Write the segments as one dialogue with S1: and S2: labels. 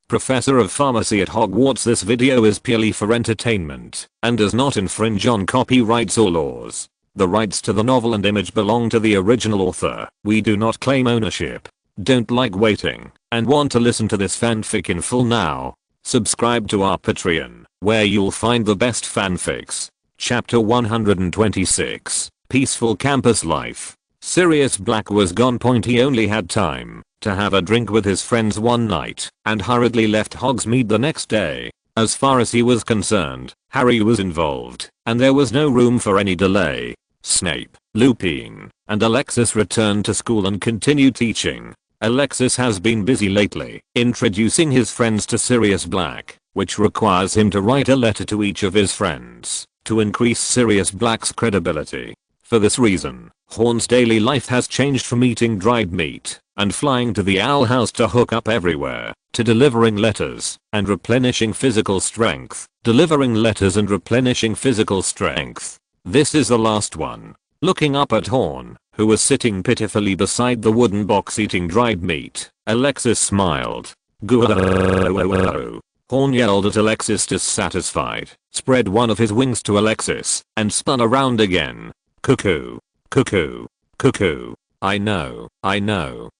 S1: professor of pharmacy at Hogwarts. This video is purely for entertainment and does not infringe on copyrights or laws. The rights to the novel and image belong to the original author. We do not claim ownership. Don't like waiting and want to listen to this fanfic in full now? Subscribe to our Patreon, where you'll find the best fanfics. Chapter 126, Peaceful Campus Life. Sirius Black was gone. He only had time to have a drink with his friends one night and hurriedly left Hogsmeade the next day. As far as he was concerned, Harry was involved, and there was no room for any delay. Snape, Lupin, and Alexis returned to school and continued teaching. Alexis has been busy lately, introducing his friends to Sirius Black, which requires him to write a letter to each of his friends to increase Sirius Black's credibility. For this reason, Horn's daily life has changed from eating dried meat and flying to the Owl House to hook up everywhere, to delivering letters and replenishing physical strength. Delivering letters and replenishing physical strength. This is the last one. Looking up at Horn, who was sitting pitifully beside the wooden box eating dried meat, Alexis smiled. Goo. Horn yelled at Alexis, dissatisfied, spread one of his wings to Alexis, and spun around again. Cuckoo. Cuckoo. Cuckoo. I know,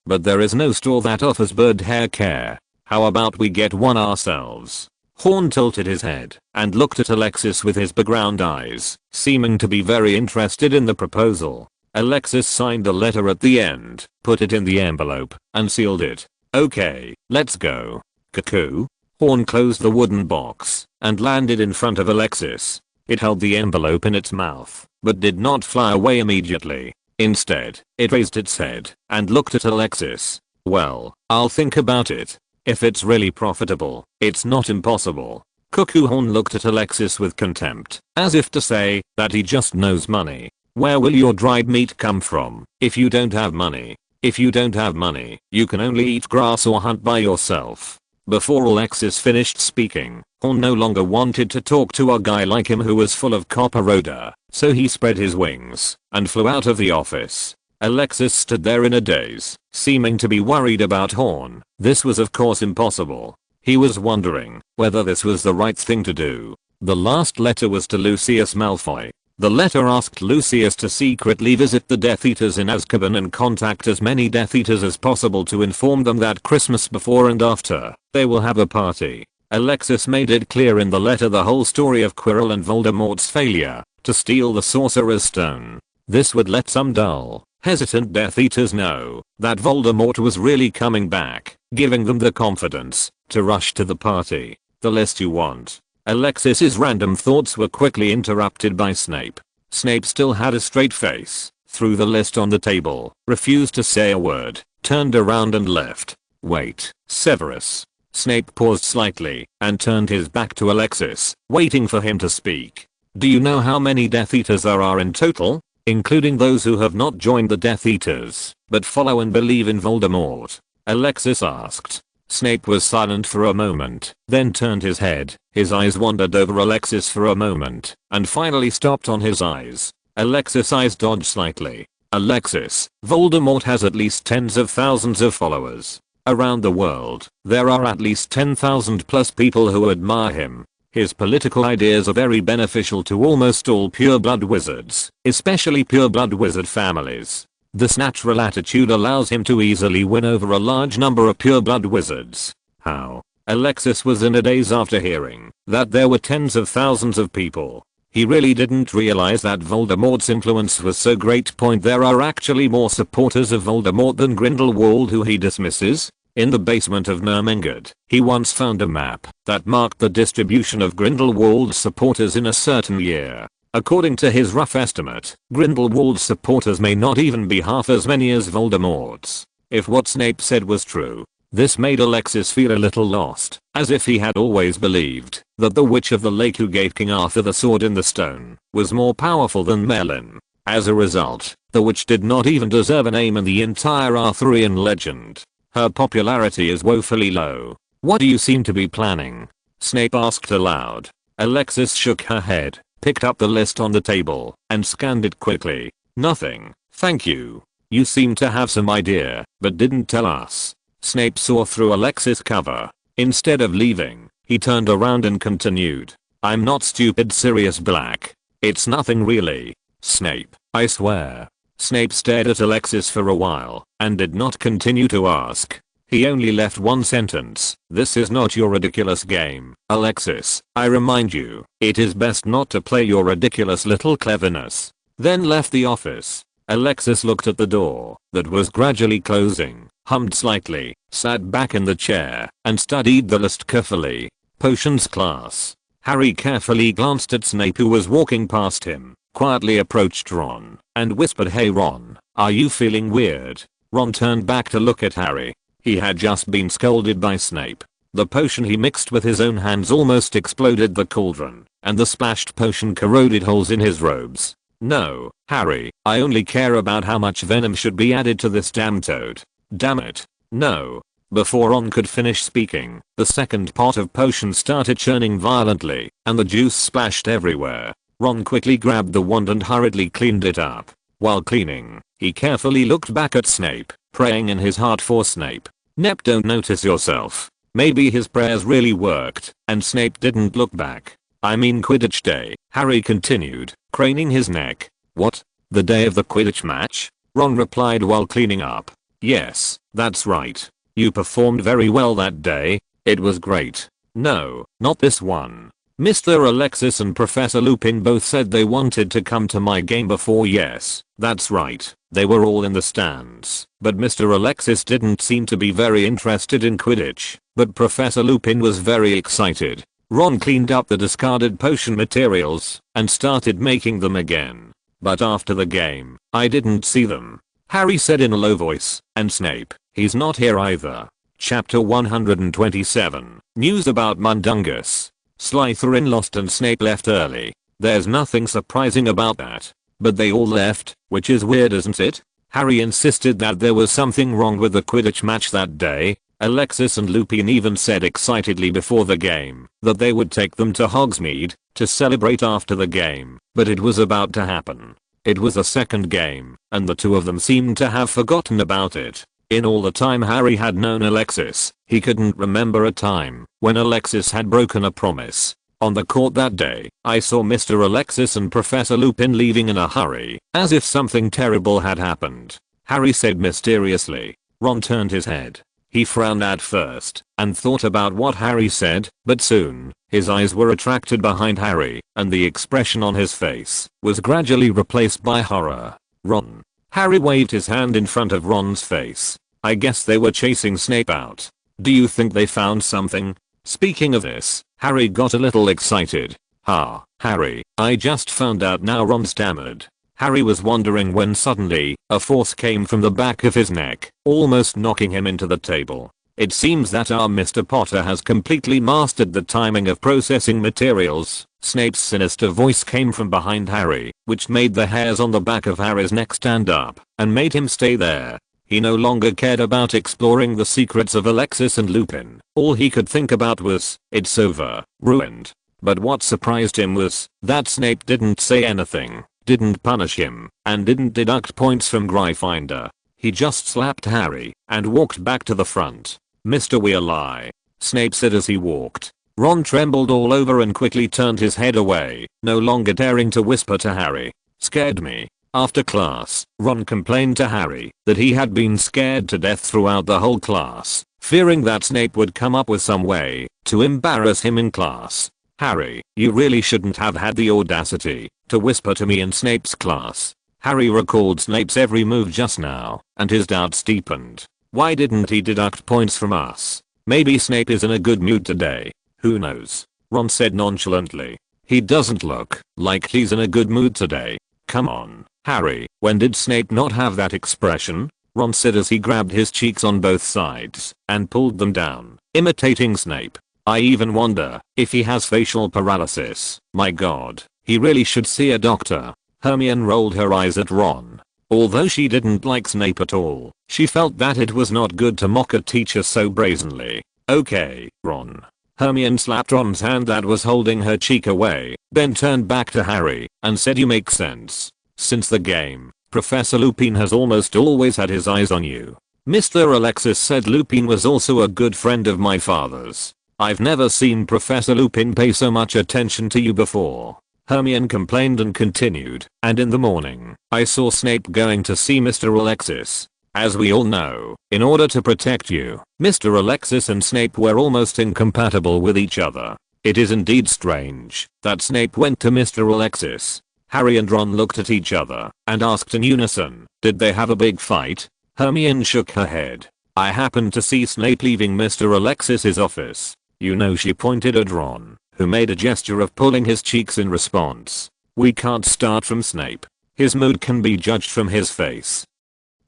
S1: but there is no store that offers bird hair care. How about we get one ourselves? Horn tilted his head and looked at Alexis with his background eyes, seeming to be very interested in the proposal. Alexis signed the letter at the end, put it in the envelope, and sealed it. Okay, let's go. Cuckoo. Horn closed the wooden box and landed in front of Alexis. It held the envelope in its mouth, but did not fly away immediately. Instead, it raised its head and looked at Alexis. Well, I'll think about it. If it's really profitable, it's not impossible. Cuckoo. Horn looked at Alexis with contempt, as if to say that he just knows money. Where will your dried meat come from if you don't have money? If you don't have money, you can only eat grass or hunt by yourself. Before Alexis finished speaking, Horn no longer wanted to talk to a guy like him who was full of copper odor, so he spread his wings and flew out of the office. Alexis stood there in a daze, seeming to be worried about Horn. This was of course impossible. He was wondering whether this was the right thing to do. The last letter was to Lucius Malfoy. The letter asked Lucius to secretly visit the Death Eaters in Azkaban and contact as many Death Eaters as possible to inform them that Christmas before and after, they will have a party. Alexis made it clear in the letter the whole story of Quirrell and Voldemort's failure to steal the Sorcerer's Stone. This would let some dull, hesitant Death Eaters know that Voldemort was really coming back, giving them the confidence to rush to the party. The list you want. Alexis's random thoughts were quickly interrupted by Snape. Snape still had a straight face, threw the list on the table, refused to say a word, turned around and left. Wait, Severus. Snape paused slightly and turned his back to Alexis, waiting for him to speak. Do you know how many Death Eaters there are in total? Including those who have not joined the Death Eaters, but follow and believe in Voldemort? Alexis asked. Snape was silent for a moment, then turned his head. His eyes wandered over Alexis for a moment, and finally stopped on his eyes. Alexis' eyes dodged slightly. Alexis, Voldemort has at least tens of thousands of followers. Around the world, there are at least 10,000 plus people who admire him. His political ideas are very beneficial to almost all pureblood wizards, especially pureblood wizard families. This natural attitude allows him to easily win over a large number of pureblood wizards. How? Alexis was in a daze after hearing that there were tens of thousands of people. He really didn't realize that Voldemort's influence was so great. There are actually more supporters of Voldemort than Grindelwald, who he dismisses. In the basement of Nurmengard, he once found a map that marked the distribution of Grindelwald's supporters in a certain year. According to his rough estimate, Grindelwald's supporters may not even be half as many as Voldemort's. If what Snape said was true, this made Alexis feel a little lost, as if he had always believed that the Witch of the Lake who gave King Arthur the Sword in the Stone was more powerful than Merlin. As a result, the witch did not even deserve a name in the entire Arthurian legend. Her popularity is woefully low. What do you seem to be planning? Snape asked aloud. Alexis shook her head, picked up the list on the table, and scanned it quickly. Nothing, thank you. You seem to have some idea, but didn't tell us. Snape saw through Alexis' cover. Instead of leaving, he turned around and continued. I'm not stupid, Sirius Black. It's nothing really. Snape, I swear. Snape stared at Alexis for a while and did not continue to ask. He only left one sentence. This is not your ridiculous game, Alexis. I remind you, it is best not to play your ridiculous little cleverness. Then left the office. Alexis looked at the door that was gradually closing, hummed slightly, sat back in the chair, and studied the list carefully. Potions class. Harry carefully glanced at Snape, who was walking past him, quietly approached Ron, and whispered, "Hey Ron, are you feeling weird?" Ron turned back to look at Harry. He had just been scolded by Snape. The potion he mixed with his own hands almost exploded the cauldron, and the splashed potion corroded holes in his robes. No, Harry, I only care about how much venom should be added to this damn toad. Damn it. No. Before Ron could finish speaking, the second pot of potion started churning violently, and the juice splashed everywhere. Ron quickly grabbed the wand and hurriedly cleaned it up. While cleaning, he carefully looked back at Snape, praying in his heart for Snape. Nep, don't notice yourself. Maybe his prayers really worked, and Snape didn't look back. I mean Quidditch Day, Harry continued, craning his neck. What? The day of the Quidditch match? Ron replied while cleaning up. Yes, that's right. You performed very well that day. It was great. No, not this one. Mr. Alexis and Professor Lupin both said they wanted to come to my game before. Yes, that's right. They were all in the stands, but Mr. Alexis didn't seem to be very interested in Quidditch, but Professor Lupin was very excited. Ron cleaned up the discarded potion materials and started making them again. But after the game, I didn't see them. Harry said in a low voice, and Snape, he's not here either. Chapter 127, News about Mundungus. Slytherin lost and Snape left early. There's nothing surprising about that. But they all left, which is weird, isn't it? Harry insisted that there was something wrong with the Quidditch match that day. Alexis and Lupin even said excitedly before the game that they would take them to Hogsmeade to celebrate after the game, but it was about to happen. It was the second game, and the two of them seemed to have forgotten about it. In all the time Harry had known Alexis, he couldn't remember a time when Alexis had broken a promise. On the court that day, I saw Mr. Alexis and Professor Lupin leaving in a hurry, as if something terrible had happened. Harry said mysteriously. Ron turned his head. He frowned at first, and thought about what Harry said, but soon, his eyes were attracted behind Harry, and the expression on his face was gradually replaced by horror. Ron. Harry waved his hand in front of Ron's face. I guess they were chasing Snape out. Do you think they found something? Speaking of this, Harry got a little excited. Harry, I just found out now, Ron stammered. Harry was wondering when suddenly, a force came from the back of his neck, almost knocking him into the table. It seems that our Mr. Potter has completely mastered the timing of processing materials. Snape's sinister voice came from behind Harry, which made the hairs on the back of Harry's neck stand up, and made him stay there. He no longer cared about exploring the secrets of Alexis and Lupin. All he could think about was, it's over, ruined. But what surprised him was that Snape didn't say anything, didn't punish him, and didn't deduct points from Gryffindor. He just slapped Harry and walked back to the front. Mr. Weasley, Snape said as he walked. Ron trembled all over and quickly turned his head away, no longer daring to whisper to Harry. Scared me. After class, Ron complained to Harry that he had been scared to death throughout the whole class, fearing that Snape would come up with some way to embarrass him in class. Harry, you really shouldn't have had the audacity to whisper to me in Snape's class. Harry recalled Snape's every move just now, and his doubts deepened. Why didn't he deduct points from us? Maybe Snape is in a good mood today. Who knows? Ron said nonchalantly. He doesn't look like he's in a good mood today. Come on, Harry, when did Snape not have that expression? Ron said as he grabbed his cheeks on both sides and pulled them down, imitating Snape. I even wonder if he has facial paralysis. My god, he really should see a doctor. Hermione rolled her eyes at Ron. Although she didn't like Snape at all, she felt that it was not good to mock a teacher so brazenly. Okay, Ron. Hermione slapped Ron's hand that was holding her cheek away, then turned back to Harry and said, you make sense. Since the game, Professor Lupin has almost always had his eyes on you. Mr. Alexis said Lupin was also a good friend of my father's. I've never seen Professor Lupin pay so much attention to you before. Hermione complained and continued, and in the morning, I saw Snape going to see Mr. Alexis. As we all know, in order to protect you, Mr. Alexis and Snape were almost incompatible with each other. It is indeed strange that Snape went to Mr. Alexis. Harry and Ron looked at each other and asked in unison, did they have a big fight? Hermione shook her head. I happened to see Snape leaving Mr. Alexis's office. You know, she pointed at Ron, who made a gesture of pulling his cheeks in response. We can't start from Snape. His mood can be judged from his face.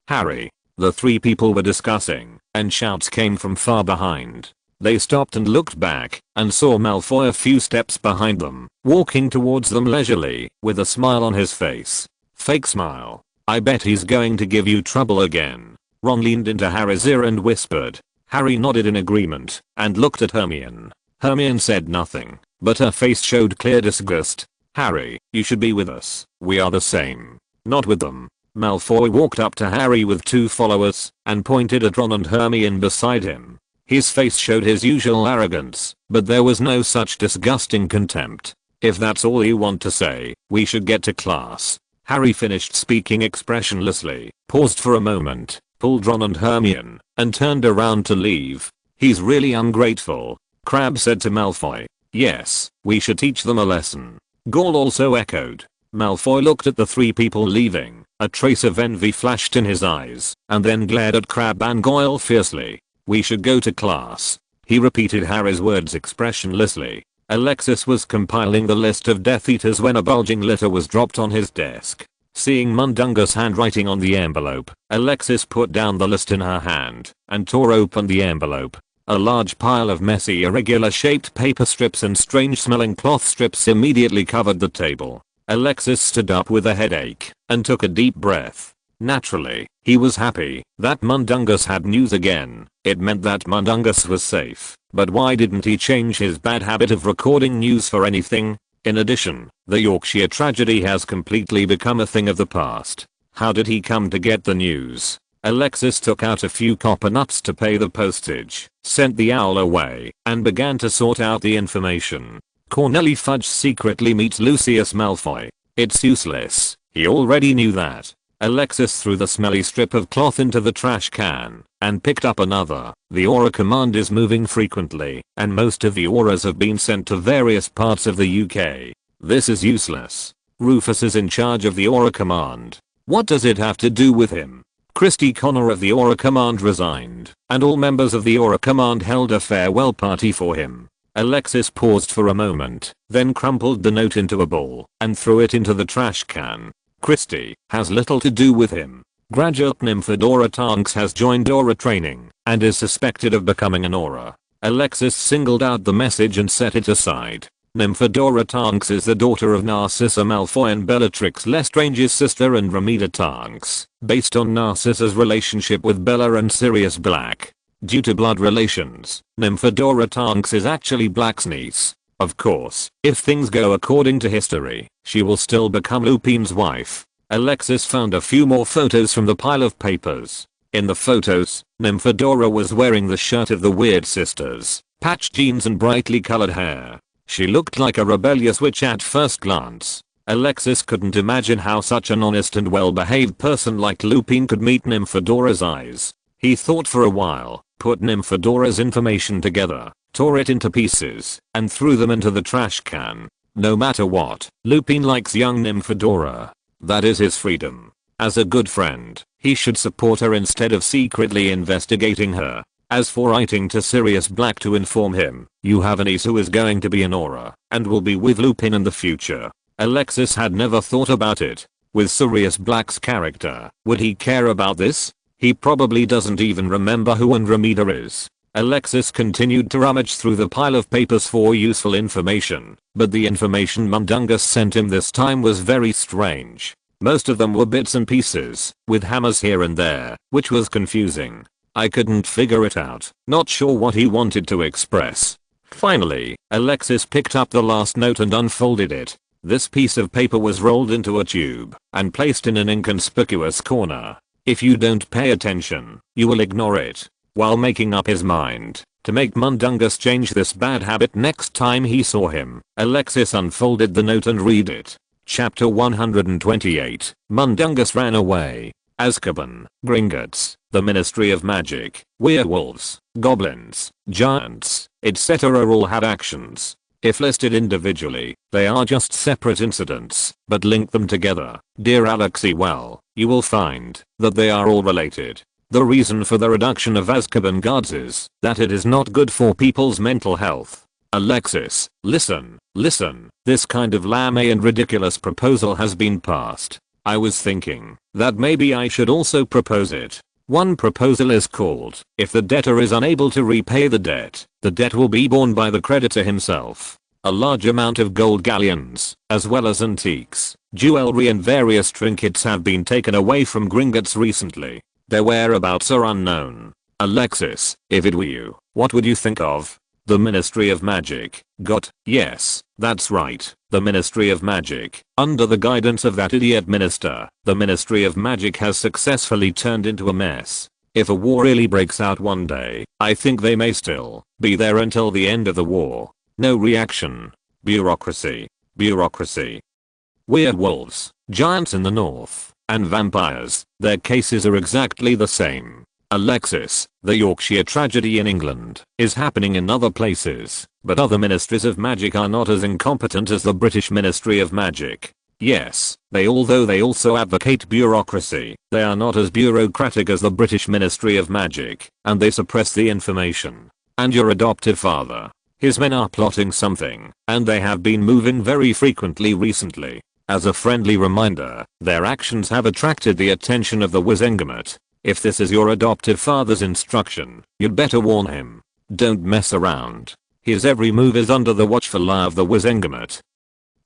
S1: Harry. The three people were discussing, and shouts came from far behind. They stopped and looked back, and saw Malfoy a few steps behind them, walking towards them leisurely, with a smile on his face. Fake smile. I bet he's going to give you trouble again. Ron leaned into Harry's ear and whispered. Harry nodded in agreement, and looked at Hermione. Hermione said nothing, but her face showed clear disgust. Harry, you should be with us. We are the same. Not with them. Malfoy walked up to Harry with two followers, and pointed at Ron and Hermione beside him. His face showed his usual arrogance, but there was no such disgusting contempt. If that's all you want to say, we should get to class. Harry finished speaking expressionlessly, paused for a moment, pulled Ron and Hermione, and turned around to leave. He's really ungrateful, Crabbe said to Malfoy. Yes, we should teach them a lesson. Gaul also echoed. Malfoy looked at the three people leaving. A trace of envy flashed in his eyes, and then glared at Crabbe and Goyle fiercely. We should go to class. He repeated Harry's words expressionlessly. Alexis was compiling the list of Death Eaters when a bulging letter was dropped on his desk. Seeing Mundungus' handwriting on the envelope, Alexis put down the list in her hand, and tore open the envelope. A large pile of messy irregular shaped paper strips and strange smelling cloth strips immediately covered the table. Alexis stood up with a headache, and took a deep breath. Naturally, he was happy that Mundungus had news again. It meant that Mundungus was safe, but why didn't he change his bad habit of recording news for anything? In addition, the Yorkshire tragedy has completely become a thing of the past. How did he come to get the news? Alexis took out a few copper nuts to pay the postage, sent the owl away, and began to sort out the information. Corneli Fudge secretly meets Lucius Malfoy. It's useless. He already knew that. Alexis threw the smelly strip of cloth into the trash can, and picked up another. The Aura Command is moving frequently, and most of the auras have been sent to various parts of the UK. This is useless. Rufus is in charge of the Aura Command. What does it have to do with him? Christy Connor of the Aura Command resigned, and all members of the Aura Command held a farewell party for him. Alexis paused for a moment, then crumpled the note into a ball, and threw it into the trash can. Christy has little to do with him. Graduate Nymphadora Tonks has joined Aura training, and is suspected of becoming an Aura. Alexis singled out the message and set it aside. Nymphadora Tonks is the daughter of Narcissa Malfoy and Bellatrix Lestrange's sister and Ramida Tonks, based on Narcissa's relationship with Bella and Sirius Black. Due to blood relations, Nymphadora Tonks is actually Black's niece. Of course, if things go according to history, she will still become Lupin's wife. Alexis found a few more photos from the pile of papers. In the photos, Nymphadora was wearing the shirt of the Weird Sisters, patched jeans and brightly colored hair. She looked like a rebellious witch at first glance. Alexis couldn't imagine how such an honest and well-behaved person like Lupin could meet Nymphadora's eyes. He thought for a while, put Nymphadora's information together, tore it into pieces, and threw them into the trash can. No matter what, Lupin likes young Nymphadora. That is his freedom. As a good friend, he should support her instead of secretly investigating her. As for writing to Sirius Black to inform him, you have a niece who is going to be an Aura, and will be with Lupin in the future. Alexis had never thought about it. With Sirius Black's character, would he care about this? He probably doesn't even remember who Andromeda is. Alexis continued to rummage through the pile of papers for useful information, but the information Mundungus sent him this time was very strange. Most of them were bits and pieces, with hammers here and there, which was confusing. I couldn't figure it out, not sure what he wanted to express. Finally, Alexis picked up the last note and unfolded it. This piece of paper was rolled into a tube, and placed in an inconspicuous corner. If you don't pay attention, you will ignore it. While making up his mind to make Mundungus change this bad habit next time he saw him, Alexis unfolded the note and read it. Chapter 128. Mundungus ran away. Azkaban, Gringotts, the Ministry of Magic, werewolves, goblins, giants, etc. all had actions. If listed individually, they are just separate incidents, but link them together, dear Alexis, well, you will find that they are all related. The reason for the reduction of Azkaban guards is that it is not good for people's mental health. Alexis, listen, this kind of lame and ridiculous proposal has been passed. I was thinking that maybe I should also propose it. One proposal is called, if the debtor is unable to repay the debt will be borne by the creditor himself. A large amount of gold galleons, as well as antiques, jewelry and various trinkets have been taken away from Gringotts recently. Their whereabouts are unknown. Alexis, if it were you, what would you think of? The Ministry of Magic. Yes, that's right, the Ministry of Magic. Under the guidance of that idiot minister, the Ministry of Magic has successfully turned into a mess. If a war really breaks out one day, I think they may still be there until the end of the war. No reaction. Bureaucracy. Werewolves, giants in the north, and vampires, their cases are exactly the same. Alexis, the Yorkshire tragedy in England is happening in other places, but other ministries of magic are not as incompetent as the British Ministry of Magic. Yes, although they also advocate bureaucracy, they are not as bureaucratic as the British Ministry of Magic, and they suppress the information. And your adoptive father, his men are plotting something, and they have been moving very frequently recently. As a friendly reminder, their actions have attracted the attention of the Wizengamot. If this is your adoptive father's instruction, you'd better warn him. Don't mess around. His every move is under the watchful eye of the Wizengamot.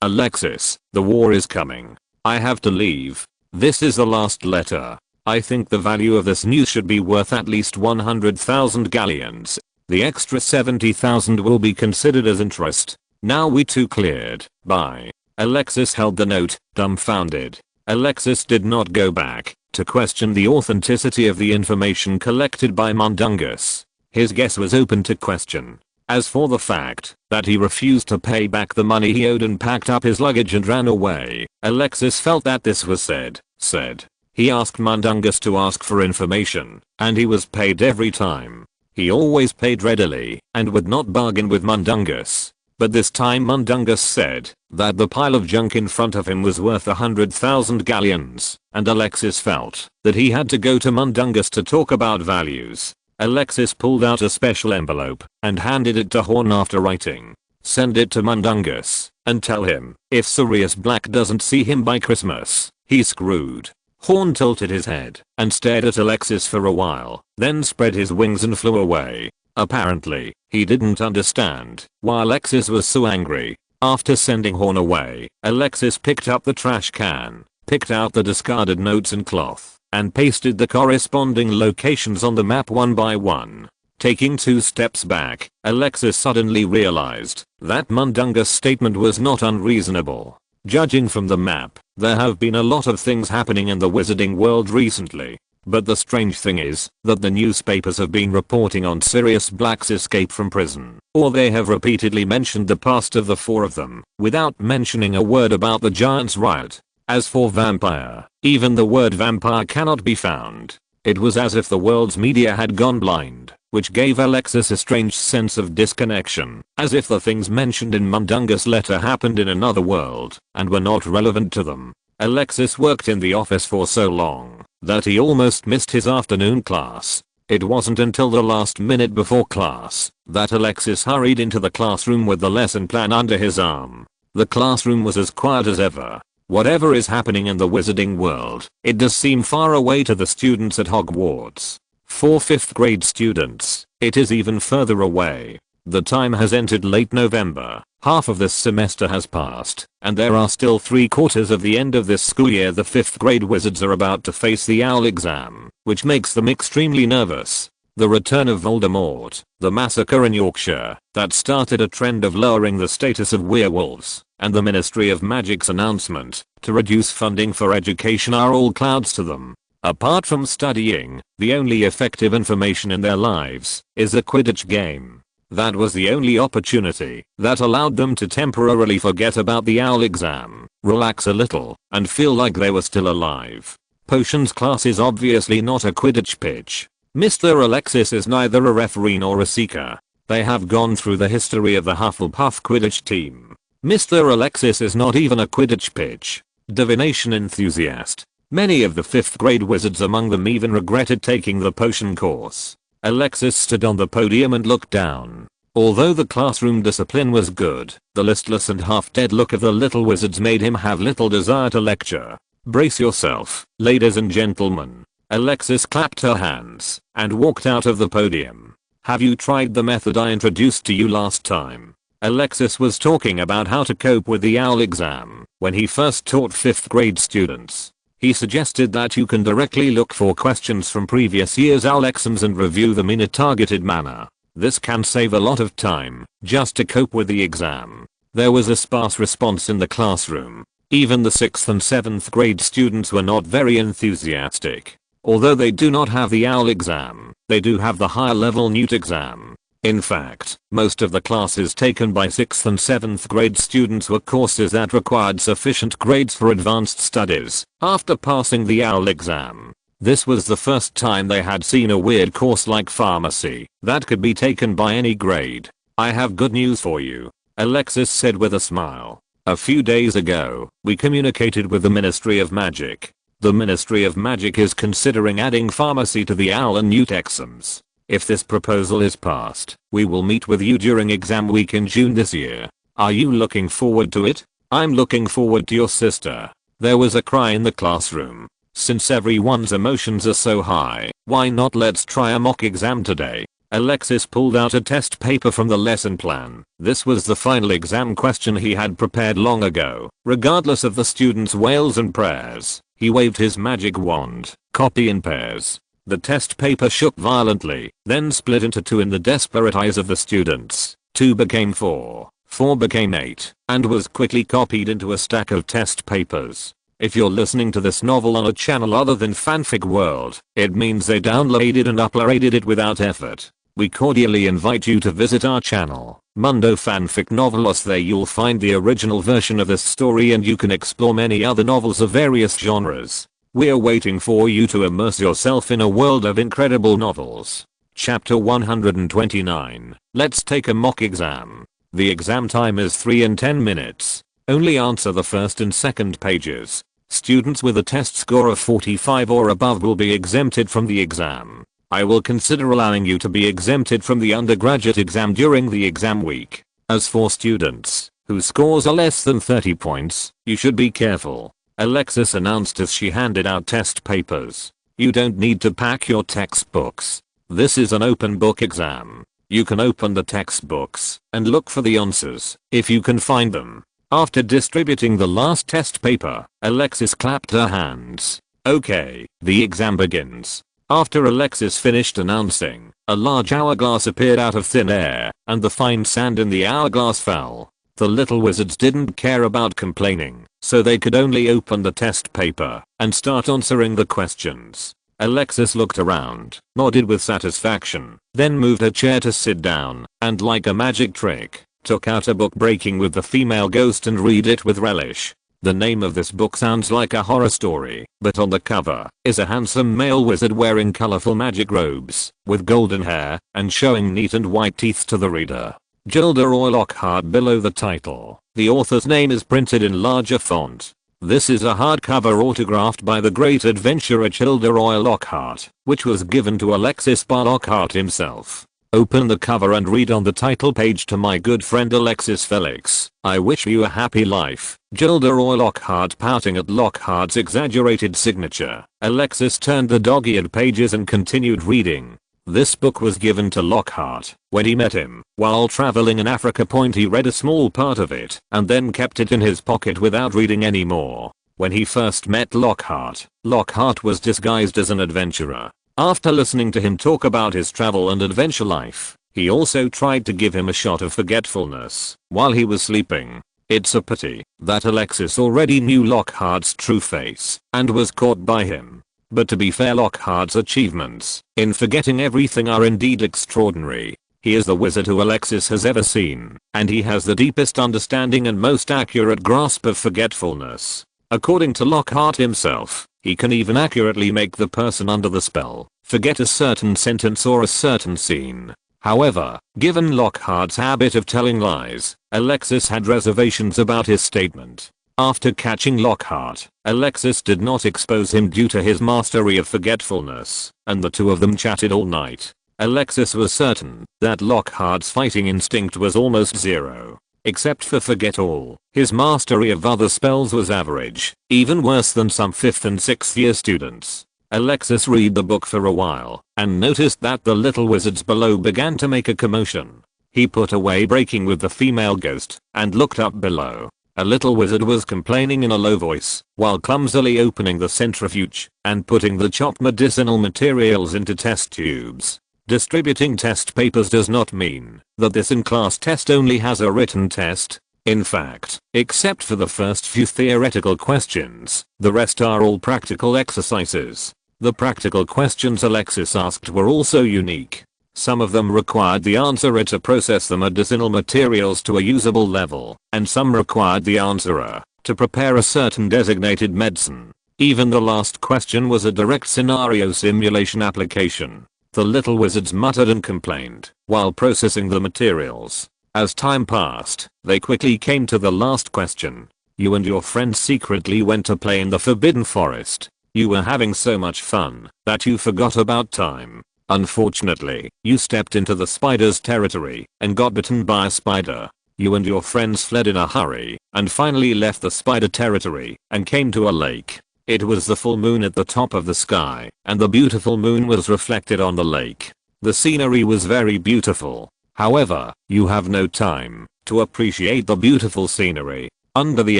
S1: Alexis, the war is coming. I have to leave. This is the last letter. I think the value of this news should be worth at least 100,000 galleons. The extra 70,000 will be considered as interest. Now we two cleared. Bye. Alexis held the note, dumbfounded. Alexis did not go back to question the authenticity of the information collected by Mundungus. His guess was open to question. As for the fact that he refused to pay back the money he owed and packed up his luggage and ran away, Alexis felt that this was said. He asked Mundungus to ask for information, and he was paid every time. He always paid readily and would not bargain with Mundungus. But this time Mundungus said that the pile of junk in front of him was worth 100,000 galleons, and Alexis felt that he had to go to Mundungus to talk about values. Alexis pulled out a special envelope and handed it to Horn after writing, "Send it to Mundungus and tell him if Sirius Black doesn't see him by Christmas, he's screwed." Horn tilted his head and stared at Alexis for a while, then spread his wings and flew away. Apparently, he didn't understand why Alexis was so angry. After sending Horn away, Alexis picked up the trash can, picked out the discarded notes and cloth, and pasted the corresponding locations on the map one by one. Taking 2 steps back, Alexis suddenly realized that Mundungus' statement was not unreasonable. Judging from the map, there have been a lot of things happening in the wizarding world recently. But the strange thing is that the newspapers have been reporting on Sirius Black's escape from prison, or they have repeatedly mentioned the past of the 4 of them, without mentioning a word about the Giants' riot. As for vampire, even the word vampire cannot be found. It was as if the world's media had gone blind, which gave Alexis a strange sense of disconnection, as if the things mentioned in Mundungus' letter happened in another world, and were not relevant to them. Alexis worked in the office for so long that he almost missed his afternoon class. It wasn't until the last minute before class that Alexis hurried into the classroom with the lesson plan under his arm. The classroom was as quiet as ever. Whatever is happening in the wizarding world, it does seem far away to the students at Hogwarts. For 5th grade students, it is even further away. The time has entered late November, half of this semester has passed, and there are still 3/4 of the end of this school year. The 5th grade wizards are about to face the OWL exam, which makes them extremely nervous. The return of Voldemort, the massacre in Yorkshire, that started a trend of lowering the status of werewolves, and the Ministry of Magic's announcement to reduce funding for education are all clouds to them. Apart from studying, the only effective information in their lives is a Quidditch game. That was the only opportunity that allowed them to temporarily forget about the OWL exam, relax a little, and feel like they were still alive. Potions class is obviously not a Quidditch pitch. Mr. Alexis is neither a referee nor a seeker. They have gone through the history of the Hufflepuff Quidditch team. Mr. Alexis is not even a Quidditch pitch. Divination enthusiast. Many of the 5th grade wizards among them even regretted taking the potion course. Alexis stood on the podium and looked down. Although the classroom discipline was good, the listless and half-dead look of the little wizards made him have little desire to lecture. Brace yourself, ladies and gentlemen. Alexis clapped her hands and walked out of the podium. Have you tried the method I introduced to you last time? Alexis was talking about how to cope with the OWL exam when he first taught 5th grade students. He suggested that you can directly look for questions from previous year's OWL exams and review them in a targeted manner. This can save a lot of time just to cope with the exam. There was a sparse response in the classroom. Even the 6th and 7th grade students were not very enthusiastic. Although they do not have the OWL exam, they do have the higher level NEWT exam. In fact, most of the classes taken by 6th and 7th grade students were courses that required sufficient grades for advanced studies after passing the OWL exam. This was the first time they had seen a weird course like pharmacy that could be taken by any grade. I have good news for you, Alexis said with a smile. A few days ago, we communicated with the Ministry of Magic. The Ministry of Magic is considering adding pharmacy to the OWL and NEWT exams. If this proposal is passed, we will meet with you during exam week in June this year. Are you looking forward to it? I'm looking forward to your sister. There was a cry in the classroom. Since everyone's emotions are so high, why not let's try a mock exam today? Alexis pulled out a test paper from the lesson plan. This was the final exam question he had prepared long ago. Regardless of the students' wails and prayers, he waved his magic wand. Copy in pairs. The test paper shook violently, then split into 2 in the desperate eyes of the students. 2 became 4, 4 became 8, and was quickly copied into a stack of test papers. If you're listening to this novel on a channel other than Fanfic World, it means they downloaded and uploaded it without effort. We cordially invite you to visit our channel, Mundo Fanfic Novelos. There you'll find the original version of this story and you can explore many other novels of various genres. We're waiting for you to immerse yourself in a world of incredible novels. Chapter 129. Let's take a mock exam. The exam time is 3 and 10 minutes. Only answer the first and second pages. Students with a test score of 45 or above will be exempted from the exam. I will consider allowing you to be exempted from the undergraduate exam during the exam week. As for students whose scores are less than 30 points, you should be careful, Alexis announced as she handed out test papers. You don't need to pack your textbooks. This is an open book exam. You can open the textbooks and look for the answers if you can find them. After distributing the last test paper, Alexis clapped her hands. Okay, the exam begins. After Alexis finished announcing, a large hourglass appeared out of thin air, and the fine sand in the hourglass fell. The little wizards didn't care about complaining, so they could only open the test paper and start answering the questions. Alexis looked around, nodded with satisfaction, then moved her chair to sit down, and like a magic trick, took out a book Breaking with the Female Ghost and read it with relish. The name of this book sounds like a horror story, but on the cover is a handsome male wizard wearing colorful magic robes, with golden hair, and showing neat and white teeth to the reader. Gilderoy Lockhart below the title. The author's name is printed in larger font. This is a hardcover autographed by the great adventurer Gilderoy Lockhart, which was given to Alexis by Lockhart himself. Open the cover and read on the title page, "To my good friend Alexis Felix, I wish you a happy life." Gilderoy Lockhart pouting at Lockhart's exaggerated signature. Alexis turned the dog-eared pages and continued reading. This book was given to Lockhart when he met him while traveling in Africa. He read a small part of it and then kept it in his pocket without reading any more. When he first met Lockhart, Lockhart was disguised as an adventurer. After listening to him talk about his travel and adventure life, he also tried to give him a shot of forgetfulness while he was sleeping. It's a pity that Alexis already knew Lockhart's true face and was caught by him. But to be fair, Lockhart's achievements in forgetting everything are indeed extraordinary. He is the wizard who Alexis has ever seen, and he has the deepest understanding and most accurate grasp of forgetfulness. According to Lockhart himself, he can even accurately make the person under the spell forget a certain sentence or a certain scene. However, given Lockhart's habit of telling lies, Alexis had reservations about his statement. After catching Lockhart, Alexis did not expose him due to his mastery of forgetfulness, and the two of them chatted all night. Alexis was certain that Lockhart's fighting instinct was almost zero. Except for forget all, his mastery of other spells was average, even worse than some 5th and 6th year students. Alexis read the book for a while, and noticed that the little wizards below began to make a commotion. He put away breaking with the female ghost, and looked up below. A little wizard was complaining in a low voice, while clumsily opening the centrifuge, and putting the chopped medicinal materials into test tubes. Distributing test papers does not mean that this in-class test only has a written test. In fact, except for the first few theoretical questions, the rest are all practical exercises. The practical questions Alexis asked were also unique. Some of them required the answerer to process the medicinal materials to a usable level, and some required the answerer to prepare a certain designated medicine. Even the last question was a direct scenario simulation application. The little wizards muttered and complained while processing the materials. As time passed, they quickly came to the last question. You and your friends secretly went to play in the Forbidden Forest. You were having so much fun that you forgot about time. Unfortunately, you stepped into the spider's territory and got bitten by a spider. You and your friends fled in a hurry and finally left the spider territory and came to a lake. It was the full moon at the top of the sky, and the beautiful moon was reflected on the lake. The scenery was very beautiful. However, you have no time to appreciate the beautiful scenery. Under the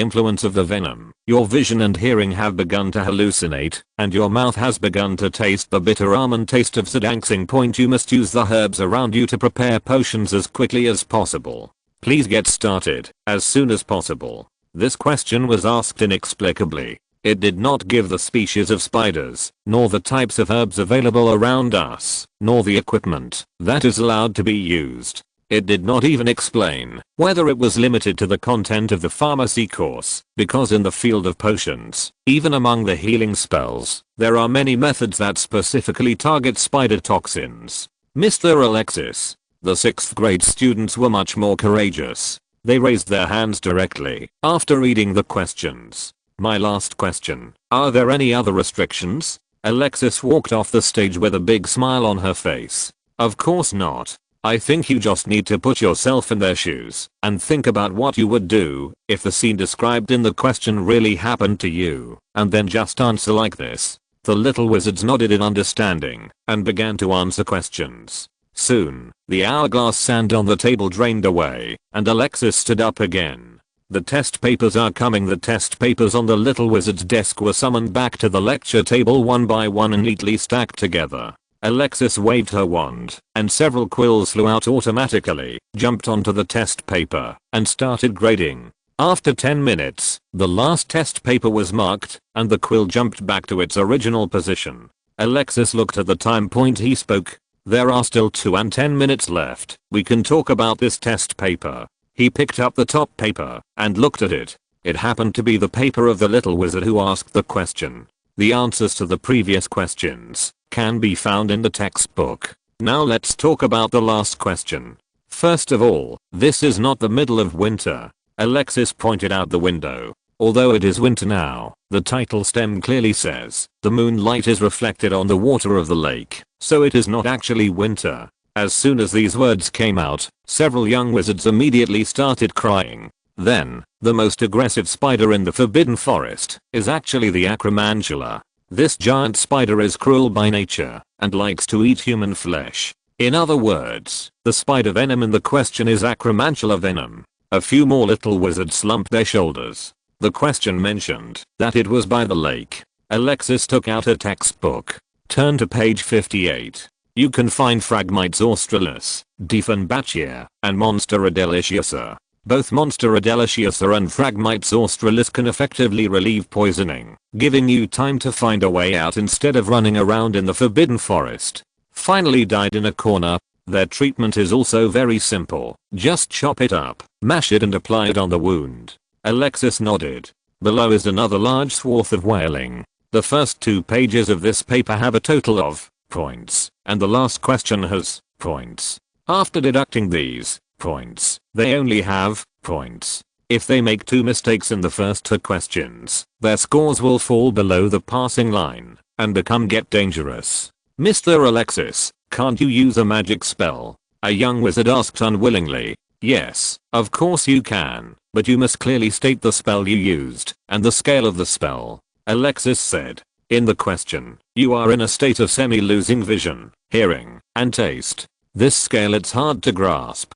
S1: influence of the venom, your vision and hearing have begun to hallucinate, and your mouth has begun to taste the bitter almond taste of Zadangsing Point. You must use the herbs around you to prepare potions as quickly as possible. Please get started as soon as possible. This question was asked inexplicably. It did not give the species of spiders, nor the types of herbs available around us, nor the equipment that is allowed to be used. It did not even explain whether it was limited to the content of the pharmacy course, because in the field of potions, even among the healing spells, there are many methods that specifically target spider toxins. Mr. Alexis. The 6th grade students were much more courageous. They raised their hands directly after reading the questions. My last question. Are there any other restrictions? Alexis walked off the stage with a big smile on her face. Of course not. I think you just need to put yourself in their shoes and think about what you would do if the scene described in the question really happened to you, and then just answer like this. The little wizards nodded in understanding and began to answer questions. Soon, the hourglass sand on the table drained away, and Alexis stood up again. The test papers are coming. The test papers on the little wizard's desk were summoned back to the lecture table one by one and neatly stacked together. Alexis waved her wand, and several quills flew out automatically, jumped onto the test paper, and started grading. After 10 minutes, the last test paper was marked, and the quill jumped back to its original position. Alexis looked at the time point. He spoke. There are still 2 and 10 minutes left. We can talk about this test paper. He picked up the top paper and looked at it. It happened to be the paper of the little wizard who asked the question. The answers to the previous questions can be found in the textbook. Now let's talk about the last question. First of all, this is not the middle of winter. Alexis pointed out the window. Although it is winter now, the title stem clearly says the moonlight is reflected on the water of the lake, so it is not actually winter. As soon as these words came out, several young wizards immediately started crying. Then, the most aggressive spider in the Forbidden Forest is actually the acromantula. This giant spider is cruel by nature and likes to eat human flesh. In other words, the spider venom in the question is acromantula venom. A few more little wizards slumped their shoulders. The question mentioned that it was by the lake. Alexis took out her textbook. Turn to page 58. You can find Phragmites australis, Dieffenbachia, and Monstera deliciosa. Both Monstera deliciosa and Phragmites australis can effectively relieve poisoning, giving you time to find a way out instead of running around in the Forbidden Forest. Finally died in a corner. Their treatment is also very simple. Just chop it up, mash it and apply it on the wound. Alexis nodded. Below is another large swath of wailing. The first 2 pages of this paper have a total of points, and the last question has points. After deducting these points, they only have points. If they make 2 mistakes in the first 2 questions, their scores will fall below the passing line and become get dangerous. Mr. Alexis, can't you use a magic spell? A young wizard asked unwillingly. Yes, of course you can, but you must clearly state the spell you used and the scale of the spell. Alexis said. In the question, you are in a state of semi-losing vision, hearing, and taste. This scale it's hard to grasp.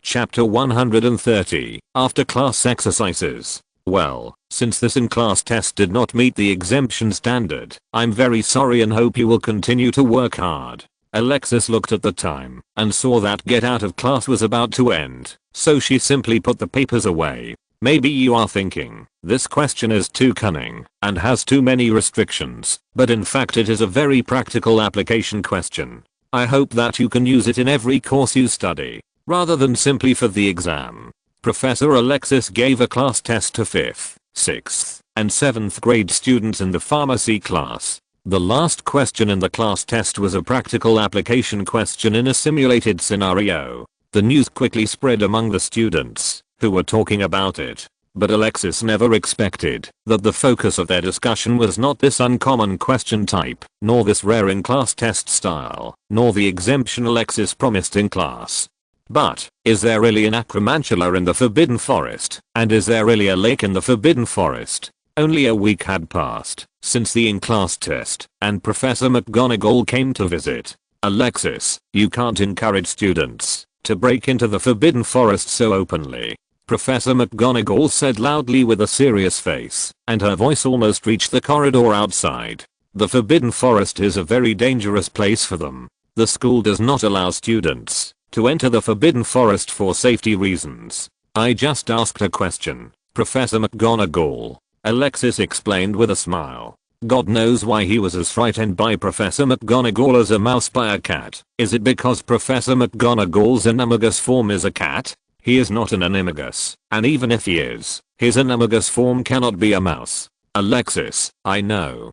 S1: Chapter 130, After Class Exercises. Well, since this in-class test did not meet the exemption standard, I'm very sorry and hope you will continue to work hard. Alexis looked at the time and saw that get out of class was about to end, so she simply put the papers away. Maybe you are thinking, this question is too cunning and has too many restrictions, but in fact it is a very practical application question. I hope that you can use it in every course you study, rather than simply for the exam. Professor Alexis gave a class test to 5th, 6th, and 7th grade students in the pharmacy class. The last question in the class test was a practical application question in a simulated scenario. The news quickly spread among the students, who were talking about it. But Alexis never expected that the focus of their discussion was not this uncommon question type, nor this rare in-class test style, nor the exemption Alexis promised in class. But, is there really an acromantula in the Forbidden Forest? And is there really a lake in the Forbidden Forest? Only a week had passed since the in-class test, and Professor McGonagall came to visit. Alexis, you can't encourage students to break into the Forbidden Forest so openly. Professor McGonagall said loudly with a serious face, and her voice almost reached the corridor outside. The Forbidden Forest is a very dangerous place for them. The school does not allow students to enter the Forbidden Forest for safety reasons. I just asked a question, Professor McGonagall. Alexis explained with a smile. God knows why he was as frightened by Professor McGonagall as a mouse by a cat. Is it because Professor McGonagall's animagus form is a cat? He is not an animagus, and even if he is, his animagus form cannot be a mouse. Alexis, I know,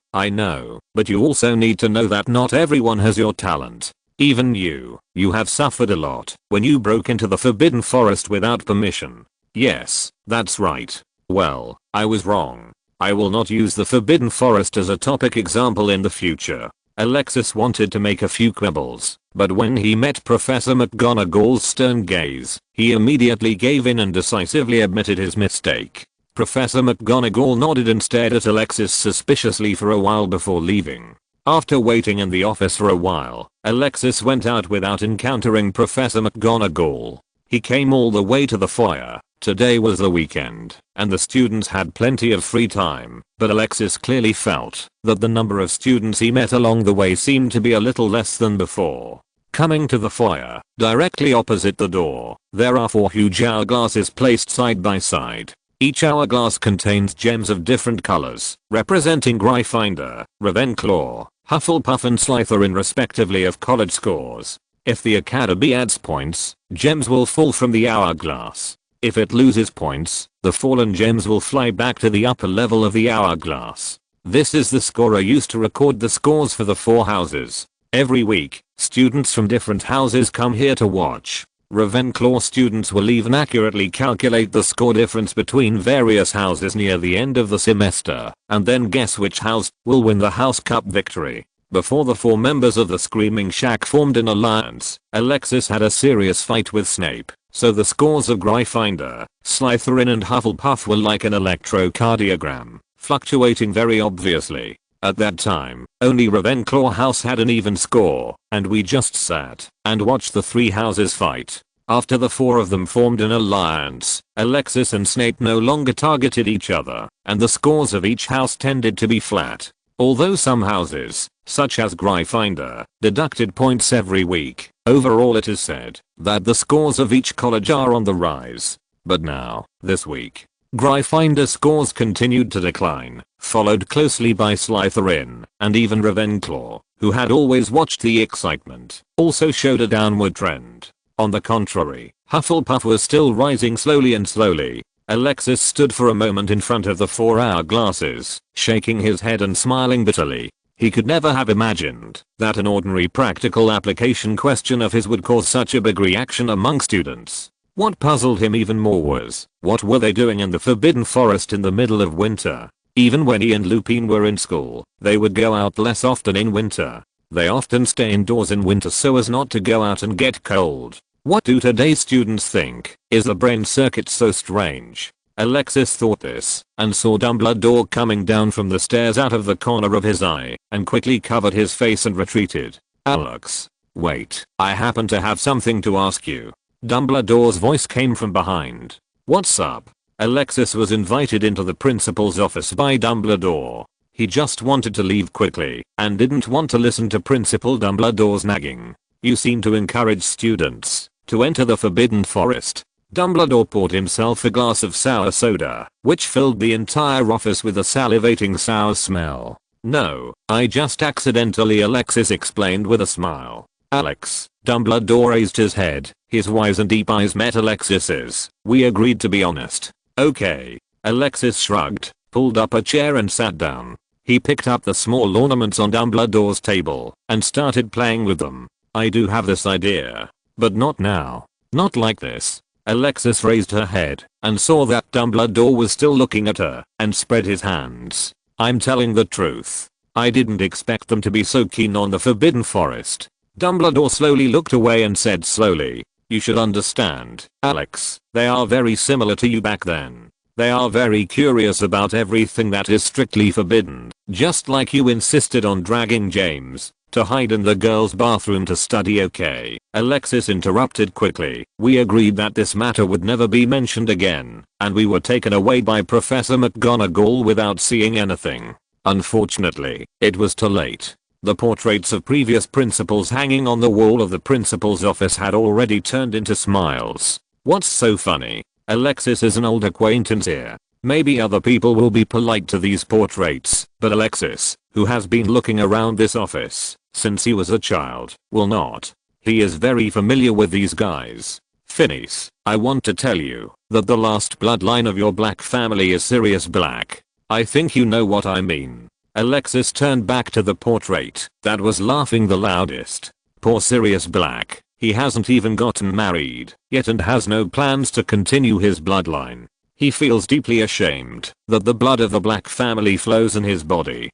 S1: but you also need to know that not everyone has your talent. Even you have suffered a lot when you broke into the Forbidden Forest without permission. Yes, that's right. Well, I was wrong. I will not use the Forbidden Forest as a topic example in the future. Alexis wanted to make a few quibbles, but when he met Professor McGonagall's stern gaze, he immediately gave in and decisively admitted his mistake. Professor McGonagall nodded and stared at Alexis suspiciously for a while before leaving. After waiting in the office for a while, Alexis went out without encountering Professor McGonagall. He came all the way to the foyer. Today was the weekend, and the students had plenty of free time, but Alexis clearly felt that the number of students he met along the way seemed to be a little less than before. Coming to the foyer, directly opposite the door, there are 4 huge hourglasses placed side by side. Each hourglass contains gems of different colors, representing Gryffindor, Ravenclaw, Hufflepuff and Slytherin respectively of college scores. If the academy adds points, gems will fall from the hourglass. If it loses points, the fallen gems will fly back to the upper level of the hourglass. This is the scorer used to record the scores for the 4 houses. Every week, students from different houses come here to watch. Ravenclaw students will even accurately calculate the score difference between various houses near the end of the semester, and then guess which house will win the House Cup victory. Before the 4 members of the Screaming Shack formed an alliance, Alexis had a serious fight with Snape. So the scores of Gryffindor, Slytherin and Hufflepuff were like an electrocardiogram, fluctuating very obviously. At that time, only Ravenclaw house had an even score, and we just sat and watched the 3 houses fight. After the 4 of them formed an alliance, Alexis and Snape no longer targeted each other, and the scores of each house tended to be flat. Although some houses, such as Gryffindor, deducted points every week, overall it is said that the scores of each college are on the rise. But now, this week, Gryffindor scores continued to decline, followed closely by Slytherin, and even Ravenclaw, who had always watched the excitement, also showed a downward trend. On the contrary, Hufflepuff was still rising slowly and slowly. Alexis stood for a moment in front of the 4-hour glasses, shaking his head and smiling bitterly. He could never have imagined that an ordinary practical application question of his would cause such a big reaction among students. What puzzled him even more was, what were they doing in the Forbidden Forest in the middle of winter? Even when he and Lupin were in school, they would go out less often in winter. They often stay indoors in winter so as not to go out and get cold. What do today's students think? Is the brain circuit so strange? Alexis thought this, and saw Dumbledore coming down from the stairs out of the corner of his eye, and quickly covered his face and retreated. Alex. Wait, I happen to have something to ask you. Dumbledore's voice came from behind. What's up? Alexis was invited into the principal's office by Dumbledore. He just wanted to leave quickly, and didn't want to listen to Principal Dumbledore's nagging. You seem to encourage students to enter the Forbidden Forest. Dumbledore poured himself a glass of sour soda, which filled the entire office with a salivating sour smell. No, I just accidentally, Alexis explained with a smile. Alex. Dumbledore raised his head, his wise and deep eyes met Alexis's. We agreed to be honest. Okay. Alexis shrugged, pulled up a chair and sat down. He picked up the small ornaments on Dumbledore's table, and started playing with them. I do have this idea. But not now. Not like this. Alexis raised her head, and saw that Dumbledore was still looking at her, and spread his hands. I'm telling the truth. I didn't expect them to be so keen on the Forbidden Forest. Dumbledore slowly looked away and said slowly, you should understand, Alex, they are very similar to you back then. They are very curious about everything that is strictly forbidden, just like you insisted on dragging James to hide in the girls' bathroom to study. Okay, Alexis interrupted quickly. We agreed that this matter would never be mentioned again, and we were taken away by Professor McGonagall without seeing anything. Unfortunately, it was too late. The portraits of previous principals hanging on the wall of the principal's office had already turned into smiles. What's so funny? Alexis is an old acquaintance here. Maybe other people will be polite to these portraits, but Alexis, who has been looking around this office since he was a child, will not. He is very familiar with these guys. Phineas, I want to tell you that the last bloodline of your Black family is Sirius Black. I think you know what I mean. Alexis turned back to the portrait that was laughing the loudest. Poor Sirius Black. He hasn't even gotten married yet and has no plans to continue his bloodline. He feels deeply ashamed that the blood of the Black family flows in his body.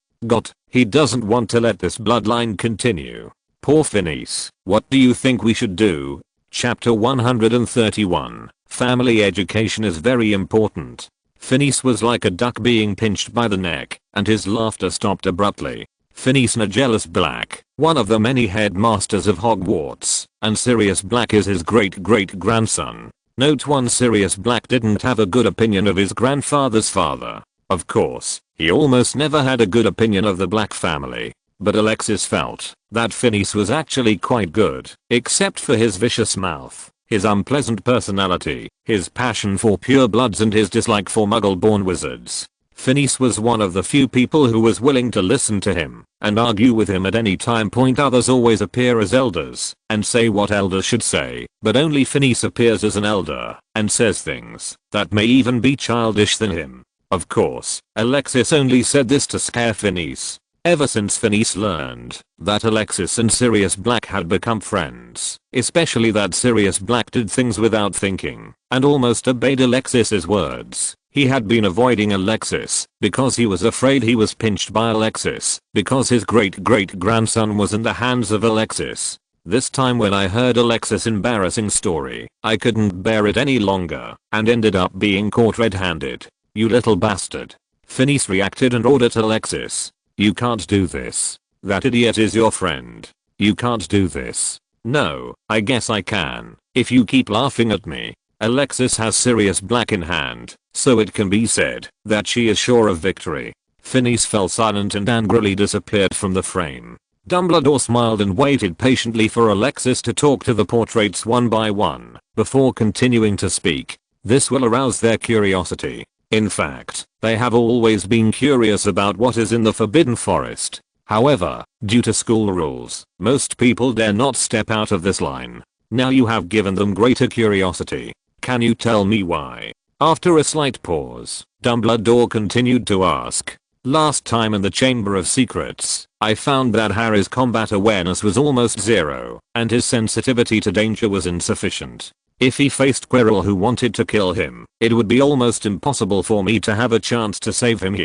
S1: He doesn't want to let this bloodline continue. Poor Phineas. What do you think we should do? Chapter 131. Family education is very important. Phineas was like a duck being pinched by the neck, and his laughter stopped abruptly. Phineas Nigellus Black, one of the many headmasters of Hogwarts, and Sirius Black is his great-great-grandson. Note 1: Sirius Black didn't have a good opinion of his grandfather's father. Of course, he almost never had a good opinion of the Black family. But Alexis felt that Phineas was actually quite good, except for his vicious mouth, his unpleasant personality, his passion for purebloods and his dislike for muggle-born wizards. Phineas was one of the few people who was willing to listen to him and argue with him at any time. Others always appear as elders and say what elders should say, but only Phineas appears as an elder and says things that may even be childish than him. Of course, Alexis only said this to scare Phineas. Ever since Phineas learned that Alexis and Sirius Black had become friends, especially that Sirius Black did things without thinking and almost obeyed Alexis's words, he had been avoiding Alexis because he was afraid he was pinched by Alexis because his great-great-grandson was in the hands of Alexis. This time when I heard Alexis' embarrassing story, I couldn't bear it any longer and ended up being caught red-handed. You little bastard. Phineas reacted and ordered Alexis. You can't do this. That idiot is your friend. You can't do this. No, I guess I can, if you keep laughing at me. Alexis has Sirius Black in hand, so it can be said that she is sure of victory. Phineas fell silent and angrily disappeared from the frame. Dumbledore smiled and waited patiently for Alexis to talk to the portraits one by one, before continuing to speak. This will arouse their curiosity. In fact, they have always been curious about what is in the Forbidden Forest. However, due to school rules, most people dare not step out of this line. Now you have given them greater curiosity. Can you tell me why? After a slight pause, Dumbledore continued to ask. Last time in the Chamber of Secrets, I found that Harry's combat awareness was almost zero, and his sensitivity to danger was insufficient. If he faced Quirrell who wanted to kill him, it would be almost impossible for me to have a chance to save him.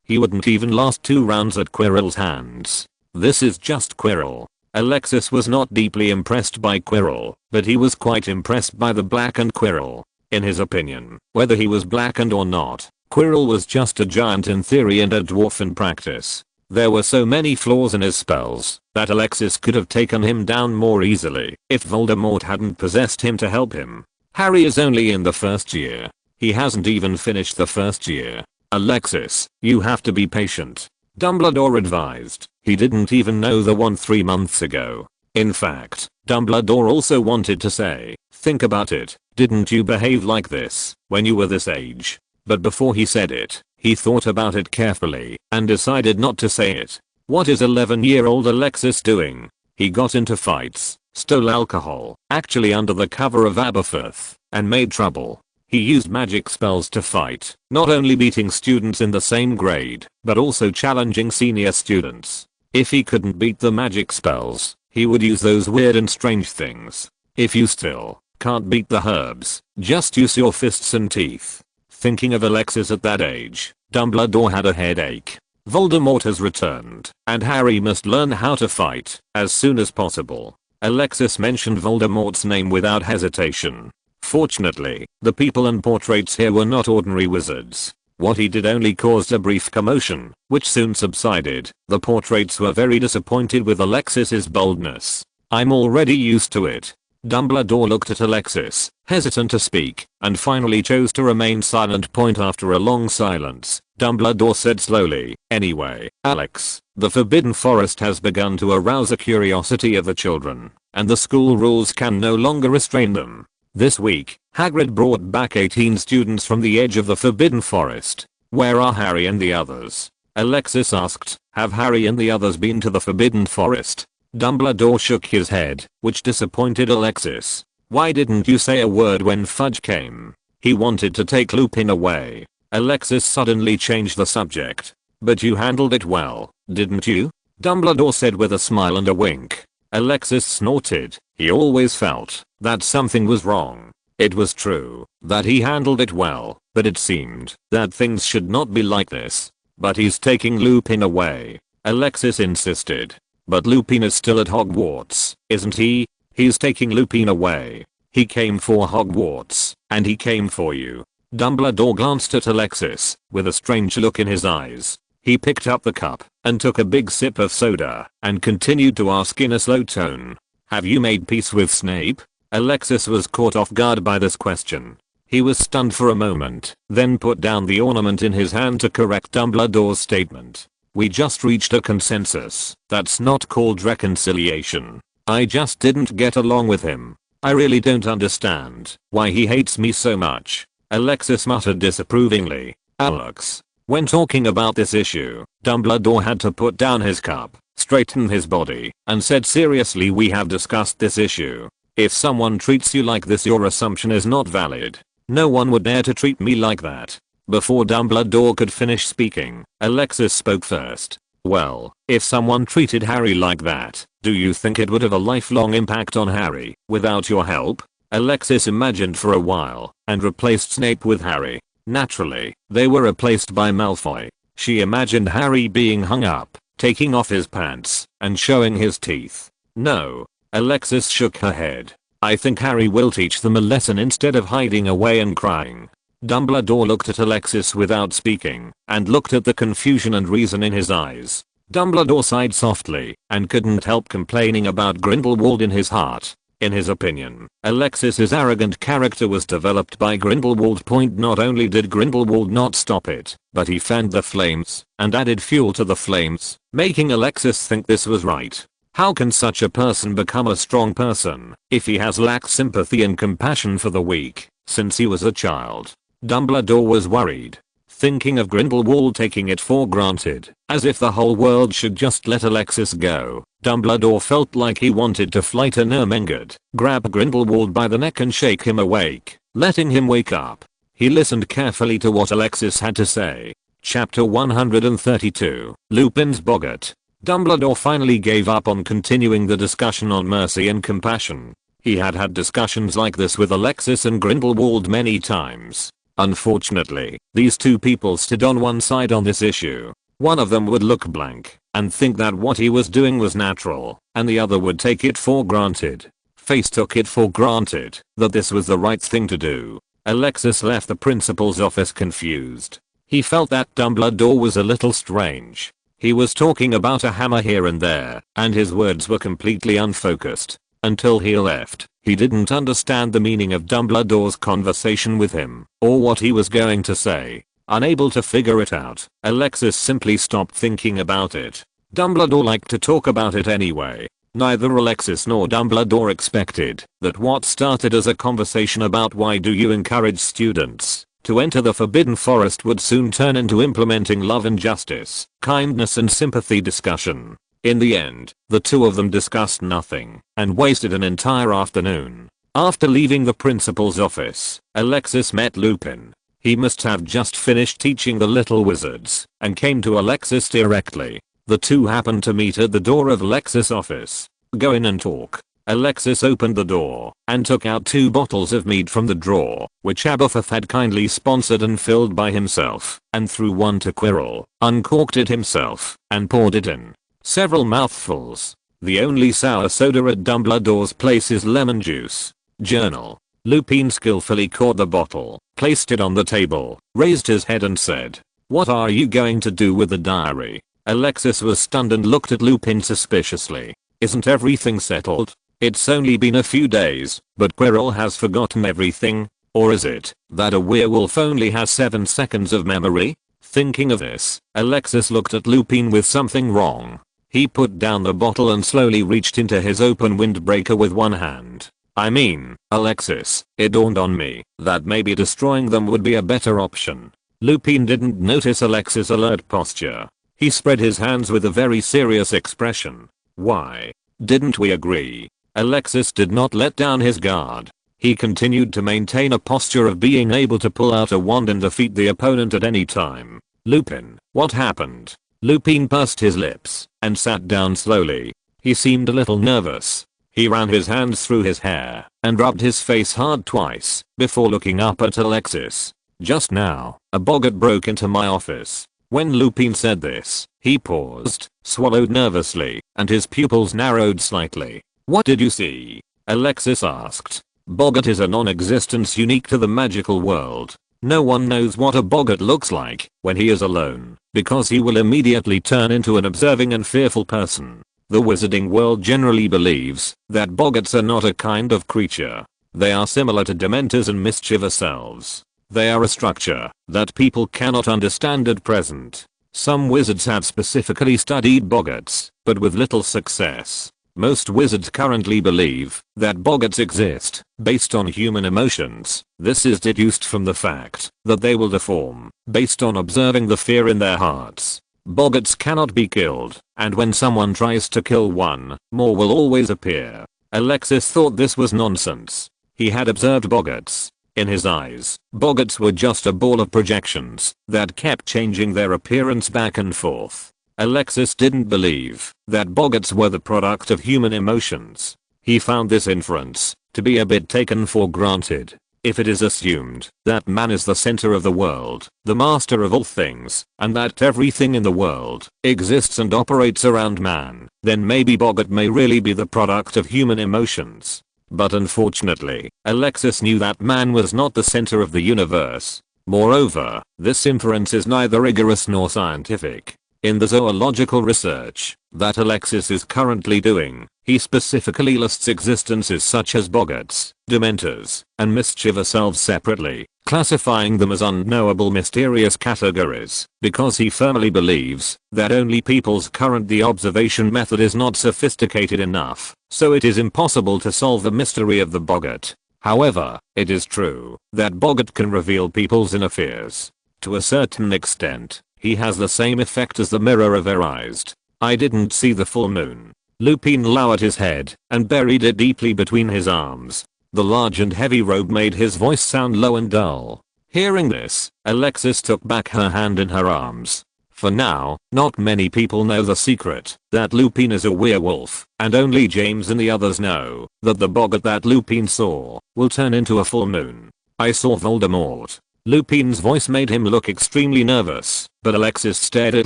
S1: He wouldn't even last 2 rounds at Quirrell's hands. This is just Quirrell. Alexis was not deeply impressed by Quirrell, but he was quite impressed by the blackened Quirrell. In his opinion, whether he was blackened or not, Quirrell was just a giant in theory and a dwarf in practice. There were so many flaws in his spells that Alexis could have taken him down more easily if Voldemort hadn't possessed him to help him. Harry is only in the first year. He hasn't even finished the first year. Alexis, you have to be patient. Dumbledore advised. He didn't even know the one 3 months ago. In fact, Dumbledore also wanted to say, think about it, didn't you behave like this when you were this age? But before he said it, he thought about it carefully and decided not to say it. What is 11-year-old Alexis doing? He got into fights, stole alcohol, actually under the cover of Aberforth, and made trouble. He used magic spells to fight, not only beating students in the same grade, but also challenging senior students. If he couldn't beat the magic spells, he would use those weird and strange things. If you still can't beat the herbs, just use your fists and teeth. Thinking of Alexis at that age, Dumbledore had a headache. Voldemort has returned, and Harry must learn how to fight as soon as possible. Alexis mentioned Voldemort's name without hesitation. Fortunately, the people and portraits here were not ordinary wizards. What he did only caused a brief commotion, which soon subsided. The portraits were very disappointed with Alexis's boldness. I'm already used to it. Dumbledore looked at Alexis, hesitant to speak, and finally chose to remain silent. After a long silence, Dumbledore said slowly, anyway, Alex, the Forbidden Forest has begun to arouse the curiosity of the children, and the school rules can no longer restrain them. This week, Hagrid brought back 18 students from the edge of the Forbidden Forest. Where are Harry and the others? Alexis asked. Have Harry and the others been to the Forbidden Forest? Dumbledore shook his head, which disappointed Alexis. Why didn't you say a word when Fudge came? He wanted to take Lupin away. Alexis suddenly changed the subject. But you handled it well, didn't you? Dumbledore said with a smile and a wink. Alexis snorted. He always felt that something was wrong. It was true that he handled it well, but it seemed that things should not be like this. But he's taking Lupin away. Alexis insisted. But Lupin is still at Hogwarts, isn't he? He's taking Lupin away. He came for Hogwarts, and he came for you. Dumbledore glanced at Alexis with a strange look in his eyes. He picked up the cup and took a big sip of soda and continued to ask in a slow tone. Have you made peace with Snape? Alexis was caught off guard by this question. He was stunned for a moment, then put down the ornament in his hand to correct Dumbledore's statement. We just reached a consensus. That's not called reconciliation. I just didn't get along with him. I really don't understand why he hates me so much. Alexis muttered disapprovingly. Alex. When talking about this issue, Dumbledore had to put down his cup, straighten his body, and said seriously, we have discussed this issue. If someone treats you like this, your assumption is not valid. No one would dare to treat me like that. Before Dumbledore could finish speaking, Alexis spoke first. Well, if someone treated Harry like that, do you think it would have a lifelong impact on Harry without your help? Alexis imagined for a while and replaced Snape with Harry. Naturally, they were replaced by Malfoy. She imagined Harry being hung up, taking off his pants, and showing his teeth. No. Alexis shook her head. I think Harry will teach them a lesson instead of hiding away and crying. Dumbledore looked at Alexis without speaking, and looked at the confusion and reason in his eyes. Dumbledore sighed softly, and couldn't help complaining about Grindelwald in his heart. In his opinion, Alexis's arrogant character was developed by Grindelwald. Not only did Grindelwald not stop it, but he fanned the flames, and added fuel to the flames, making Alexis think this was right. How can such a person become a strong person if he has lacked sympathy and compassion for the weak? since he was a child. Dumbledore was worried, thinking of Grindelwald taking it for granted, as if the whole world should just let Alexis go. Dumbledore felt like he wanted to fly to Nurmengard, grab Grindelwald by the neck and shake him awake, letting him wake up. He listened carefully to what Alexis had to say. Chapter 132, Lupin's Boggart. Dumbledore finally gave up on continuing the discussion on mercy and compassion. He had had discussions like this with Alexis and Grindelwald many times. Unfortunately, these two people stood on one side on this issue. One of them would look blank and think that what he was doing was natural, and the other would take it for granted. Face took it for granted that this was the right thing to do. Alexis left the principal's office confused. He felt that Dumbledore was a little strange. He was talking about a hammer here and there, and his words were completely unfocused. Until he left, he didn't understand the meaning of Dumbledore's conversation with him, or what he was going to say. Unable to figure it out, Alexis simply stopped thinking about it. Dumbledore liked to talk about it anyway. Neither Alexis nor Dumbledore expected that what started as a conversation about why do you encourage students to enter the Forbidden Forest would soon turn into implementing love and justice, kindness and sympathy discussion. In the end, the two of them discussed nothing and wasted an entire afternoon. After leaving the principal's office, Alexis met Lupin. He must have just finished teaching the little wizards and came to Alexis directly. The two happened to meet at the door of Alexis' office. Go in and talk. Alexis opened the door and took out 2 bottles of mead from the drawer, which Aberforth had kindly sponsored and filled by himself, and threw one to Quirrell, uncorked it himself, and poured it in. Several mouthfuls. The only sour soda at Dumbledore's place is lemon juice. Journal. Lupin skillfully caught the bottle, placed it on the table, raised his head and said, "What are you going to do with the diary?" Alexis was stunned and looked at Lupin suspiciously. "Isn't everything settled? It's only been a few days, but Quirrell has forgotten everything. Or is it that a werewolf only has 7 seconds of memory?" Thinking of this, Alexis looked at Lupin with something wrong. He put down the bottle and slowly reached into his open windbreaker with one hand. "I mean, Alexis, it dawned on me that maybe destroying them would be a better option." Lupin didn't notice Alexis' alert posture. He spread his hands with a very serious expression. "Why? Didn't we agree?" Alexis did not let down his guard. He continued to maintain a posture of being able to pull out a wand and defeat the opponent at any time. "Lupin, what happened?" Lupin pursed his lips and sat down slowly. He seemed a little nervous. He ran his hands through his hair and rubbed his face hard twice before looking up at Alexis. "Just now, a boggart broke into my office." When Lupin said this, he paused, swallowed nervously, and his pupils narrowed slightly. "What did you see?" Alexis asked. Boggart is a non-existence unique to the magical world. No one knows what a boggart looks like when he is alone, because he will immediately turn into an observing and fearful person. The wizarding world generally believes that boggarts are not a kind of creature. They are similar to dementors and mischievous elves. They are a structure that people cannot understand at present. Some wizards have specifically studied boggarts, but with little success. Most wizards currently believe that boggarts exist based on human emotions. This is deduced from the fact that they will deform based on observing the fear in their hearts. Boggarts cannot be killed, and when someone tries to kill one, more will always appear. Alexis thought this was nonsense. He had observed boggarts. In his eyes, boggarts were just a ball of projections that kept changing their appearance back and forth. Alexis didn't believe that boggarts were the product of human emotions. He found this inference to be a bit taken for granted. If it is assumed that man is the center of the world, the master of all things, and that everything in the world exists and operates around man, then maybe boggart may really be the product of human emotions. But unfortunately, Alexis knew that man was not the center of the universe. Moreover, this inference is neither rigorous nor scientific. In the zoological research that Alexis is currently doing, he specifically lists existences such as boggarts, dementors, and mischievous elves separately, classifying them as unknowable mysterious categories, because he firmly believes that only people's current observation method is not sophisticated enough, so it is impossible to solve the mystery of the boggart. However, it is true that Boggart can reveal people's inner fears. To a certain extent, he has the same effect as the mirror of Erased. I didn't see the full moon. Lupin lowered his head and buried it deeply between his arms. The large and heavy robe made his voice sound low and dull. Hearing this, Alexis took back her hand in her arms. For now, not many people know the secret that Lupin is a werewolf, and only James and the others know that the Boggart that Lupin saw will turn into a full moon. I saw Voldemort. Lupin's voice made him look extremely nervous, but Alexis stared at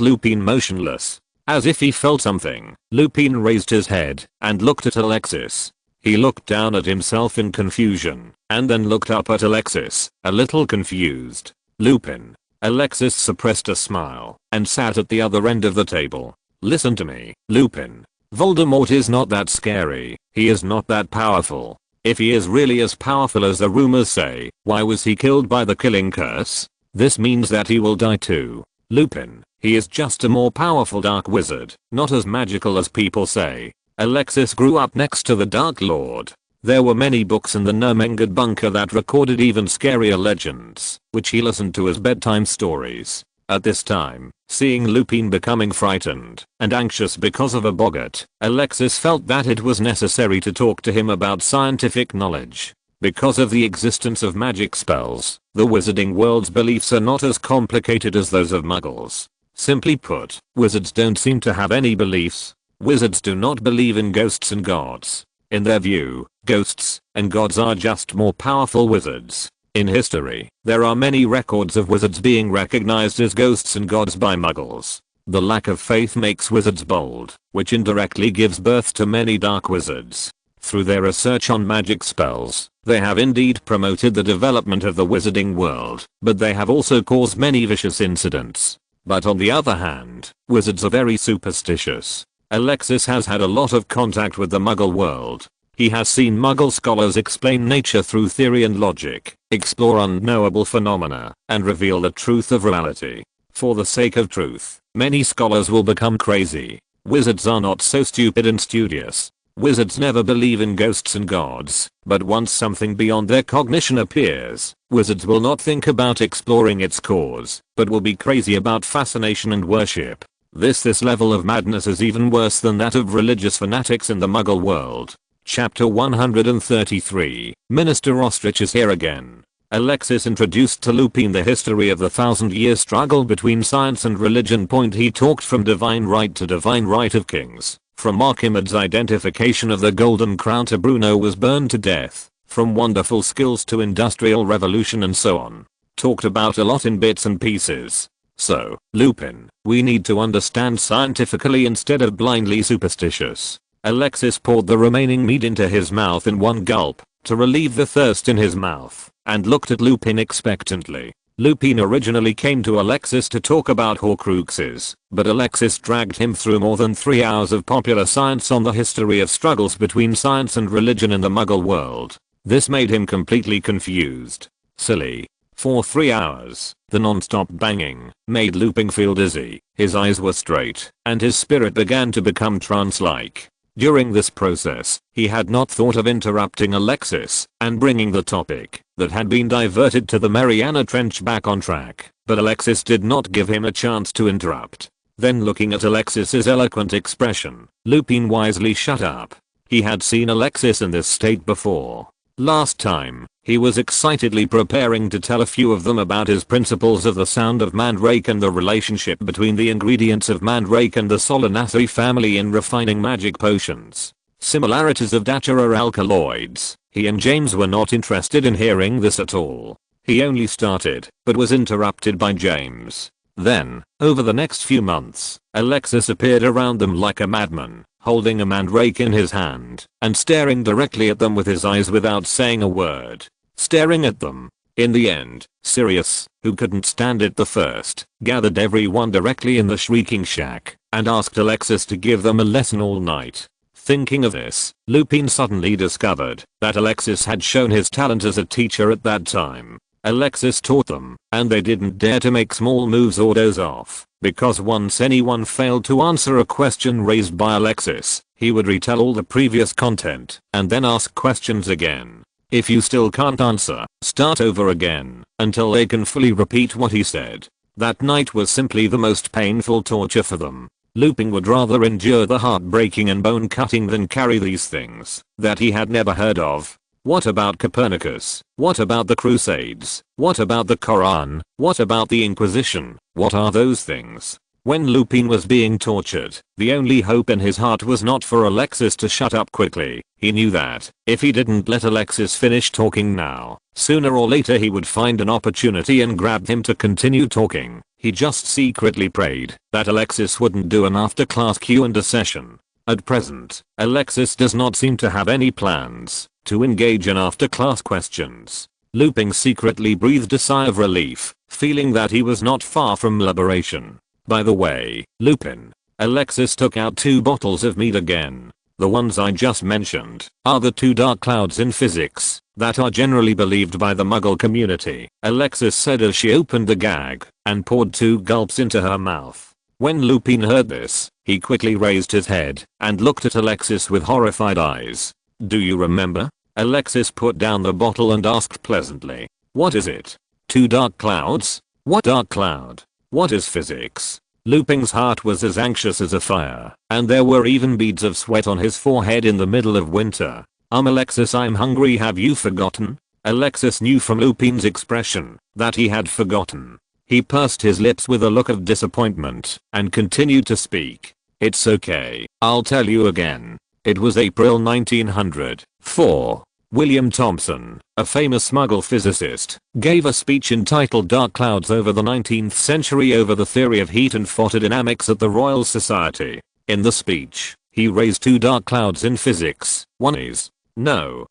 S1: Lupin motionless. As if he felt something, Lupin raised his head and looked at Alexis. He looked down at himself in confusion, and then looked up at Alexis, a little confused. Lupin. Alexis suppressed a smile and sat at the other end of the table. Listen to me, Lupin. Voldemort is not that scary. He is not that powerful. If he is really as powerful as the rumors say, why was he killed by the killing curse? This means that he will die too. Lupin. He is just a more powerful dark wizard, not as magical as people say. Alexis grew up next to the Dark Lord. There were many books in the Nurmengard bunker that recorded even scarier legends, which he listened to as bedtime stories. At this time, seeing Lupin becoming frightened and anxious because of a Boggart, Alexis felt that it was necessary to talk to him about scientific knowledge. Because of the existence of magic spells, the wizarding world's beliefs are not as complicated as those of muggles. Simply put, wizards don't seem to have any beliefs. Wizards do not believe in ghosts and gods. In their view, ghosts and gods are just more powerful wizards. In history, there are many records of wizards being recognized as ghosts and gods by muggles. The lack of faith makes wizards bold, which indirectly gives birth to many dark wizards. Through their research on magic spells, they have indeed promoted the development of the wizarding world, but they have also caused many vicious incidents. But on the other hand, wizards are very superstitious. Alexis has had a lot of contact with the muggle world. He has seen muggle scholars explain nature through theory and logic, explore unknowable phenomena, and reveal the truth of reality. For the sake of truth, many scholars will become crazy. Wizards are not so stupid and studious. Wizards never believe in ghosts and gods, but once something beyond their cognition appears, wizards will not think about exploring its cause, but will be crazy about fascination and worship. This level of madness is even worse than that of religious fanatics in the muggle world. Chapter 133, Minister Ostrich is here again. Alexis introduced to Lupin the history of the 1000-year struggle between science and religion. He talked from divine right to divine right of kings, from Archimed's identification of the golden crown to Bruno was burned to death, from wonderful skills to industrial revolution and so on. Talked about a lot in bits and pieces. So, Lupin, we need to understand scientifically instead of blindly superstitious. Alexis poured the remaining mead into his mouth in one gulp, to relieve the thirst in his mouth, and looked at Lupin expectantly. Lupin originally came to Alexis to talk about Horcruxes, but Alexis dragged him through more than 3 hours of popular science on the history of struggles between science and religion in the muggle world. This made him completely confused. Silly. For 3 hours, the non-stop banging made Lupin feel dizzy, his eyes were straight, and his spirit began to become trance-like. During this process, he had not thought of interrupting Alexis and bringing the topic that had been diverted to the Mariana Trench back on track, but Alexis did not give him a chance to interrupt. Then looking at Alexis's eloquent expression, Lupin wisely shut up. He had seen Alexis in this state before. Last time, he was excitedly preparing to tell a few of them about his principles of the sound of mandrake and the relationship between the ingredients of mandrake and the Solanaceae family in refining magic potions. Similarities of datura alkaloids. He and James were not interested in hearing this at all. He only started, but was interrupted by James. Then, over the next few months, Alexis appeared around them like a madman, holding a mandrake in his hand, and staring directly at them with his eyes without saying a word. Staring at them. In the end, Sirius, who couldn't stand it the first, gathered everyone directly in the Shrieking Shack, and asked Alexis to give them a lesson all night. Thinking of this, Lupin suddenly discovered that Alexis had shown his talent as a teacher at that time. Alexis taught them, and they didn't dare to make small moves or doze off, because once anyone failed to answer a question raised by Alexis, he would retell all the previous content, and then ask questions again. If you still can't answer, start over again until they can fully repeat what he said. That night was simply the most painful torture for them. Lupin would rather endure the heartbreaking and bone cutting than carry these things that he had never heard of. What about Copernicus? What about the Crusades? What about the Quran? What about the Inquisition? What are those things? When Lupin was being tortured, the only hope in his heart was not for Alexis to shut up quickly. He knew that if he didn't let Alexis finish talking now, sooner or later he would find an opportunity and grab him to continue talking. He just secretly prayed that Alexis wouldn't do an after-class Q&A session. At present, Alexis does not seem to have any plans to engage in after-class questions. Lupin secretly breathed a sigh of relief, feeling that he was not far from liberation. By the way, Lupin, Alexis took out 2 bottles of mead again. The ones I just mentioned are the 2 dark clouds in physics that are generally believed by the Muggle community, Alexis said as she opened the gag and poured 2 gulps into her mouth. When Lupin heard this, he quickly raised his head and looked at Alexis with horrified eyes. Do you remember? Alexis put down the bottle and asked pleasantly. What is it? 2 dark clouds? What dark cloud? What is physics? Lupin's heart was as anxious as a fire, and there were even beads of sweat on his forehead in the middle of winter. Alexis, I'm hungry, have you forgotten? Alexis knew from Lupin's expression that he had forgotten. He pursed his lips with a look of disappointment and continued to speak. It's okay, I'll tell you again. It was April 1904. William Thomson, a famous Muggle physicist, gave a speech entitled Dark Clouds over the 19th Century over the theory of heat and photodynamics at the Royal Society. In the speech, he raised 2 dark clouds in physics. One is, no.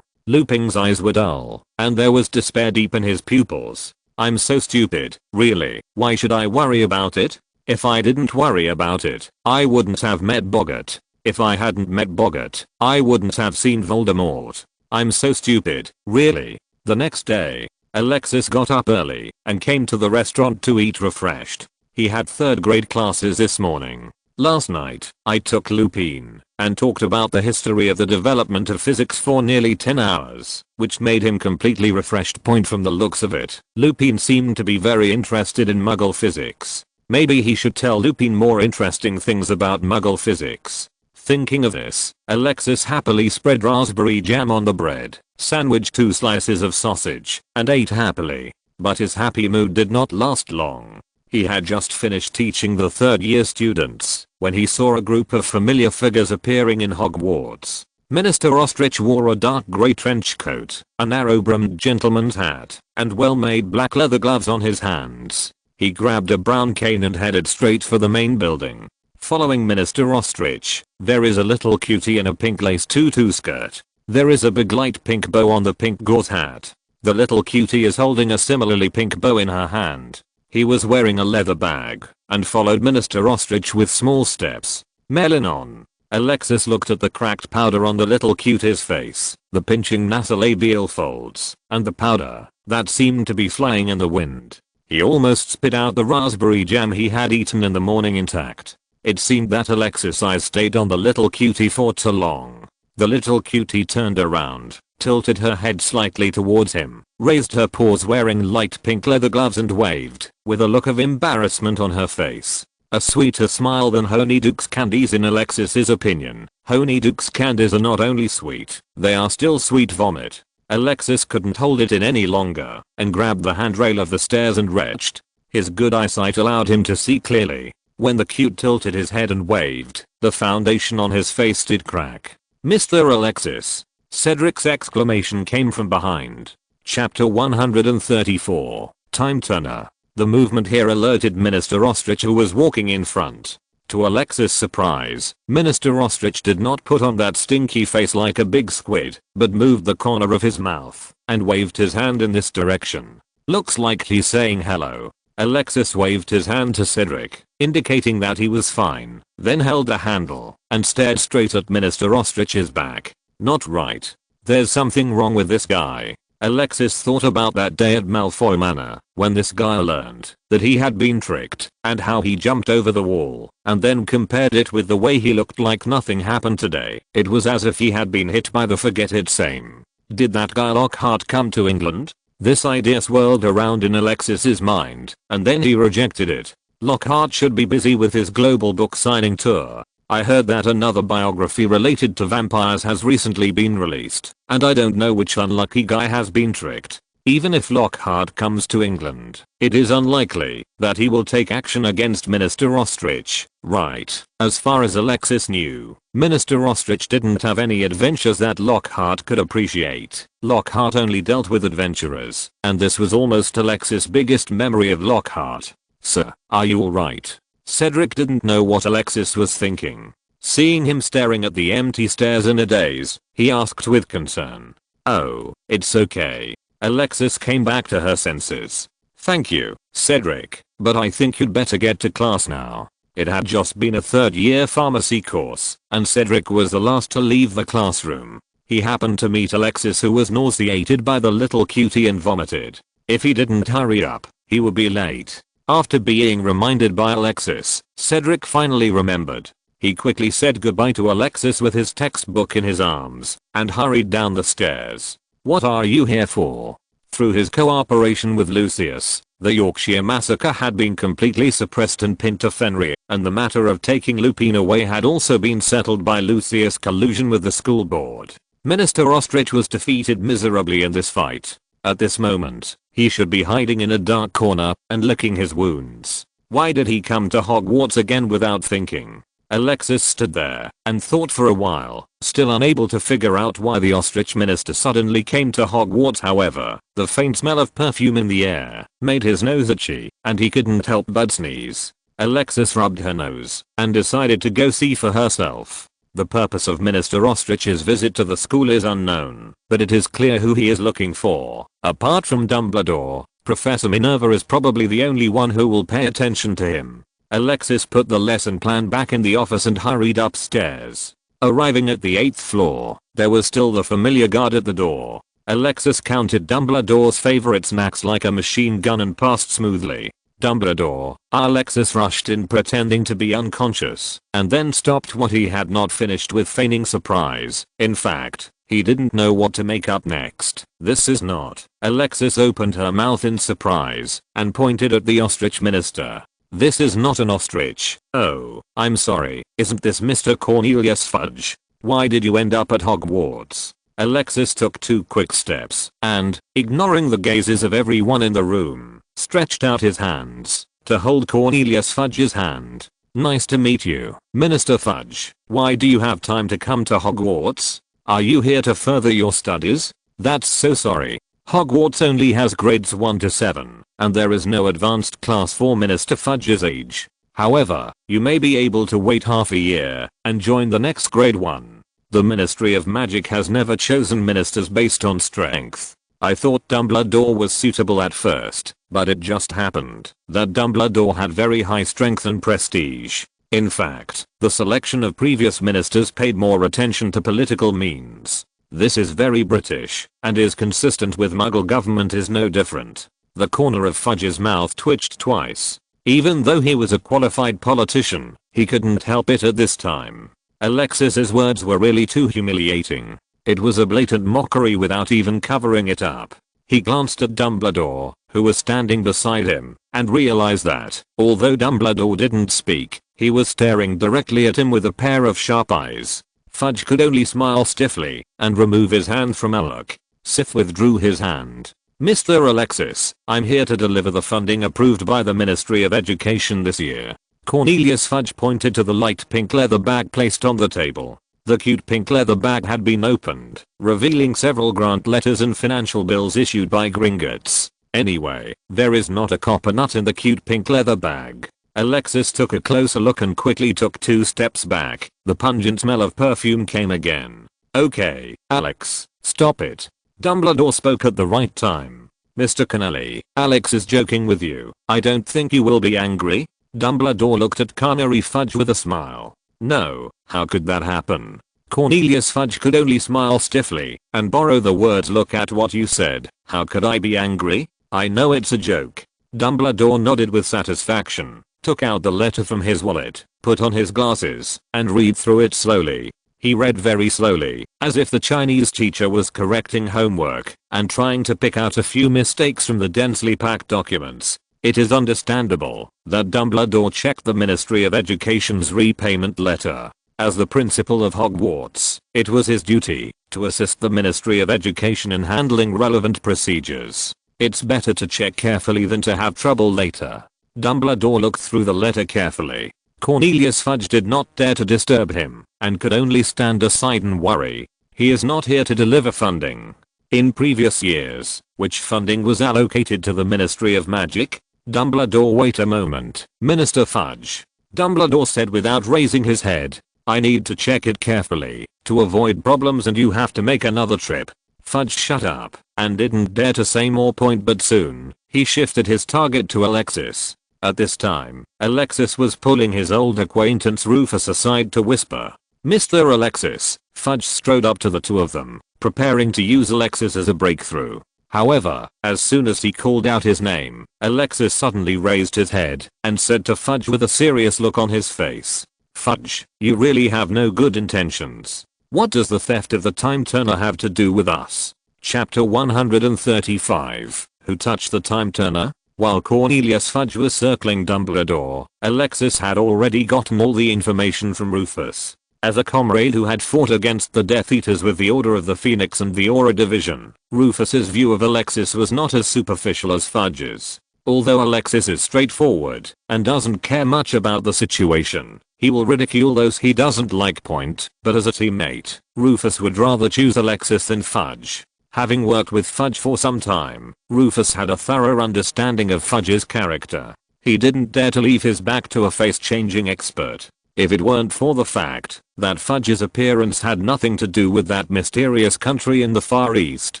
S1: Lupin's eyes were dull, and there was despair deep in his pupils. I'm so stupid, really, why should I worry about it? If I didn't worry about it, I wouldn't have met Boggart. If I hadn't met Boggart, I wouldn't have seen Voldemort. I'm so stupid, really. The next day, Alexis got up early and came to the restaurant to eat refreshed. He had 3rd grade classes this morning. Last night, I took Lupin and talked about the history of the development of physics for nearly 10 hours, which made him completely refreshed. Point from the looks of it, Lupin seemed to be very interested in Muggle physics. Maybe he should tell Lupin more interesting things about Muggle physics. Thinking of this, Alexis happily spread raspberry jam on the bread, sandwiched 2 slices of sausage, and ate happily. But his happy mood did not last long. He had just finished teaching the 3rd year students when he saw a group of familiar figures appearing in Hogwarts. Minister Ostrich wore a dark grey trench coat, a narrow-brimmed gentleman's hat, and well-made black leather gloves on his hands. He grabbed a brown cane and headed straight for the main building. Following Minister Ostrich, there is a little cutie in a pink lace tutu skirt. There is a big light pink bow on the pink gauze hat. The little cutie is holding a similarly pink bow in her hand. He was wearing a leather bag and followed Minister Ostrich with small steps. Melon on. Alexis looked at the cracked powder on the little cutie's face, the pinching nasolabial folds, and the powder that seemed to be flying in the wind. He almost spit out the raspberry jam he had eaten in the morning intact. It seemed that Alexis' eyes stayed on the little cutie for too long. The little cutie turned around, tilted her head slightly towards him, raised her paws wearing light pink leather gloves and waved, with a look of embarrassment on her face. A sweeter smile than Honeydukes candies in Alexis's opinion. Honeydukes candies are not only sweet, they are still sweet vomit. Alexis couldn't hold it in any longer, and grabbed the handrail of the stairs and retched. His good eyesight allowed him to see clearly. When the cute tilted his head and waved, the foundation on his face did crack. Mr. Alexis. Cedric's exclamation came from behind. Chapter 134. Time Turner. The movement here alerted Minister Ostrich, who was walking in front. To Alexis' surprise, Minister Ostrich did not put on that stinky face like a big squid, but moved the corner of his mouth and waved his hand in this direction. Looks like he's saying hello. Alexis waved his hand to Cedric, indicating that he was fine, then held a handle and stared straight at Minister Ostrich's back. Not right. There's something wrong with this guy. Alexis thought about that day at Malfoy Manor, when this guy learned that he had been tricked, and how he jumped over the wall, and then compared it with the way he looked like nothing happened today. It was as if he had been hit by the forget it same. Did that guy Lockhart come to England? This idea swirled around in Alexis's mind, and then he rejected it. Lockhart should be busy with his global book signing tour. I heard that another biography related to vampires has recently been released, and I don't know which unlucky guy has been tricked. Even if Lockhart comes to England, it is unlikely that he will take action against Minister Ostrich, right? As far as Alexis knew, Minister Ostrich didn't have any adventures that Lockhart could appreciate. Lockhart only dealt with adventurers, and this was almost Alexis' biggest memory of Lockhart. "Sir, are you alright?" Cedric didn't know what Alexis was thinking. Seeing him staring at the empty stairs in a daze, he asked with concern. "Oh, it's okay." Alexis came back to her senses. "Thank you, Cedric, but I think you'd better get to class now." It had just been a third-year pharmacy course, and Cedric was the last to leave the classroom. He happened to meet Alexis, who was nauseated by the little cutie and vomited. If he didn't hurry up, he would be late. After being reminded by Alexis, Cedric finally remembered. He quickly said goodbye to Alexis with his textbook in his arms, and hurried down the stairs. "What are you here for?" Through his cooperation with Lucius, the Yorkshire massacre had been completely suppressed and pinned to Fenrir, and the matter of taking Lupin away had also been settled by Lucius' collusion with the school board. Minister Ostrich was defeated miserably in this fight. At this moment, he should be hiding in a dark corner and licking his wounds. Why did he come to Hogwarts again without thinking? Alexis stood there and thought for a while, still unable to figure out why the ostrich minister suddenly came to Hogwarts. However, the faint smell of perfume in the air made his nose itchy, and he couldn't help but sneeze. Alexis rubbed her nose and decided to go see for herself. The purpose of Minister Ostrich's visit to the school is unknown, but it is clear who he is looking for. Apart from Dumbledore, Professor Minerva is probably the only one who will pay attention to him. Alexis put the lesson plan back in the office and hurried upstairs. Arriving at the 8th floor, there was still the familiar guard at the door. Alexis counted Dumbledore's favorite snacks like a machine gun and passed smoothly. "Dumbledore." Alexis rushed in pretending to be unconscious, and then stopped what he had not finished with feigning surprise. In fact, he didn't know what to make up next. "This is not." Alexis opened her mouth in surprise and pointed at the ostrich minister. "This is not an ostrich." "Oh, I'm sorry, isn't this Mr. Cornelius Fudge? Why did you end up at Hogwarts?" Alexis took 2 quick steps and, ignoring the gazes of everyone in the room, stretched out his hands to hold Cornelius Fudge's hand. "Nice to meet you, Minister Fudge. Why do you have time to come to Hogwarts? Are you here to further your studies?" "That's so sorry. Hogwarts only has grades 1 to 7, and there is no advanced class for Minister Fudge's age. However, you may be able to wait half a year and join the next grade 1. The Ministry of Magic has never chosen ministers based on strength. I thought Dumbledore was suitable at first, but it just happened that Dumbledore had very high strength and prestige. In fact, the selection of previous ministers paid more attention to political means. This is very British, and is consistent with Muggle government is no different." The corner of Fudge's mouth twitched twice. Even though he was a qualified politician, he couldn't help it at this time. Alexis's words were really too humiliating. It was a blatant mockery without even covering it up. He glanced at Dumbledore, who was standing beside him, and realized that, although Dumbledore didn't speak, he was staring directly at him with a pair of sharp eyes. Fudge could only smile stiffly and remove his hand from Alec. Sif withdrew his hand. "Mr. Alexis, I'm here to deliver the funding approved by the Ministry of Education this year." Cornelius Fudge pointed to the light pink leather bag placed on the table. The cute pink leather bag had been opened, revealing several grant letters and financial bills issued by Gringotts. "Anyway, there is not a copper nut in the cute pink leather bag." Alexis took a closer look and quickly took 2 steps back. The pungent smell of perfume came again. "Okay, Alex, stop it." Dumbledore spoke at the right time. "Mr. Connelly, Alex is joking with you. I don't think you will be angry." Dumbledore looked at Carnary Fudge with a smile. "No, how could that happen?" Cornelius Fudge could only smile stiffly and borrow the words, "Look at what you said. How could I be angry? I know it's a joke." Dumbledore nodded with satisfaction, took out the letter from his wallet, put on his glasses, and read through it slowly. He read very slowly, as if the Chinese teacher was correcting homework and trying to pick out a few mistakes from the densely packed documents. It is understandable that Dumbledore checked the Ministry of Education's repayment letter. As the principal of Hogwarts, it was his duty to assist the Ministry of Education in handling relevant procedures. It's better to check carefully than to have trouble later. Dumbledore looked through the letter carefully. Cornelius Fudge did not dare to disturb him and could only stand aside and worry. He is not here to deliver funding. In previous years, which funding was allocated to the Ministry of Magic? Dumbledore, wait a moment, Minister Fudge. Dumbledore said without raising his head. I need to check it carefully to avoid problems and you have to make another trip. Fudge shut up and didn't dare to say more point, but soon he shifted his target to Alexis. At this time, Alexis was pulling his old acquaintance Rufus aside to whisper, Mr. Alexis. Fudge strode up to the two of them, preparing to use Alexis as a breakthrough. However, as soon as he called out his name, Alexis suddenly raised his head and said to Fudge with a serious look on his face, Fudge, you really have no good intentions. What does the theft of the Time Turner have to do with us? Chapter 135. Who touched the Time Turner? While Cornelius Fudge was circling Dumbledore, Alexis had already gotten all the information from Rufus. As a comrade who had fought against the Death Eaters with the Order of the Phoenix and the Aura Division, Rufus's view of Alexis was not as superficial as Fudge's. Although Alexis is straightforward and doesn't care much about the situation, he will ridicule those he doesn't like. But as a teammate, Rufus would rather choose Alexis than Fudge. Having worked with Fudge for some time, Rufus had a thorough understanding of Fudge's character. He didn't dare to leave his back to a face-changing expert. If it weren't for the fact that Fudge's appearance had nothing to do with that mysterious country in the Far East,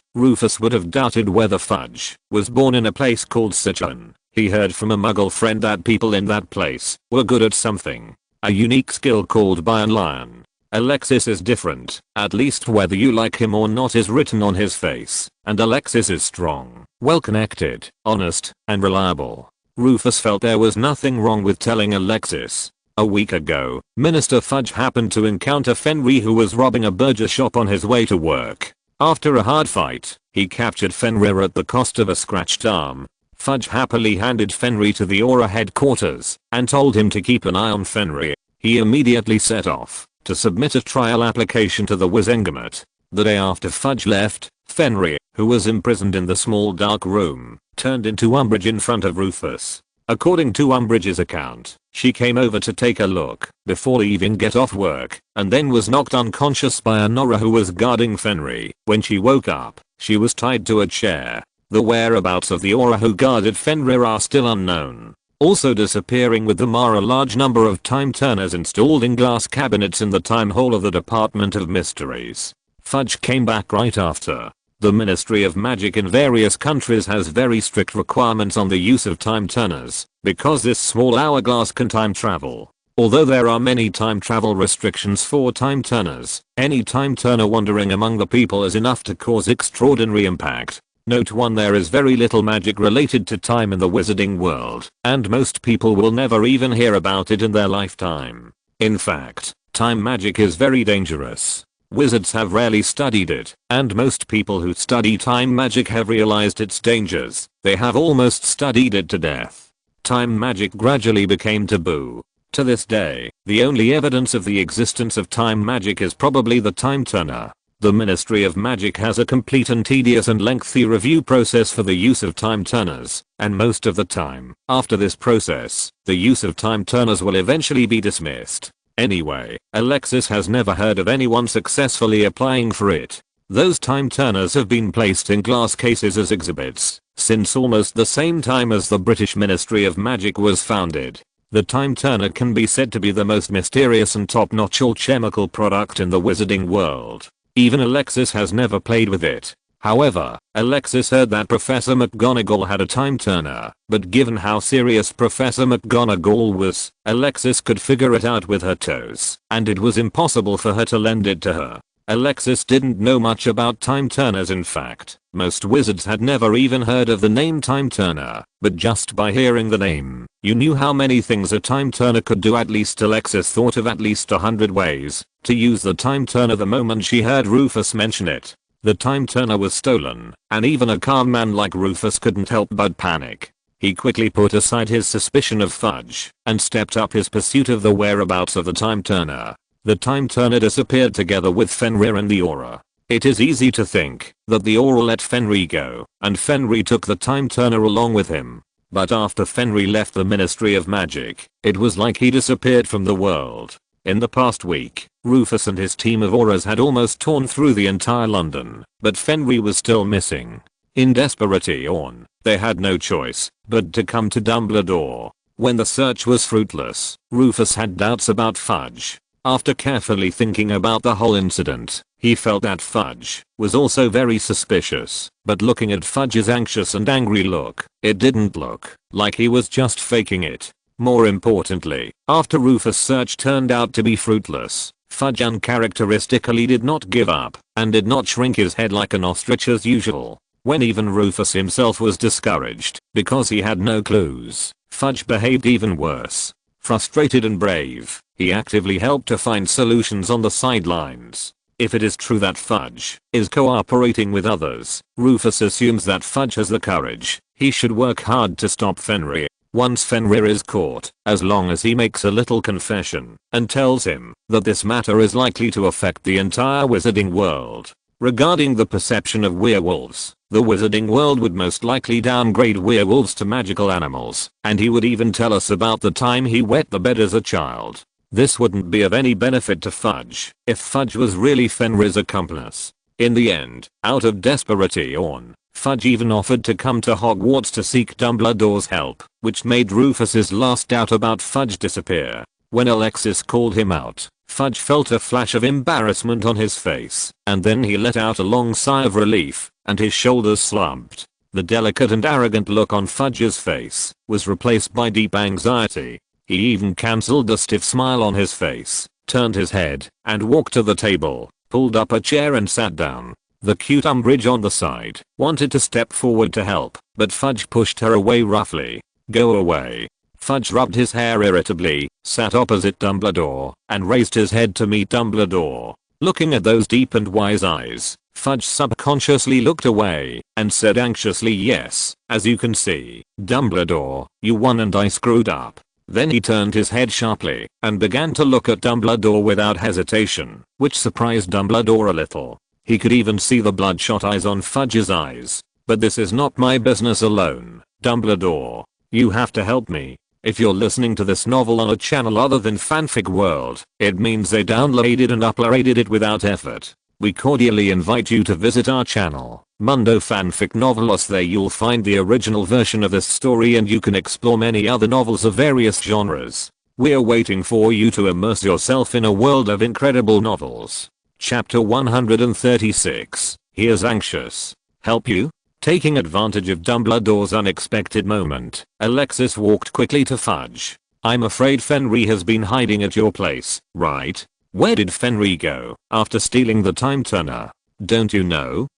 S1: Rufus would have doubted whether Fudge was born in a place called Sichuan. He heard from a Muggle friend that people in that place were good at something, a unique skill called Iron Lion. Alexis is different, at least whether you like him or not is written on his face, and Alexis is strong, well-connected, honest, and reliable. Rufus felt there was nothing wrong with telling Alexis. A week ago, Minister Fudge happened to encounter Fenrir, who was robbing a burger shop on his way to work. After a hard fight, he captured Fenrir at the cost of a scratched arm. Fudge happily handed Fenrir to the Aura headquarters and told him to keep an eye on Fenrir. He immediately set off to submit a trial application to the Wizengamot. The day after Fudge left, Fenrir, who was imprisoned in the small dark room, turned into Umbridge in front of Rufus. According to Umbridge's account, she came over to take a look before leaving get off work, and then was knocked unconscious by an Aura who was guarding Fenrir. When she woke up, she was tied to a chair. The whereabouts of the Aura who guarded Fenrir are still unknown. Also disappearing with them are a large number of Time Turners installed in glass cabinets in the Time Hall of the Department of Mysteries. Fudge came back right after. The Ministry of Magic in various countries has very strict requirements on the use of Time Turners, because this small hourglass can time travel. Although there are many time travel restrictions for Time Turners, any Time Turner wandering among the people is enough to cause extraordinary impact. Note 1: there is very little magic related to time in the wizarding world, and most people will never even hear about it in their lifetime. In fact, time magic is very dangerous. Wizards have rarely studied it, and most people who study time magic have realized its dangers. They have almost studied it to death. Time magic gradually became taboo. To this day, the only evidence of the existence of time magic is probably the Time Turner. The Ministry of Magic has a complete and tedious and lengthy review process for the use of Time Turners, and most of the time, after this process, the use of Time Turners will eventually be dismissed. Anyway, Alexis has never heard of anyone successfully applying for it. Those Time Turners have been placed in glass cases as exhibits since almost the same time as the British Ministry of Magic was founded. The Time Turner can be said to be the most mysterious and top-notch alchemical product in the wizarding world. Even Alexis has never played with it. However, Alexis heard that Professor McGonagall had a Time Turner, but given how serious Professor McGonagall was, Alexis could figure it out with her toes, and it was impossible for her to lend it to her. Alexis didn't know much about time turners. In fact, most wizards had never even heard of the name time turner, but just by hearing the name, you knew how many things a time turner could do. At least Alexis thought of at least 100 ways to use the time turner the moment she heard Rufus mention it. The time turner was stolen, and even a calm man like Rufus couldn't help but panic. He quickly put aside his suspicion of Fudge and stepped up his pursuit of the whereabouts of the time turner. The time turner disappeared together with Fenrir and the aura. It is easy to think that the aura let Fenrir go, and Fenrir took the time turner along with him. But after Fenrir left the Ministry of Magic, it was like he disappeared from the world. In the past week, Rufus and his team of auras had almost torn through the entire London, but Fenrir was still missing. In desperation, they had no choice but to come to Dumbledore. When the search was fruitless, Rufus had doubts about Fudge. After carefully thinking about the whole incident, he felt that Fudge was also very suspicious, but looking at Fudge's anxious and angry look, it didn't look like he was just faking it. More importantly, after Rufus' search turned out to be fruitless, Fudge uncharacteristically did not give up and did not shrink his head like an ostrich as usual. When even Rufus himself was discouraged because he had no clues, Fudge behaved even worse. Frustrated and brave, he actively helped to find solutions on the sidelines. If it is true that Fudge is cooperating with others, Rufus assumes that Fudge has the courage. He should work hard to stop Fenrir. Once Fenrir is caught, as long as he makes a little confession and tells him that this matter is likely to affect the entire wizarding world. Regarding the perception of werewolves, the wizarding world would most likely downgrade werewolves to magical animals, and he would even tell us about the time he wet the bed as a child. This wouldn't be of any benefit to Fudge if Fudge was really Fenrir's accomplice. In the end, out of desperation, Fudge even offered to come to Hogwarts to seek Dumbledore's help, which made Rufus's last doubt about Fudge disappear. When Alexis called him out, Fudge felt a flash of embarrassment on his face, and then he let out a long sigh of relief, and his shoulders slumped. The delicate and arrogant look on Fudge's face was replaced by deep anxiety. He even cancelled the stiff smile on his face, turned his head, and walked to the table, pulled up a chair and sat down. The cute Umbridge on the side wanted to step forward to help, but Fudge pushed her away roughly. "Go away." Fudge rubbed his hair irritably, sat opposite Dumbledore, and raised his head to meet Dumbledore. Looking at those deep and wise eyes, Fudge subconsciously looked away and said anxiously, "Yes, as you can see, Dumbledore, you won and I screwed up." Then he turned his head sharply and began to look at Dumbledore without hesitation, which surprised Dumbledore a little. He could even see the bloodshot eyes on Fudge's eyes. "But this is not my business alone, Dumbledore. You have to help me. If you're listening to this novel on a channel other than Fanfic World, it means they downloaded and uploaded it without effort. We cordially invite you to visit our channel, Mundo Fanfic Novelos. There you'll find the original version of this story and you can explore many other novels of various genres. We're waiting for you to immerse yourself in a world of incredible novels. Chapter 136. Here's Anxious. Help you? Taking advantage of Dumbledore's unexpected moment, Alexis walked quickly to Fudge. "I'm afraid Fenrir has been hiding at your place, right? Where did Fenrir go after stealing the time turner? Don't you know?"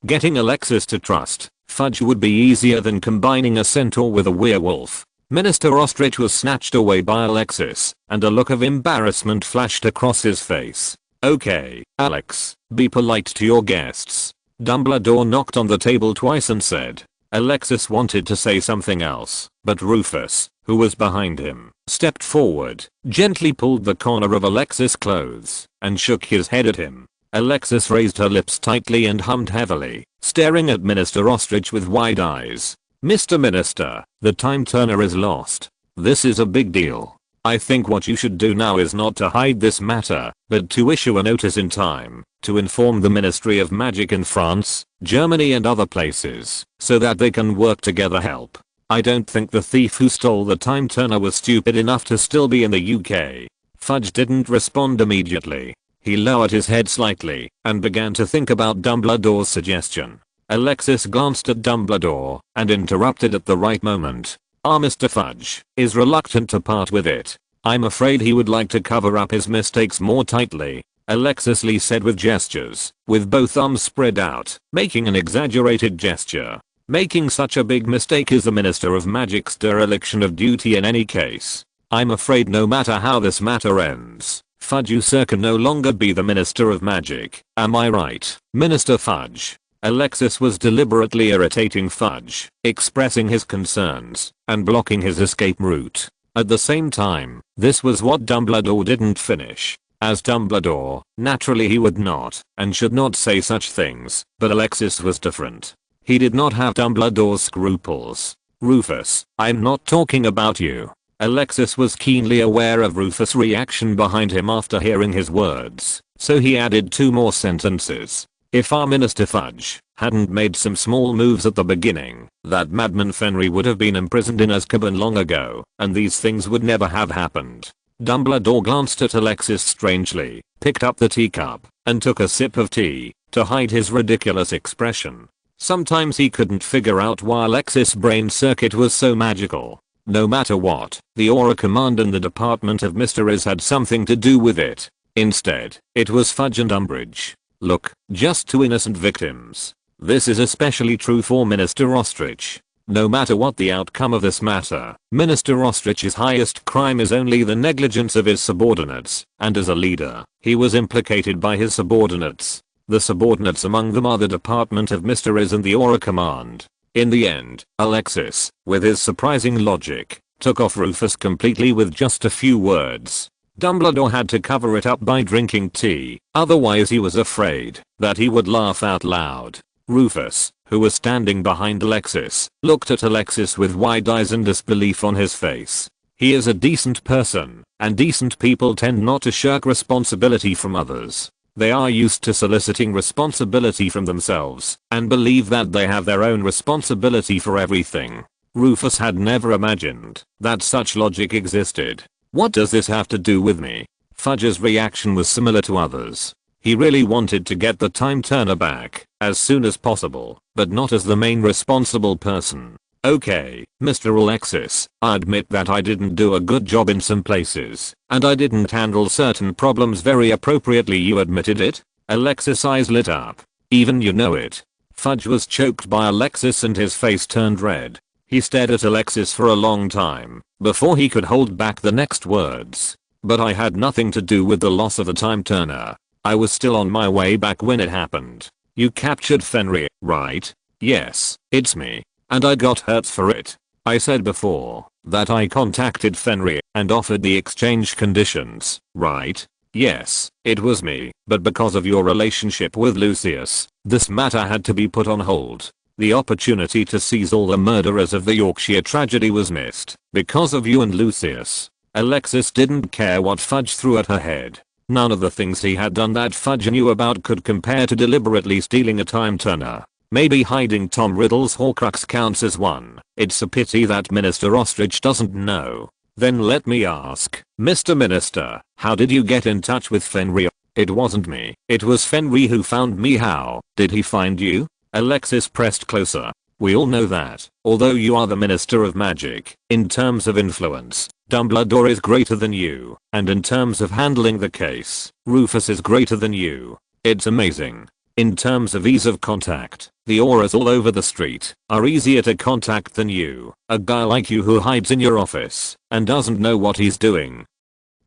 S1: Getting Alexis to trust Fudge would be easier than combining a centaur with a werewolf. Minister Ostrich was snatched away by Alexis, and a look of embarrassment flashed across his face. "Okay, Alex, be polite to your guests." Dumbledore knocked on the table twice and said. Alexis wanted to say something else, but Rufus, who was behind him, stepped forward, gently pulled the corner of Alexis' clothes, and shook his head at him. Alexis raised her lips tightly and hummed heavily, staring at Minister Ostrich with wide eyes. "Mr. Minister, the time turner is lost. This is a big deal. I think what you should do now is not to hide this matter, but to issue a notice in time to inform the Ministry of Magic in France, Germany and other places, so that they can work together help. I don't think the thief who stole the time turner was stupid enough to still be in the UK." Fudge didn't respond immediately. He lowered his head slightly and began to think about Dumbledore's suggestion. Alexis glanced at Dumbledore and interrupted at the right moment. Mr. Fudge is reluctant to part with it. I'm afraid he would like to cover up his mistakes more tightly. Alexis Lee said with gestures, with both arms spread out, making an exaggerated gesture. Making such a big mistake is the Minister of Magic's dereliction of duty in any case. I'm afraid no matter how this matter ends, Fudge you sir can no longer be the Minister of Magic, am I right, Minister Fudge? Alexis was deliberately irritating Fudge, expressing his concerns, and blocking his escape route. At the same time, this was what Dumbledore didn't finish. As Dumbledore, naturally he would not, and should not say such things, but Alexis was different. He did not have Dumbledore's scruples. Rufus, I'm not talking about you. Alexis was keenly aware of Rufus' reaction behind him after hearing his words, so he added 2 more sentences. If our Minister Fudge hadn't made some small moves at the beginning, that madman Fenrir would have been imprisoned in Azkaban long ago, and these things would never have happened. Dumbledore glanced at Alexis strangely, picked up the teacup, and took a sip of tea, to hide his ridiculous expression. Sometimes he couldn't figure out why Alexis' brain circuit was so magical. No matter what, the aura command in the Department of Mysteries had something to do with it. Instead, it was Fudge and Umbridge. Look, just 2 innocent victims. This is especially true for Minister Ostrich. No matter what the outcome of this matter, Minister Ostrich's highest crime is only the negligence of his subordinates, and as a leader, he was implicated by his subordinates. The subordinates among them are the Department of Mysteries and the Aura Command. In the end, Alexis, with his surprising logic, took off Rufus completely with just a few words. Dumbledore had to cover it up by drinking tea, otherwise he was afraid that he would laugh out loud. Rufus, who was standing behind Alexis, looked at Alexis with wide eyes and disbelief on his face. He is a decent person, and decent people tend not to shirk responsibility from others. They are used to soliciting responsibility from themselves, and believe that they have their own responsibility for everything. Rufus had never imagined that such logic existed. What does this have to do with me? Fudge's reaction was similar to others. He really wanted to get the time turner back as soon as possible, but not as the main responsible person. Okay, Mr. Alexis, I admit that I didn't do a good job in some places, and I didn't handle certain problems very appropriately. You admitted it? Alexis' eyes lit up. Even you know it. Fudge was choked by Alexis and his face turned red. He stared at Alexis for a long time, before he could hold back the next words. But I had nothing to do with the loss of the time turner. I was still on my way back when it happened. You captured Fenrir, right? Yes, it's me. And I got hurt for it. I said before that I contacted Fenrir and offered the exchange conditions, right? Yes, it was me, but because of your relationship with Lucius, this matter had to be put on hold. The opportunity to seize all the murderers of the Yorkshire tragedy was missed because of you and Lucius. Alexis didn't care what Fudge threw at her head. None of the things he had done that Fudge knew about could compare to deliberately stealing a time turner. Maybe hiding Tom Riddle's Horcrux counts as one. It's a pity that Minister Ostrich doesn't know. Then let me ask, Mr. Minister, how did you get in touch with Fenrir? It wasn't me. It was Fenrir who found me. How did he find you? Alexis pressed closer. We all know that, although you are the Minister of Magic, in terms of influence, Dumbledore is greater than you, and in terms of handling the case, Rufus is greater than you. It's amazing. In terms of ease of contact, the auras all over the street are easier to contact than you, a guy like you who hides in your office and doesn't know what he's doing.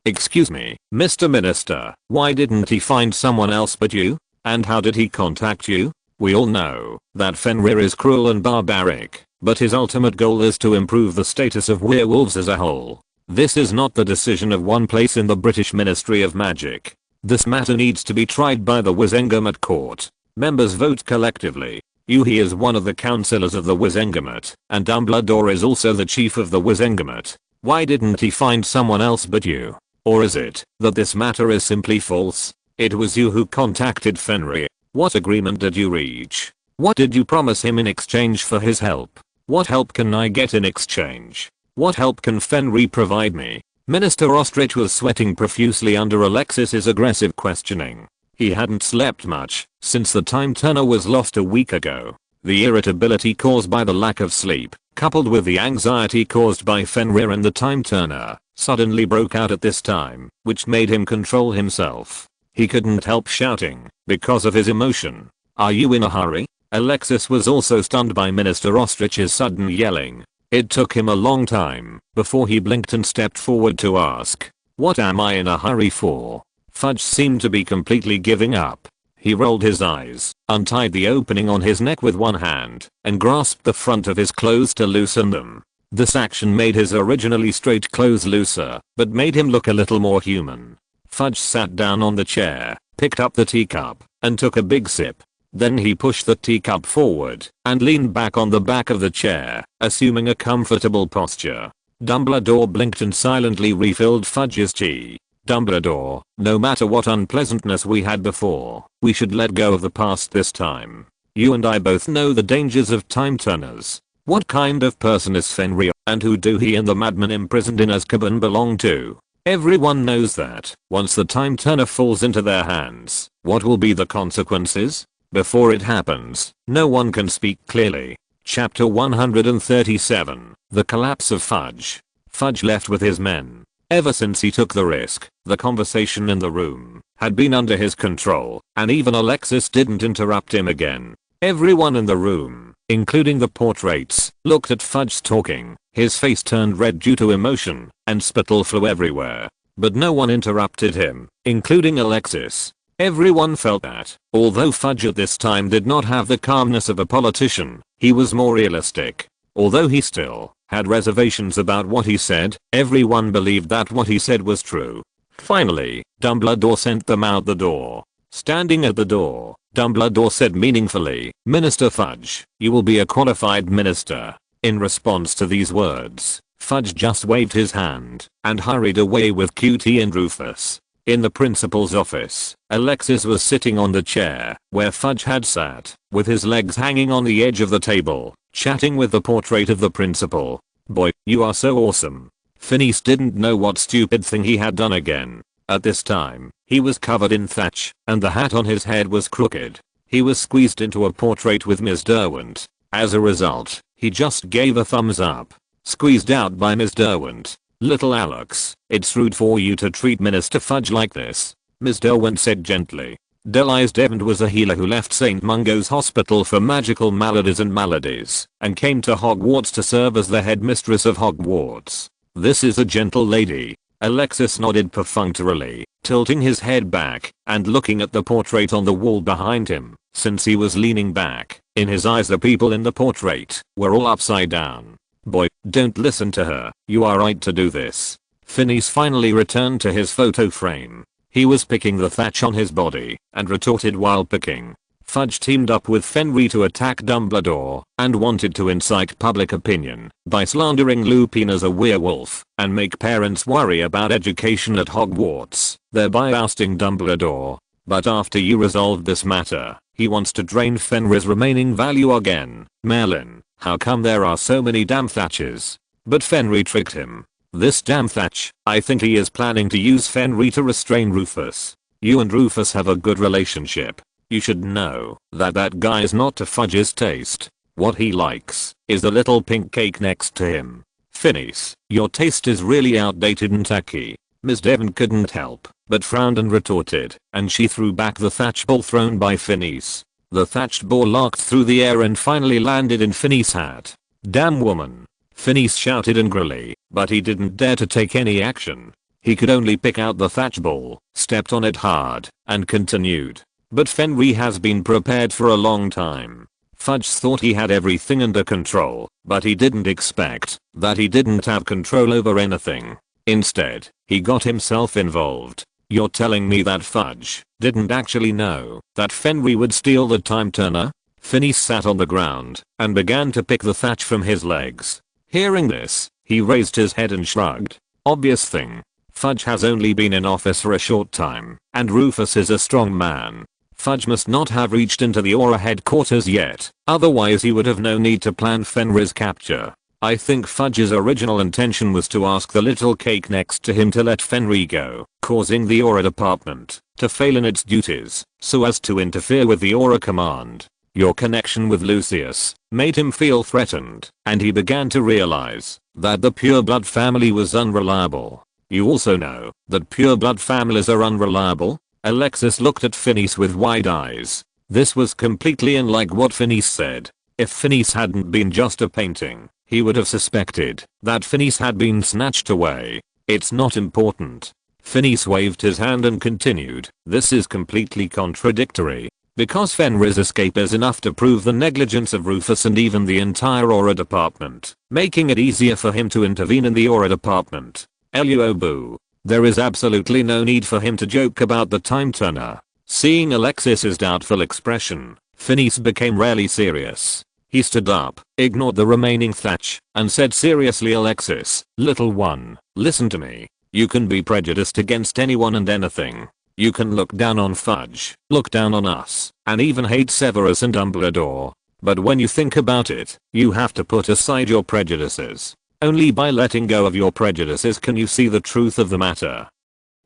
S1: Excuse me, Mr. Minister, why didn't he find someone else but you? And how did he contact you? We all know that Fenrir is cruel and barbaric, but his ultimate goal is to improve the status of werewolves as a whole. This is not the decision of one place in the British Ministry of Magic. This matter needs to be tried by the Wizengamot court. Members vote collectively. He is one of the councillors of the Wizengamot, and Dumbledore is also the chief of the Wizengamot. Why didn't he find someone else but you? Or is it that this matter is simply false? It was you who contacted Fenrir. What agreement did you reach? What did you promise him in exchange for his help? What help can I get in exchange? What help can Fenrir provide me? Minister Ostrich was sweating profusely under Alexis's aggressive questioning. He hadn't slept much since the time turner was lost a week ago. The irritability caused by the lack of sleep, coupled with the anxiety caused by Fenrir and the time turner, suddenly broke out at this time, which made him control himself. He couldn't help shouting because of his emotion. "Are you in a hurry?" Alexis was also stunned by Minister Ostrich's sudden yelling. It took him a long time before he blinked and stepped forward to ask, "What am I in a hurry for?" Fudge seemed to be completely giving up. He rolled his eyes, untied the opening on his neck with one hand, and grasped the front of his clothes to loosen them. This action made his originally straight clothes looser, but made him look a little more human. Fudge sat down on the chair, picked up the teacup, and took a big sip. Then he pushed the teacup forward and leaned back on the back of the chair, assuming a comfortable posture. Dumbledore blinked and silently refilled Fudge's tea. "Dumbledore, no matter what unpleasantness we had before, we should let go of the past this time. You and I both know the dangers of time turners. What kind of person is Fenrir, and who do he and the madman imprisoned in Azkaban belong to? Everyone knows that, once the time turner falls into their hands, what will be the consequences? Before it happens, no one can speak clearly." Chapter 137, The Collapse of Fudge. Fudge left with his men. Ever since he took the risk, the conversation in the room had been under his control, and even Alexis didn't interrupt him again. Everyone in the room, including the portraits, looked at Fudge talking. His face turned red due to emotion, and spittle flew everywhere. But no one interrupted him, including Alexis. Everyone felt that, although Fudge at this time did not have the calmness of a politician, he was more realistic. Although he still had reservations about what he said, everyone believed that what he said was true. Finally, Dumbledore sent them out the door. Standing at the door, Dumbledore said meaningfully, "Minister Fudge, you will be a qualified minister." In response to these words, Fudge just waved his hand and hurried away with Cutie and Rufus. In the principal's office, Alexis was sitting on the chair where Fudge had sat, with his legs hanging on the edge of the table, chatting with the portrait of the principal. "Boy, you are so awesome." Phineas didn't know what stupid thing he had done again. At this time, he was covered in thatch, and the hat on his head was crooked. He was squeezed into a portrait with Miss Derwent. As a result, he just gave a thumbs up. Squeezed out by Miss Derwent. "Little Alex, it's rude for you to treat Minister Fudge like this," Miss Derwent said gently. Delisle Devon was a healer who left St. Mungo's Hospital for Magical Maladies and came to Hogwarts to serve as the headmistress of Hogwarts. "This is a gentle lady." Alexis nodded perfunctorily, tilting his head back and looking at the portrait on the wall behind him. Since he was leaning back, in his eyes the people in the portrait were all upside down. "Boy, don't listen to her, you are right to do this." Phineas finally returned to his photo frame. He was picking the thatch on his body and retorted while picking. Fudge teamed up with Fenrir to attack Dumbledore and wanted to incite public opinion by slandering Lupin as a werewolf and make parents worry about education at Hogwarts, thereby ousting Dumbledore. But after you resolved this matter, he wants to drain Fenrir's remaining value again. "Merlin, how come there are so many damn thatches?" But Fenrir tricked him. "This damn thatch, I think he is planning to use Fenrir to restrain Rufus. You and Rufus have a good relationship. You should know that that guy is not to Fudge's taste. What he likes is the little pink cake next to him." "Phineas, your taste is really outdated and tacky." Miss Devon couldn't help but frowned and retorted, and she threw back the thatch ball thrown by Phineas. The thatched ball arced through the air and finally landed in Phineas' hat. "Damn woman!" Phineas shouted angrily, but he didn't dare to take any action. He could only pick out the thatch ball, stepped on it hard, and continued. But Fenrir has been prepared for a long time. Fudge thought he had everything under control, but he didn't expect that he didn't have control over anything. Instead, he got himself involved. "You're telling me that Fudge didn't actually know that Fenrir would steal the time turner?" Phineas sat on the ground and began to pick the thatch from his legs. Hearing this, he raised his head and shrugged. Obvious thing. Fudge has only been in office for a short time, and Rufus is a strong man. Fudge must not have reached into the Auror headquarters yet, otherwise he would have no need to plan Fenrir's capture. I think Fudge's original intention was to ask the little cake next to him to let Fenrir go, causing the Auror department to fail in its duties, so as to interfere with the Auror command. Your connection with Lucius made him feel threatened, and he began to realize that the pureblood family was unreliable. You also know that pureblood families are unreliable? Alexis looked at Phineas with wide eyes. This was completely unlike what Phineas said. If Phineas hadn't been just a painting, he would have suspected that Phineas had been snatched away. It's not important. Phineas waved his hand and continued, this is completely contradictory. Because Fenrir's escape is enough to prove the negligence of Rufus and even the entire Aura department, making it easier for him to intervene in the Aura department. Luobu. There is absolutely no need for him to joke about the time turner. Seeing Alexis's doubtful expression, Phineas became really serious. He stood up, ignored the remaining thatch, and said seriously, Alexis, little one, listen to me. You can be prejudiced against anyone and anything. You can look down on Fudge, look down on us, and even hate Severus and Dumbledore. But when you think about it, you have to put aside your prejudices. Only by letting go of your prejudices can you see the truth of the matter.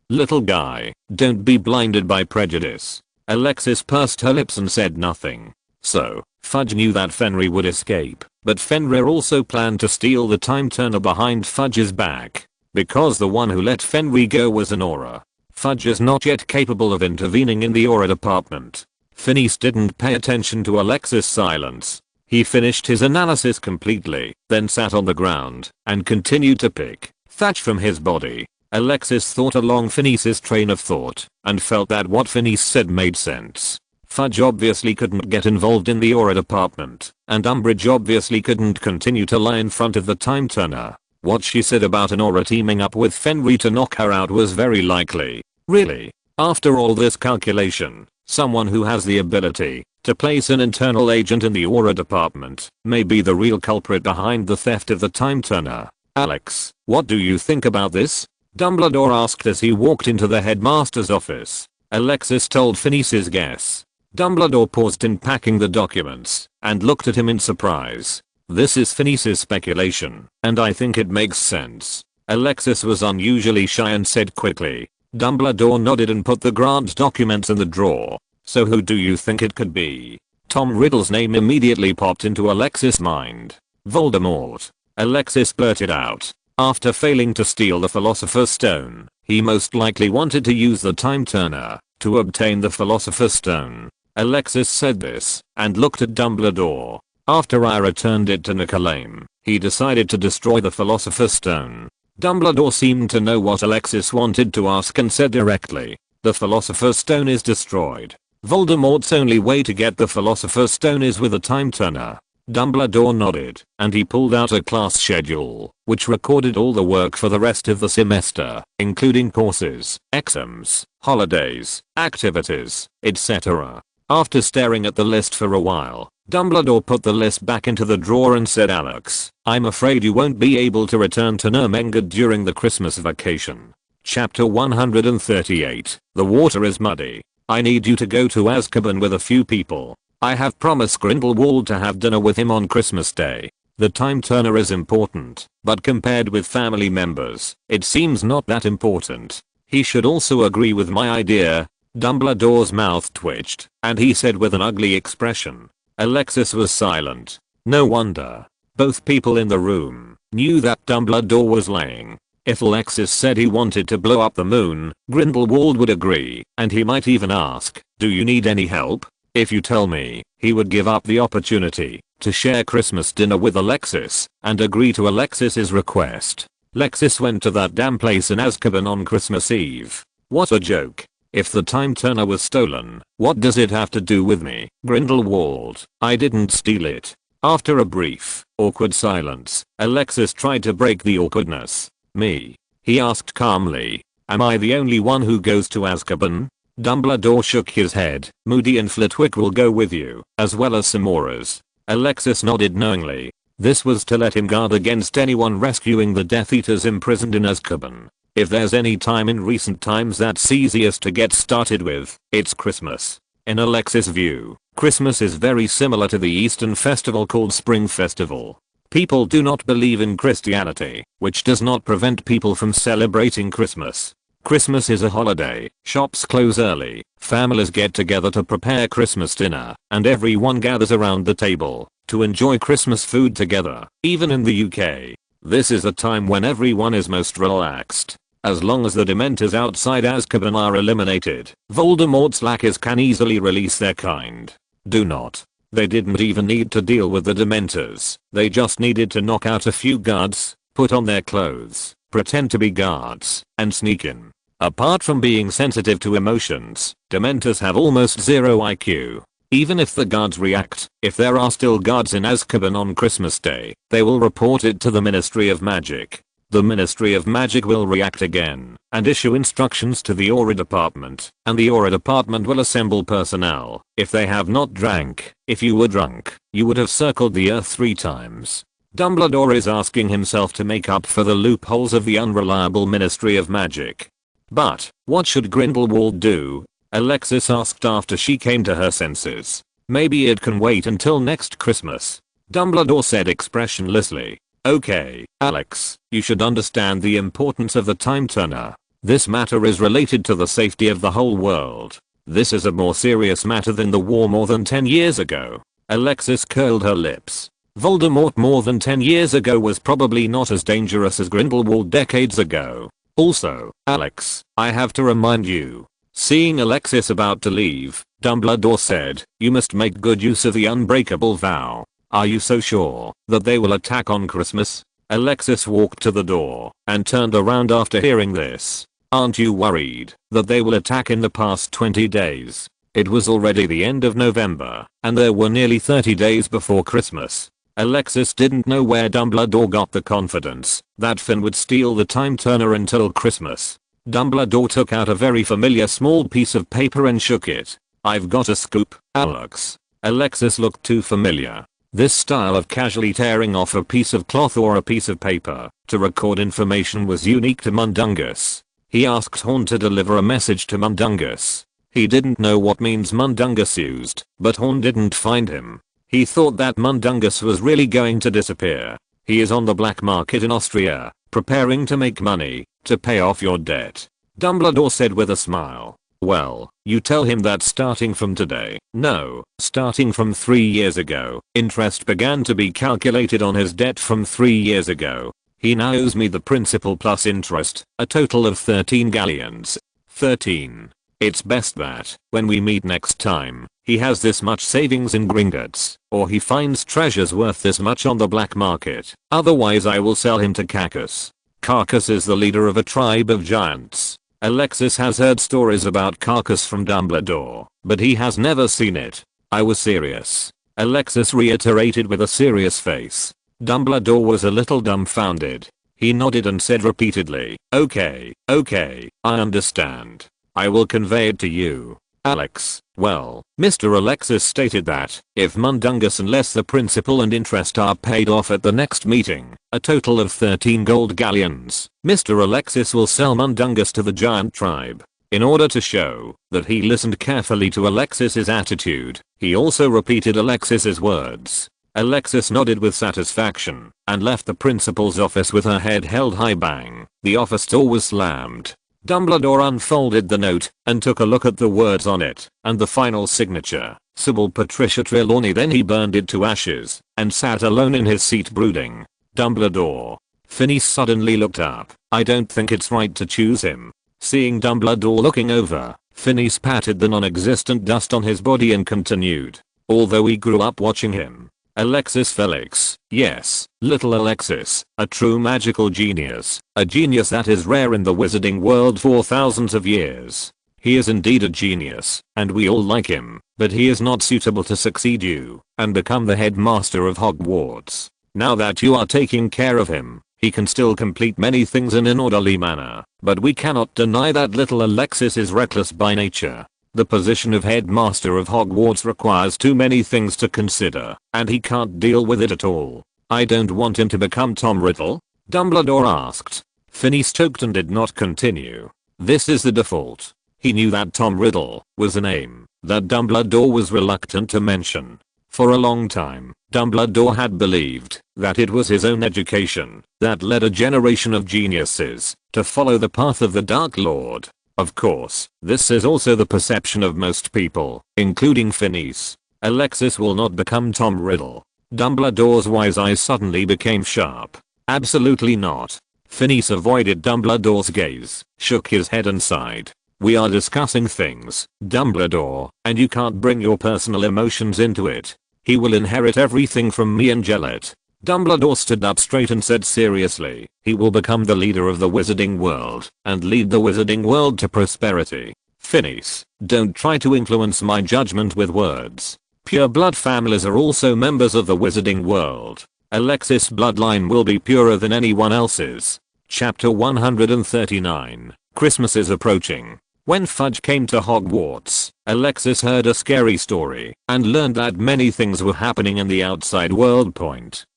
S1: Little guy, don't be blinded by prejudice. Alexis pursed her lips and said nothing. So, Fudge knew that Fenrir would escape, but Fenrir also planned to steal the time turner behind Fudge's back. Because the one who let Fenrir go was an Aura. Fudge is not yet capable of intervening in the Aura department. Phineas didn't pay attention to Alexis' silence. He finished his analysis completely, then sat on the ground, and continued to pick thatch from his body. Alexis thought along Phineas's train of thought, and felt that what Phineas said made sense. Fudge obviously couldn't get involved in the Aura department, and Umbridge obviously couldn't continue to lie in front of the time turner. What she said about an Aura teaming up with Fenrir to knock her out was very likely. Really? After all this calculation, someone who has the ability to place an internal agent in the Aura department may be the real culprit behind the theft of the time turner. Alex, what do you think about this? Dumbledore asked as he walked into the headmaster's office. Alexis told Phineas's guess. Dumbledore paused in packing the documents and looked at him in surprise. This is Phineas's speculation, and I think it makes sense. Alexis was unusually shy and said quickly. Dumbledore nodded and put the grant documents in the drawer. So who do you think it could be? Tom Riddle's name immediately popped into Alexis' mind. Voldemort. Alexis blurted out. After failing to steal the Philosopher's Stone, he most likely wanted to use the time turner to obtain the Philosopher's Stone. Alexis said this and looked at Dumbledore. After I returned it to Nicolaim, he decided to destroy the Philosopher's Stone. Dumbledore seemed to know what Alexis wanted to ask and said directly, the Philosopher's Stone is destroyed. Voldemort's only way to get the Philosopher's Stone is with a time turner. Dumbledore nodded, and he pulled out a class schedule, which recorded all the work for the rest of the semester, including courses, exams, holidays, activities, etc. After staring at the list for a while, Dumbledore put the list back into the drawer and said, Alex, I'm afraid you won't be able to return to Nurmengard during the Christmas vacation. Chapter 138. The water is muddy. I need you to go to Azkaban with a few people. I have promised Grindelwald to have dinner with him on Christmas Day. The time turner is important, but compared with family members, it seems not that important. He should also agree with my idea. Dumbledore's mouth twitched, and he said with an ugly expression. Alexis was silent. No wonder. Both people in the room knew that Dumbledore was lying. If Alexis said he wanted to blow up the moon, Grindelwald would agree, and he might even ask, do you need any help? If you tell me, he would give up the opportunity to share Christmas dinner with Alexis and agree to Alexis's request. Alexis went to that damn place in Azkaban on Christmas Eve. What a joke. If the time turner was stolen, what does it have to do with me? Grindelwald, I didn't steal it. After a brief, awkward silence, Alexis tried to break the awkwardness. Me? He asked calmly. Am I the only one who goes to Azkaban? Dumbledore shook his head. Moody and Flitwick will go with you, as well as some Auras. Alexis nodded knowingly. This was to let him guard against anyone rescuing the Death Eaters imprisoned in Azkaban. If there's any time in recent times that's easiest to get started with, it's Christmas. In Alexis' view, Christmas is very similar to the Eastern festival called Spring Festival. People do not believe in Christianity, which does not prevent people from celebrating Christmas. Christmas is a holiday, shops close early, families get together to prepare Christmas dinner, and everyone gathers around the table to enjoy Christmas food together. Even in the UK, this is a time when everyone is most relaxed. As long as the Dementors outside Azkaban are eliminated, Voldemort's lackers can easily release their kind. Do not. They didn't even need to deal with the Dementors, they just needed to knock out a few guards, put on their clothes, pretend to be guards, and sneak in. Apart from being sensitive to emotions, Dementors have almost zero IQ. Even if the guards react, if there are still guards in Azkaban on Christmas Day, they will report it to the Ministry of Magic. The Ministry of Magic will react again, and issue instructions to the Aura Department, and the Aura Department will assemble personnel. If they have not drank, if you were drunk, you would have circled the earth 3 times. Dumbledore is asking himself to make up for the loopholes of the unreliable Ministry of Magic. But, what should Grindelwald do? Alexis asked after she came to her senses. Maybe it can wait until next Christmas. Dumbledore said expressionlessly. Okay, Alex, you should understand the importance of the time turner. This matter is related to the safety of the whole world. This is a more serious matter than the war more than 10 years ago. Alexis curled her lips. Voldemort more than 10 years ago was probably not as dangerous as Grindelwald decades ago. Also, Alex, I have to remind you. Seeing Alexis about to leave, Dumbledore said, you must make good use of the unbreakable vow. Are you so sure that they will attack on Christmas? Alexis walked to the door and turned around after hearing this. Aren't you worried that they will attack in the past 20 days? It was already the end of November, and there were nearly 30 days before Christmas. Alexis didn't know where Dumbledore got the confidence that Finn would steal the time turner until Christmas. Dumbledore took out a very familiar small piece of paper and shook it. I've got a scoop, Alex. Alexis looked too familiar. This style of casually tearing off a piece of cloth or a piece of paper to record information was unique to Mundungus. He asked Horn to deliver a message to Mundungus. He didn't know what means Mundungus used, but Horn didn't find him. He thought that Mundungus was really going to disappear. He is on the black market in Austria, preparing to make money to pay off your debt. Dumbledore said with a smile. Well, you tell him that starting from today, no, starting from 3 years ago, interest began to be calculated on his debt from 3 years ago. He now owes me the principal plus interest, a total of 13 galleons. 13. It's best that, when we meet next time, he has this much savings in Gringotts, or he finds treasures worth this much on the black market. Otherwise I will sell him to Carcas. Carcas is the leader of a tribe of giants. Alexis has heard stories about Carcas from Dumbledore, but he has never seen it. I was serious. Alexis reiterated with a serious face. Dumbledore was a little dumbfounded. He nodded and said repeatedly, okay, I understand. I will convey it to you. Alex, well, Mr. Alexis stated that, if Mundungus unless the principal and interest are paid off at the next meeting, a total of 13 gold galleons, Mr. Alexis will sell Mundungus to the giant tribe. In order to show that he listened carefully to Alexis's attitude, he also repeated Alexis's words. Alexis nodded with satisfaction, and left the principal's office with her head held high. Bang, the office door was slammed. Dumbledore unfolded the note and took a look at the words on it and the final signature, Sybil Patricia Trelawney. Then he burned it to ashes and sat alone in his seat brooding. Dumbledore. Phineas suddenly looked up. I don't think it's right to choose him. Seeing Dumbledore looking over, Phineas patted the non-existent dust on his body and continued. Although we grew up watching him. Alexis Felix, yes, little Alexis, a true magical genius, a genius that is rare in the wizarding world for thousands of years. He is indeed a genius, and we all like him, but he is not suitable to succeed you and become the headmaster of Hogwarts. Now that you are taking care of him, he can still complete many things in an orderly manner, but we cannot deny that little Alexis is reckless by nature. The position of headmaster of Hogwarts requires too many things to consider, and he can't deal with it at all. I don't want him to become Tom Riddle? Dumbledore asked. Phineas choked and did not continue. This is the default. He knew that Tom Riddle was a name that Dumbledore was reluctant to mention. For a long time, Dumbledore had believed that it was his own education that led a generation of geniuses to follow the path of the Dark Lord. Of course, this is also the perception of most people, including Phineas. Alexis will not become Tom Riddle. Dumbledore's wise eyes suddenly became sharp. Absolutely not. Phineas avoided Dumbledore's gaze, shook his head and sighed. We are discussing things, Dumbledore, and you can't bring your personal emotions into it. He will inherit everything from me and Gellert. Dumbledore stood up straight and said seriously, he will become the leader of the wizarding world and lead the wizarding world to prosperity. Phineas, don't try to influence my judgment with words. Pure blood families are also members of the wizarding world. Alexis' bloodline will be purer than anyone else's. Chapter 139. Christmas is approaching. When Fudge came to Hogwarts, Alexis heard a scary story and learned that many things were happening in the outside world.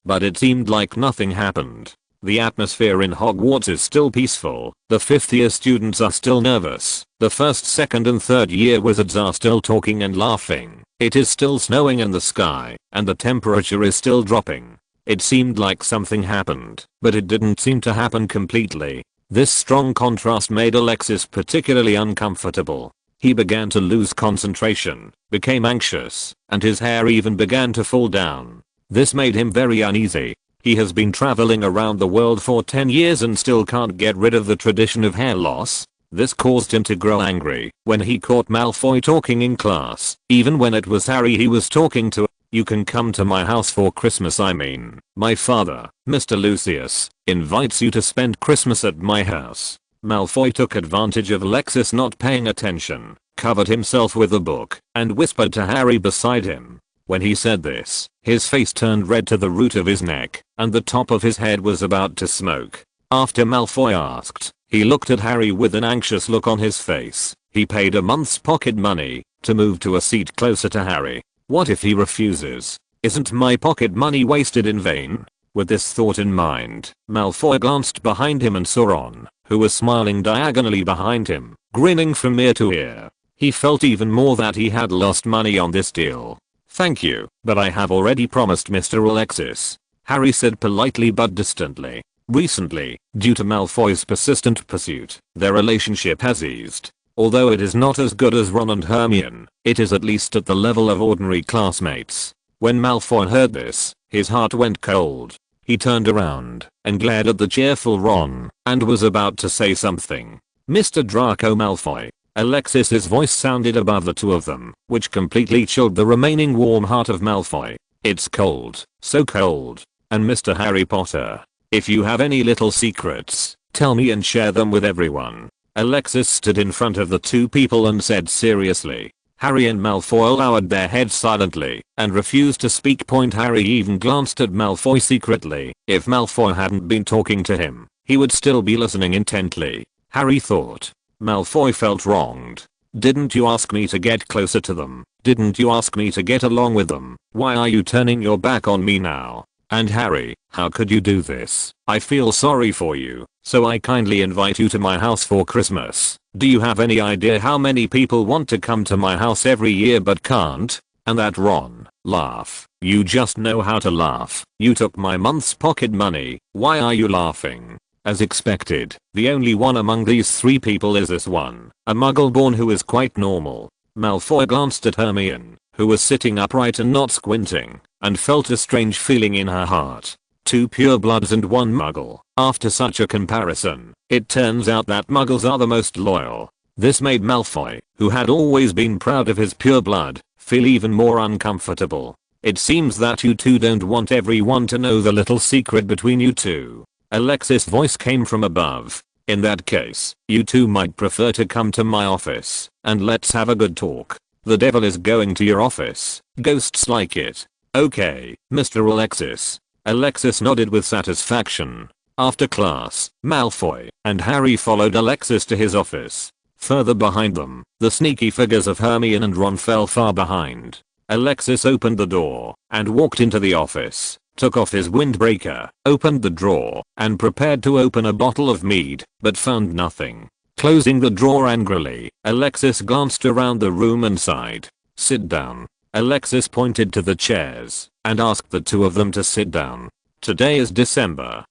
S1: But it seemed like nothing happened. The atmosphere in Hogwarts is still peaceful. The 5th year students are still nervous. The 1st, 2nd and 3rd year wizards are still talking and laughing. It is still snowing in the sky and the temperature is still dropping. It seemed like something happened, but it didn't seem to happen completely. This strong contrast made Alexis particularly uncomfortable. He began to lose concentration, became anxious, and his hair even began to fall down. This made him very uneasy. He has been traveling around the world for 10 years and still can't get rid of the tradition of hair loss. This caused him to grow angry when he caught Malfoy talking in class, even when it was Harry he was talking to. You can come to my house for Christmas. I mean, my father, Mr. Lucius, invites you to spend Christmas at my house. Malfoy took advantage of Alexis not paying attention, covered himself with a book, and whispered to Harry beside him. When he said this, his face turned red to the root of his neck, and the top of his head was about to smoke. After Malfoy asked, he looked at Harry with an anxious look on his face. He paid a month's pocket money to move to a seat closer to Harry. What if he refuses? Isn't my pocket money wasted in vain? With this thought in mind, Malfoy glanced behind him and saw Ron, who was smiling diagonally behind him, grinning from ear to ear. He felt even more that he had lost money on this deal. Thank you, but I have already promised Mr. Alexis, Harry said politely but distantly. Recently, due to Malfoy's persistent pursuit, their relationship has eased. Although it is not as good as Ron and Hermione, it is at least at the level of ordinary classmates. When Malfoy heard this, his heart went cold. He turned around and glared at the cheerful Ron and was about to say something. Mr. Draco Malfoy. Alexis's voice sounded above the two of them, which completely chilled the remaining warm heart of Malfoy. It's cold, so cold. And Mr. Harry Potter, if you have any little secrets, tell me and share them with everyone. Alexis stood in front of the two people and said seriously. Harry and Malfoy lowered their heads silently and refused to speak. Harry even glanced at Malfoy secretly. If Malfoy hadn't been talking to him, he would still be listening intently. Harry thought. Malfoy felt wronged. Didn't you ask me to get closer to them? Didn't you ask me to get along with them? Why are you turning your back on me now? And Harry, how could you do this? I feel sorry for you, so I kindly invite you to my house for Christmas. Do you have any idea how many people want to come to my house every year but can't? And that Ron, laugh. You just know how to laugh. You took my month's pocket money. Why are you laughing? As expected, the only one among these three people is this one, a muggle-born who is quite normal. Malfoy glanced at Hermione, who was sitting upright and not squinting, and felt a strange feeling in her heart. Two purebloods and one muggle. After such a comparison, it turns out that muggles are the most loyal. This made Malfoy, who had always been proud of his pure blood, feel even more uncomfortable. It seems that you two don't want everyone to know the little secret between you two. Alexis' voice came from above. In that case, you two might prefer to come to my office, and let's have a good talk. The devil is going to your office. Ghosts like it. Okay, Mr. Alexis. Alexis nodded with satisfaction. After class, Malfoy and Harry followed Alexis to his office. Further behind them, the sneaky figures of Hermione and Ron fell far behind. Alexis opened the door and walked into the office, took off his windbreaker, opened the drawer, and prepared to open a bottle of mead, but found nothing. Closing the drawer angrily, Alexis glanced around the room and sighed. Sit down. Alexis pointed to the chairs and asked the two of them to sit down. Today is December,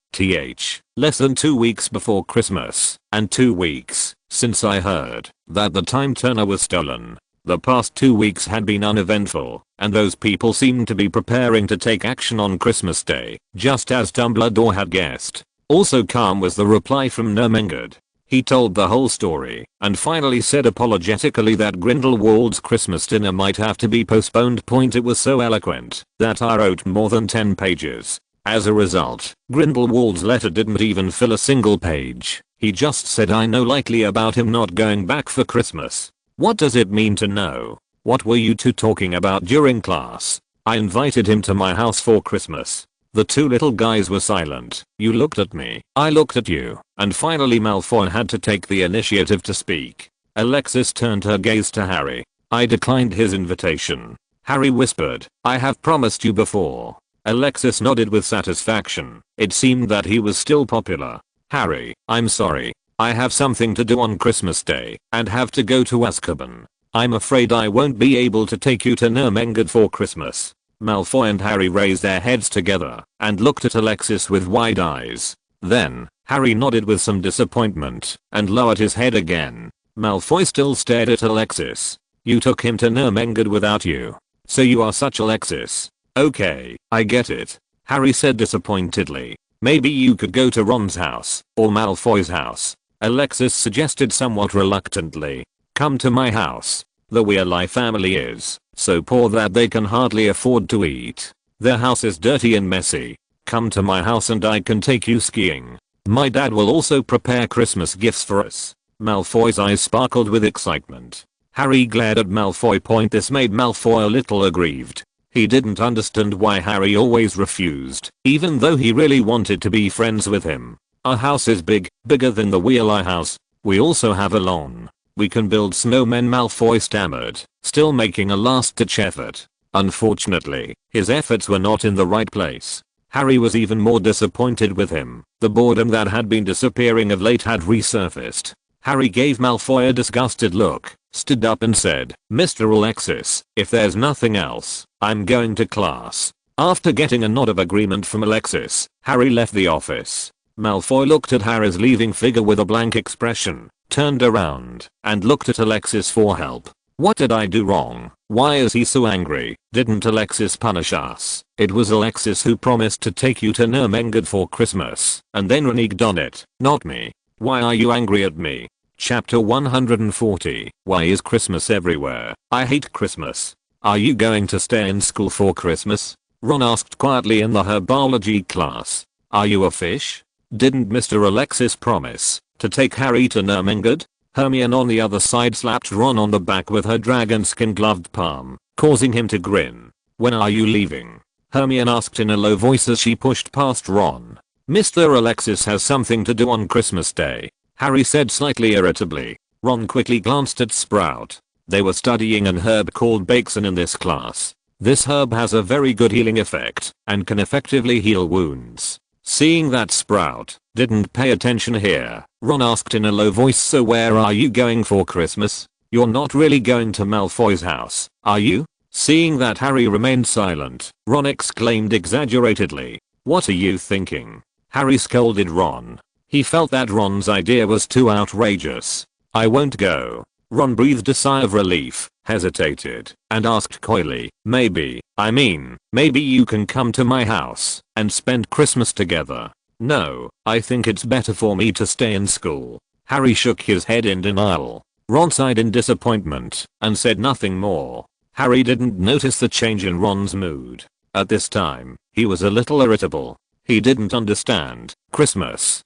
S1: less than 2 weeks before Christmas, and 2 weeks since I heard that the time turner was stolen. The past 2 weeks had been uneventful, and those people seemed to be preparing to take action on Christmas Day, just as Dumbledore had guessed. Also calm was the reply from Nurmengard. He told the whole story and finally said apologetically that Grindelwald's Christmas dinner might have to be postponed. It was so eloquent that I wrote more than 10 pages. As a result, Grindelwald's letter didn't even fill a single page. He just said I know lightly about him not going back for Christmas. What does it mean to know? What were you two talking about during class? I invited him to my house for Christmas. The two little guys were silent. You looked at me. I looked at you. And finally Malfoy had to take the initiative to speak. Alexis turned her gaze to Harry. I declined his invitation. Harry whispered, I have promised you before. Alexis nodded with satisfaction. It seemed that he was still popular. Harry, I'm sorry. I have something to do on Christmas Day and have to go to Azkaban. I'm afraid I won't be able to take you to Nurmengard for Christmas. Malfoy and Harry raised their heads together and looked at Alexis with wide eyes. Then, Harry nodded with some disappointment and lowered his head again. Malfoy still stared at Alexis. You took him to Nurmengard without you. So you are such Alexis. Okay, I get it. Harry said disappointedly. Maybe you could go to Ron's house or Malfoy's house. Alexis suggested somewhat reluctantly. Come to my house. The Weasley family is so poor that they can hardly afford to eat. Their house is dirty and messy. Come to my house and I can take you skiing. My dad will also prepare Christmas gifts for us. Malfoy's eyes sparkled with excitement. Harry glared at Malfoy. This made Malfoy a little aggrieved. He didn't understand why Harry always refused, even though he really wanted to be friends with him. Our house is big, bigger than the Weasley house. We also have a lawn. We can build snowmen, Malfoy stammered, still making a last-ditch effort. Unfortunately, his efforts were not in the right place. Harry was even more disappointed with him. The boredom that had been disappearing of late had resurfaced. Harry gave Malfoy a disgusted look, stood up and said, Mr. Alexis, if there's nothing else, I'm going to class. After getting a nod of agreement from Alexis, Harry left the office. Malfoy looked at Harry's leaving figure with a blank expression, turned around, and looked at Alexis for help. What did I do wrong? Why is he so angry? Didn't Alexis punish us? It was Alexis who promised to take you to Nurmengard for Christmas, and then reneged on it, not me. Why are you angry at me? Chapter 140. Why is Christmas everywhere? I hate Christmas. Are you going to stay in school for Christmas? Ron asked quietly in the herbology class. Are you a fish? Didn't Mr. Alexis promise to take Harry to Nurmengard? Hermione on the other side slapped Ron on the back with her dragon skin gloved palm, causing him to grin. When are you leaving? Hermione asked in a low voice as she pushed past Ron. Mr. Alexis has something to do on Christmas Day, Harry said slightly irritably. Ron quickly glanced at Sprout. They were studying an herb called Bakeson in this class. This herb has a very good healing effect and can effectively heal wounds. Seeing that Sprout didn't pay attention here, Ron asked in a low voice, so where are you going for Christmas? You're not really going to Malfoy's house, are you? Seeing that Harry remained silent, Ron exclaimed exaggeratedly. What are you thinking? Harry scolded Ron. He felt that Ron's idea was too outrageous. I won't go. Ron breathed a sigh of relief, hesitated, and asked coyly, maybe you can come to my house and spend Christmas together. No, I think it's better for me to stay in school. Harry shook his head in denial. Ron sighed in disappointment and said nothing more. Harry didn't notice the change in Ron's mood. At this time, he was a little irritable. He didn't understand. Christmas.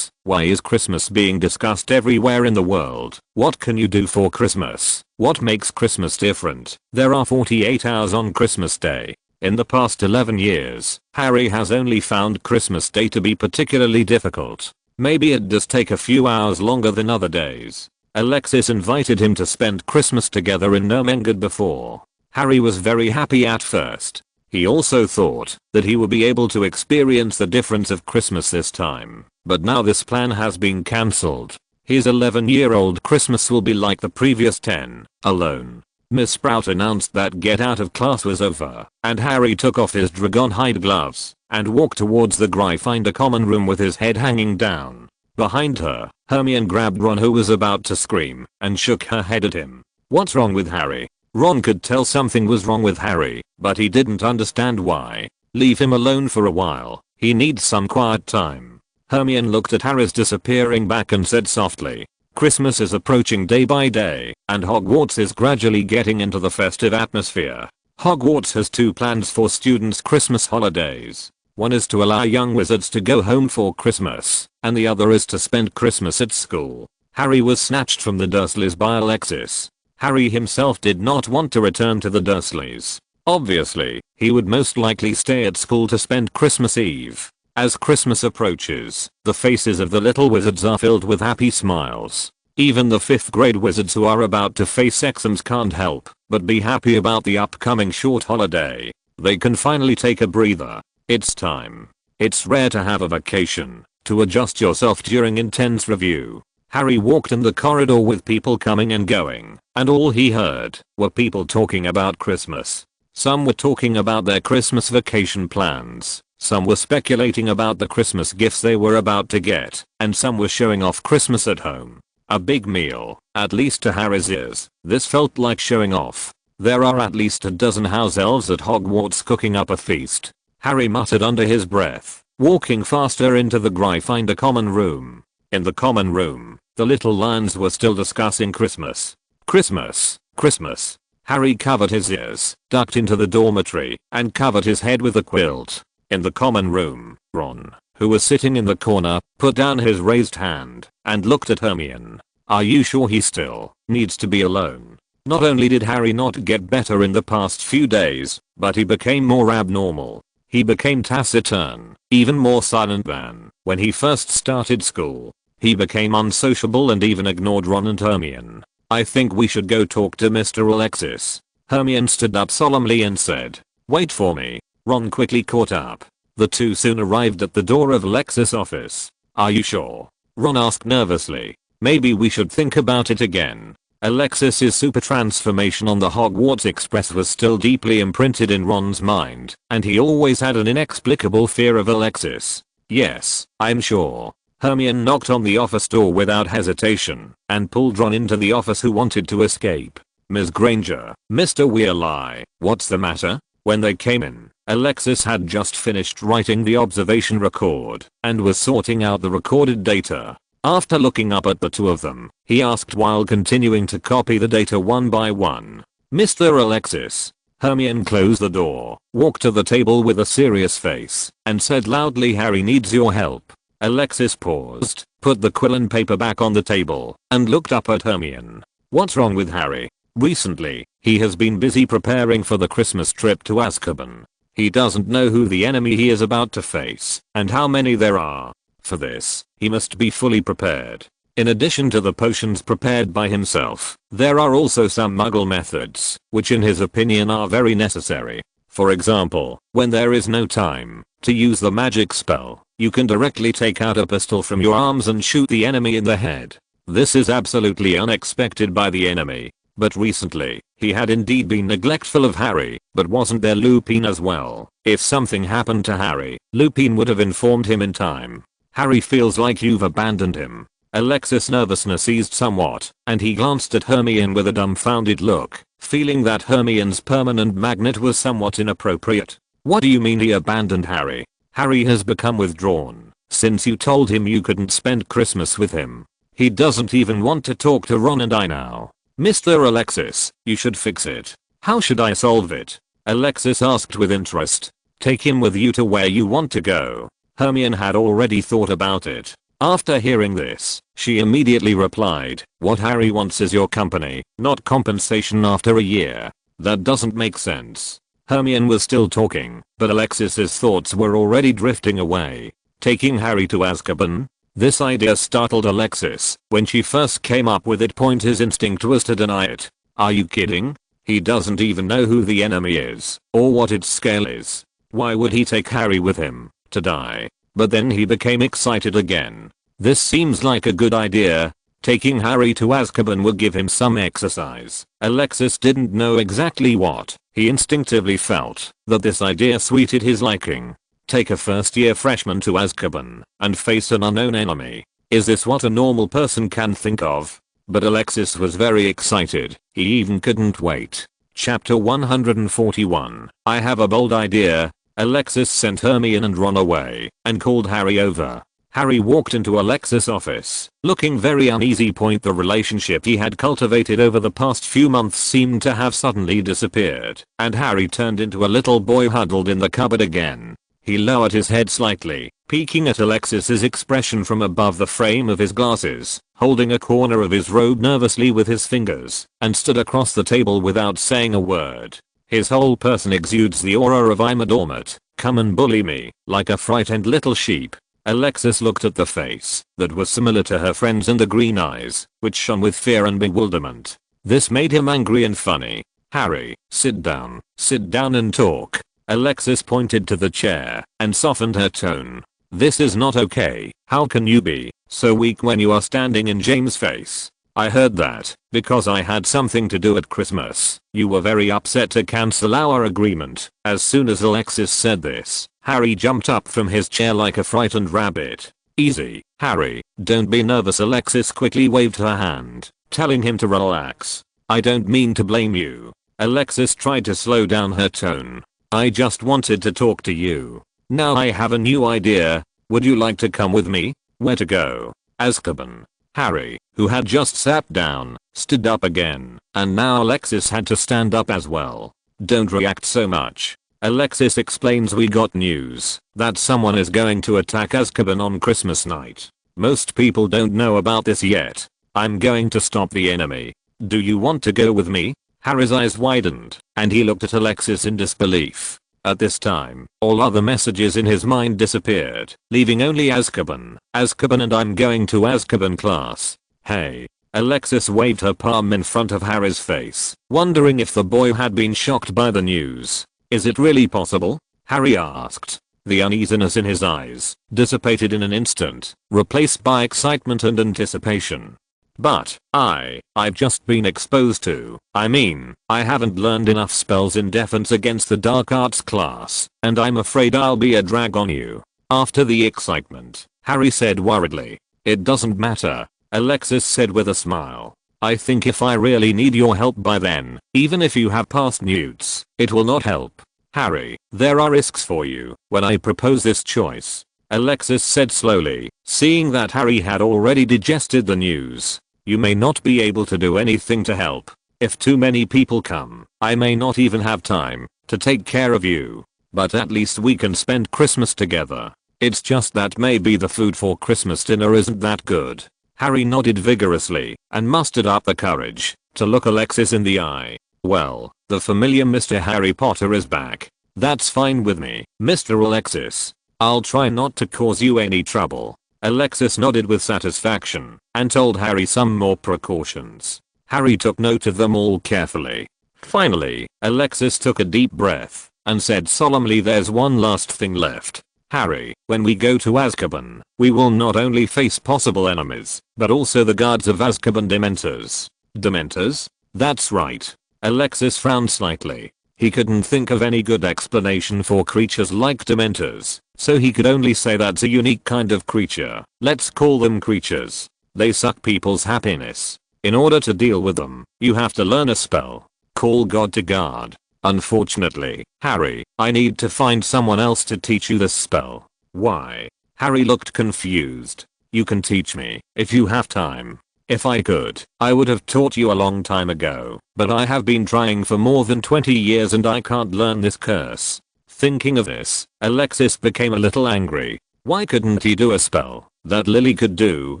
S1: Why is Christmas being discussed everywhere in the world? What can you do for Christmas? What makes Christmas different? There are 48 hours on Christmas Day. In the past 11 years, Harry has only found Christmas Day to be particularly difficult. Maybe it does take a few hours longer than other days. Alexis invited him to spend Christmas together in Nurmengard before. Harry was very happy at first. He also thought that he would be able to experience the difference of Christmas this time. But now this plan has been cancelled. His 11-year-old Christmas will be like the previous 10, alone. Miss Sprout announced that get out of class was over, and Harry took off his dragonhide gloves and walked towards the Gryffindor common room with his head hanging down. Behind her, Hermione grabbed Ron, who was about to scream, and shook her head at him. What's wrong with Harry? Ron could tell something was wrong with Harry, but he didn't understand why. Leave him alone for a while, He needs some quiet time. Hermione looked at Harry's disappearing back and said softly, Christmas is approaching day by day, and Hogwarts is gradually getting into the festive atmosphere. Hogwarts has two plans for students' Christmas holidays. One is to allow young wizards to go home for Christmas, and the other is to spend Christmas at school. Harry was snatched from the Dursleys by Alexis. Harry himself did not want to return to the Dursleys. Obviously, he would most likely stay at school to spend Christmas Eve. As Christmas approaches, the faces of the little wizards are filled with happy smiles. Even the 5th grade wizards who are about to face exams can't help but be happy about the upcoming short holiday. They can finally take a breather. It's time. It's rare to have a vacation, to adjust yourself during intense review. Harry walked in the corridor with people coming and going, and all he heard were people talking about Christmas. Some were talking about their Christmas vacation plans. Some were speculating about the Christmas gifts they were about to get, and some were showing off Christmas at home. A big meal, at least to Harry's ears. This felt like showing off. There are at least a dozen house elves at Hogwarts cooking up a feast. Harry muttered under his breath, walking faster into the Gryffindor common room. In the common room, the little lions were still discussing Christmas. Christmas, Christmas. Harry covered his ears, ducked into the dormitory, and covered his head with a quilt. In the common room, Ron, who was sitting in the corner, put down his raised hand and looked at Hermione. Are you sure he still needs to be alone? Not only did Harry not get better in the past few days, but he became more abnormal. He became taciturn, even more silent than when he first started school. He became unsociable and even ignored Ron and Hermione. I think we should go talk to Mr. Alexis. Hermione stood up solemnly and said, wait for me. Ron quickly caught up. The two soon arrived at the door of Alexis' office. Are you sure? Ron asked nervously. Maybe we should think about it again. Alexis's super transformation on the Hogwarts Express was still deeply imprinted in Ron's mind, and he always had an inexplicable fear of Alexis. Yes, I'm sure. Hermione knocked on the office door without hesitation and pulled Ron into the office, who wanted to escape. Ms. Granger, Mr. Weasley, what's the matter? When they came in, Alexis had just finished writing the observation record and was sorting out the recorded data. After looking up at the two of them, he asked while continuing to copy the data one by one. Mr. Alexis. Hermione closed the door, walked to the table with a serious face, and said loudly, Harry needs your help. Alexis paused, put the quill and paper back on the table, and looked up at Hermione. What's wrong with Harry? Recently, he has been busy preparing for the Christmas trip to Azkaban. He doesn't know who the enemy he is about to face, and how many there are. For this, he must be fully prepared. In addition to the potions prepared by himself, there are also some muggle methods, which in his opinion are very necessary. For example, when there is no time to use the magic spell, you can directly take out a pistol from your arms and shoot the enemy in the head. This is absolutely unexpected by the enemy. But recently, he had indeed been neglectful of Harry, but wasn't there Lupin as well? If something happened to Harry, Lupin would have informed him in time. Harry feels like you've abandoned him. Alexis' nervousness eased somewhat, and he glanced at Hermione with a dumbfounded look, feeling that Hermione's permanent magnet was somewhat inappropriate. What do you mean he abandoned Harry? Harry has become withdrawn since you told him you couldn't spend Christmas with him. He doesn't even want to talk to Ron and I now. Mr. Alexis, you should fix it. How should I solve it? Alexis asked with interest. Take him with you to where you want to go. Hermione had already thought about it. After hearing this, she immediately replied, what Harry wants is your company, not compensation after a year. That doesn't make sense. Hermione was still talking, but Alexis's thoughts were already drifting away. Taking Harry to Azkaban? This idea startled Alexis. When she first came up with it, his instinct was to deny it. Are you kidding? He doesn't even know who the enemy is, or what its scale is. Why would he take Harry with him, to die? But then he became excited again. This seems like a good idea. Taking Harry to Azkaban would give him some exercise. Alexis didn't know exactly what. He instinctively felt that this idea suited his liking. Take a first-year freshman to Azkaban and face an unknown enemy. Is this what a normal person can think of? But Alexis was very excited. He even couldn't wait. Chapter 141. I have a bold idea. Alexis sent Hermione and Ron away and called Harry over. Harry walked into Alexis' office, looking very uneasy. The relationship he had cultivated over the past few months seemed to have suddenly disappeared, and Harry turned into a little boy huddled in the cupboard again. He lowered his head slightly, peeking at Alexis's expression from above the frame of his glasses, holding a corner of his robe nervously with his fingers, and stood across the table without saying a word. His whole person exudes the aura of "I'm a doormat, come and bully me," like a frightened little sheep. Alexis looked at the face that was similar to her friend's and the green eyes, which shone with fear and bewilderment. This made him angry and funny. "Harry, sit down and talk." Alexis pointed to the chair and softened her tone. "This is not okay. How can you be so weak when you are standing in James' face? I heard that, because I had something to do at Christmas, you were very upset to cancel our agreement." As soon as Alexis said this, Harry jumped up from his chair like a frightened rabbit. "Easy, Harry, don't be nervous." Alexis quickly waved her hand, telling him to relax. "I don't mean to blame you." Alexis tried to slow down her tone. "I just wanted to talk to you. Now I have a new idea. Would you like to come with me?" "Where to go?" "Azkaban." Harry, who had just sat down, stood up again, and now Alexis had to stand up as well. "Don't react so much." Alexis explains, "We got news that someone is going to attack Azkaban on Christmas night. Most people don't know about this yet. I'm going to stop the enemy. Do you want to go with me?" Harry's eyes widened, and he looked at Alexis in disbelief. At this time, all other messages in his mind disappeared, leaving only Azkaban, Azkaban and "I'm going to Azkaban" class. "Hey." Alexis waved her palm in front of Harry's face, wondering if the boy had been shocked by the news. "Is it really possible?" Harry asked. The uneasiness in his eyes dissipated in an instant, replaced by excitement and anticipation. "But, I've just been exposed to, I haven't learned enough spells in defense against the dark arts class, and I'm afraid I'll be a drag on you." After the excitement, Harry said worriedly. "It doesn't matter," Alexis said with a smile. "I think if I really need your help by then, even if you have passed newts, it will not help. Harry, there are risks for you when I propose this choice," Alexis said slowly, seeing that Harry had already digested the news. "You may not be able to do anything to help. If too many people come, I may not even have time to take care of you. But at least we can spend Christmas together. It's just that maybe the food for Christmas dinner isn't that good." Harry nodded vigorously and mustered up the courage to look Alexis in the eye. "Well, the familiar Mr. Harry Potter is back. That's fine with me, Mr. Alexis. I'll try not to cause you any trouble." Alexis nodded with satisfaction and told Harry some more precautions. Harry took note of them all carefully. Finally, Alexis took a deep breath and said solemnly, "There's one last thing left. Harry, when we go to Azkaban, we will not only face possible enemies, but also the guards of Azkaban Dementors." "Dementors?" "That's right." Alexis frowned slightly. He couldn't think of any good explanation for creatures like Dementors, so he could only say that's a unique kind of creature. Let's call them creatures. They suck people's happiness. In order to deal with them, you have to learn a spell. Call God to guard. Unfortunately, Harry, I need to find someone else to teach you this spell." "Why?" Harry looked confused. "You can teach me, if you have time. If I could, I would have taught you a long time ago, but I have been trying for more than 20 years and I can't learn this curse." Thinking of this, Alexis became a little angry. Why couldn't he do a spell that Lily could do,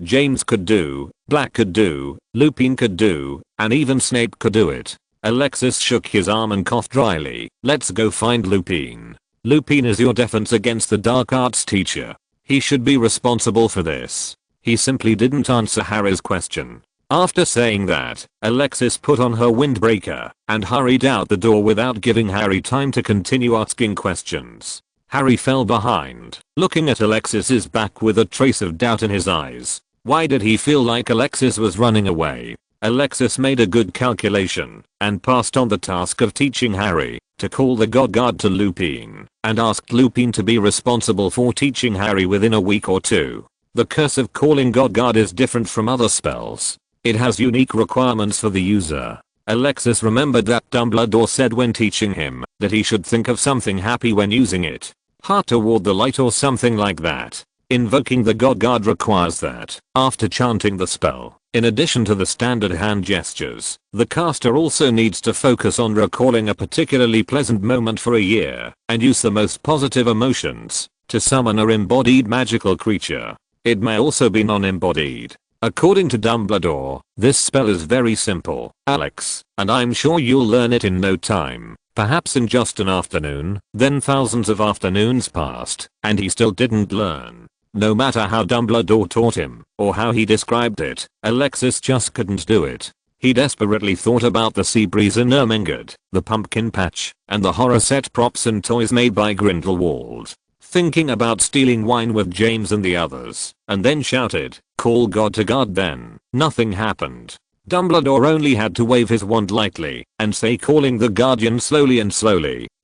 S1: James could do, Black could do, Lupin could do, and even Snape could do it? Alexis shook his arm and coughed dryly. "Let's go find Lupin. Lupin is your defense against the dark arts teacher. He should be responsible for this." He simply didn't answer Harry's question. After saying that, Alexis put on her windbreaker and hurried out the door without giving Harry time to continue asking questions. Harry fell behind, looking at Alexis's back with a trace of doubt in his eyes. Why did he feel like Alexis was running away? Alexis made a good calculation and passed on the task of teaching Harry to call the God Guard to Lupin, and asked Lupin to be responsible for teaching Harry within a week or two. The curse of calling God Guard is different from other spells. It has unique requirements for the user. Alexis remembered that Dumbledore said when teaching him that he should think of something happy when using it. Heart toward the light or something like that. Invoking the God Guard requires that, after chanting the spell, in addition to the standard hand gestures, the caster also needs to focus on recalling a particularly pleasant moment for a year, and use the most positive emotions, to summon a embodied magical creature. It may also be non-embodied. According to Dumbledore, this spell is very simple, Alex, and I'm sure you'll learn it in no time. Perhaps in just an afternoon. Then thousands of afternoons passed, and he still didn't learn. No matter how Dumbledore taught him, or how he described it, Alexis just couldn't do it. He desperately thought about the sea breeze in Nurmengard, the pumpkin patch, and the horror set props and toys made by Grindelwald. Thinking about stealing wine with James and the others, and then shouted, "Call God to guard," then nothing happened. Dumbledore only had to wave his wand lightly, and say calling the guardian slowly,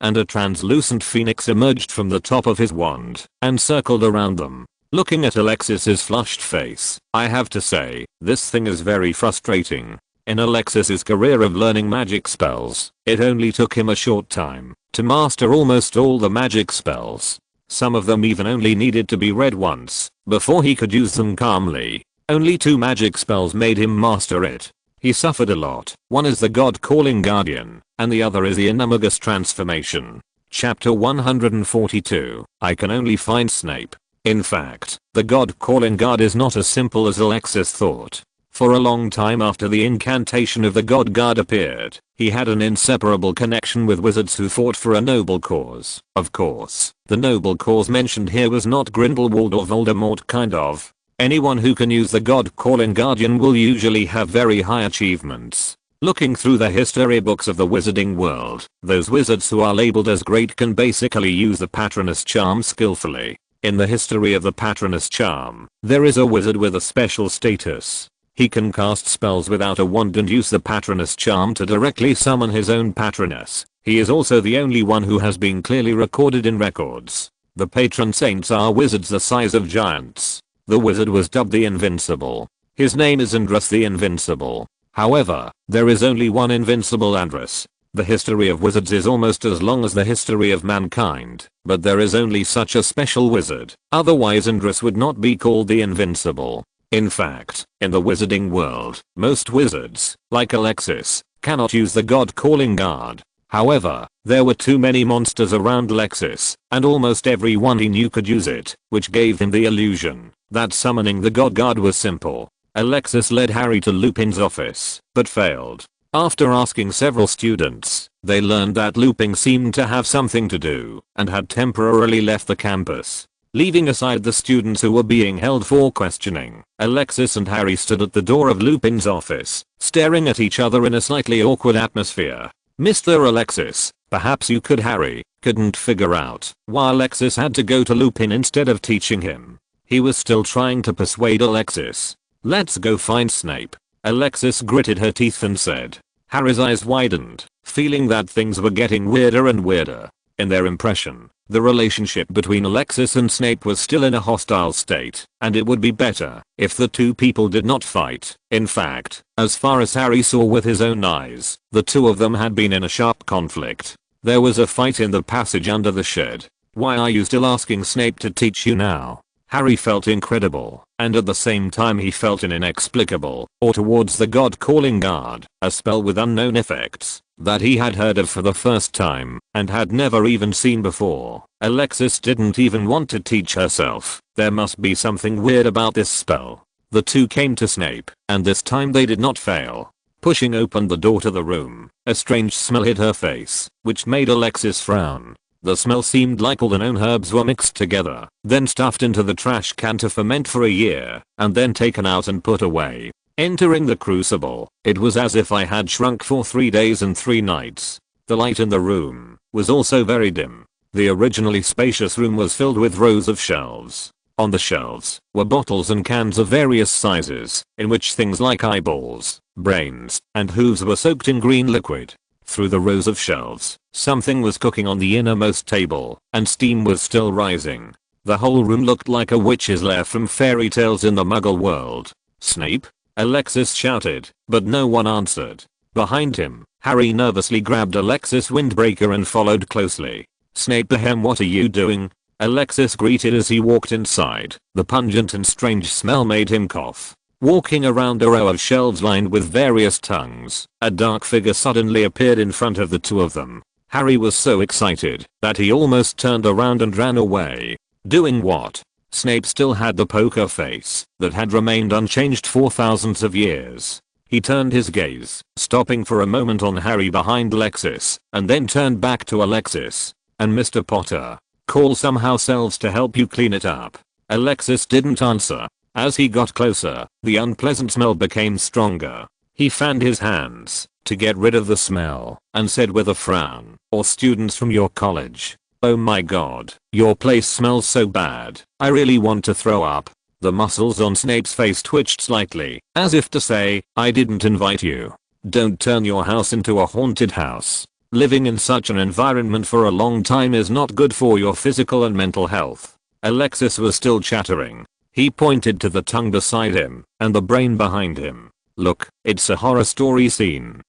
S1: and a translucent phoenix emerged from the top of his wand, and circled around them. Looking at Alexis's flushed face, I have to say, this thing is very frustrating. In Alexis's career of learning magic spells, it only took him a short time to master almost all the magic spells. Some of them even only needed to be read once before he could use them calmly. Only 2 magic spells made him master it. He suffered a lot. One is the God-calling guardian, and the other is the Animagus transformation. Chapter 142. I can only find Snape. In fact, the God-calling guard is not as simple as Alexis thought. For a long time after the incantation of the God Guard appeared, he had an inseparable connection with wizards who fought for a noble cause. Of course, the noble cause mentioned here was not Grindelwald or Voldemort kind of. Anyone who can use the God-calling guardian will usually have very high achievements. Looking through the history books of the wizarding world, those wizards who are labeled as great can basically use the Patronus charm skillfully. In the history of the Patronus charm, there is a wizard with a special status. He can cast spells without a wand and use the Patronus charm to directly summon his own Patronus. He is also the only one who has been clearly recorded in records. The patron saints are wizards the size of giants. The wizard was dubbed the Invincible. His name is Andrus the Invincible. However, there is only one invincible Andrus. The history of wizards is almost as long as the history of mankind, but there is only such a special wizard. Otherwise Andrus would not be called the Invincible. In fact, in the wizarding world, most wizards, like Alexis, cannot use the God-calling guard. However, there were too many monsters around Alexis, and almost everyone he knew could use it, which gave him the illusion that summoning the God Guard was simple. Alexis led Harry to Lupin's office, but failed. After asking several students, they learned that Lupin seemed to have something to do, and had temporarily left the campus. Leaving aside the students who were being held for questioning, Alexis and Harry stood at the door of Lupin's office, staring at each other in a slightly awkward atmosphere. Mr. Alexis, perhaps you could. Harry couldn't figure out why Alexis had to go to Lupin instead of teaching him. He was still trying to persuade Alexis. Let's go find Snape. Alexis gritted her teeth and said. Harry's eyes widened, feeling that things were getting weirder and weirder. In their impression, the relationship between Alexis and Snape was still in a hostile state, and it would be better if the two people did not fight. In fact, as far as Harry saw with his own eyes, the two of them had been in a sharp conflict. There was a fight in the passage under the shed. Why are you still asking Snape to teach you now? Harry felt incredible, and at the same time he felt an inexplicable awe towards the God-calling guard, a spell with unknown effects that he had heard of for the first time and had never even seen before. Alexis didn't even want to teach herself. There must be something weird about this spell. The two came to Snape, and this time they did not fail. Pushing open the door to the room, a strange smell hit her face, which made Alexis frown. The smell seemed like all the known herbs were mixed together, then stuffed into the trash can to ferment for a year, and then taken out and put away. Entering the crucible, it was as if I had shrunk for 3 days and 3 nights. The light in the room was also very dim. The originally spacious room was filled with rows of shelves. On the shelves were bottles and cans of various sizes, in which things like eyeballs, brains, and hooves were soaked in green liquid. Through the rows of shelves, something was cooking on the innermost table, and steam was still rising. The whole room looked like a witch's lair from fairy tales in the Muggle world. Snape? Alexis shouted, but no one answered. Behind him, Harry nervously grabbed Alexis' windbreaker and followed closely. Snape, ahem, what are you doing? Alexis greeted as he walked inside. The pungent and strange smell made him cough. Walking around a row of shelves lined with various tongues, a dark figure suddenly appeared in front of the two of them. Harry was so excited that he almost turned around and ran away. Doing what? Snape still had the poker face that had remained unchanged for thousands of years. He turned his gaze, stopping for a moment on Harry behind Alexis, and then turned back to Alexis. And Mr. Potter, call some house elves to help you clean it up. Alexis didn't answer. As he got closer, the unpleasant smell became stronger. He fanned his hands to get rid of the smell and said with a frown, "Or students from your college. Oh my god, your place smells so bad, I really want to throw up." The muscles on Snape's face twitched slightly, as if to say, "I didn't invite you. Don't turn your house into a haunted house. Living in such an environment for a long time is not good for your physical and mental health." Alexis was still chattering. He pointed to the tongue beside him and the brain behind him. "Look, it's a horror story scene.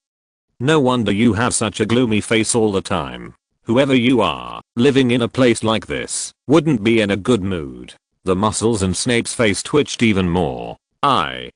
S1: No wonder you have such a gloomy face all the time. Whoever you are, living in a place like this wouldn't be in a good mood." The muscles in Snape's face twitched even more. Okay,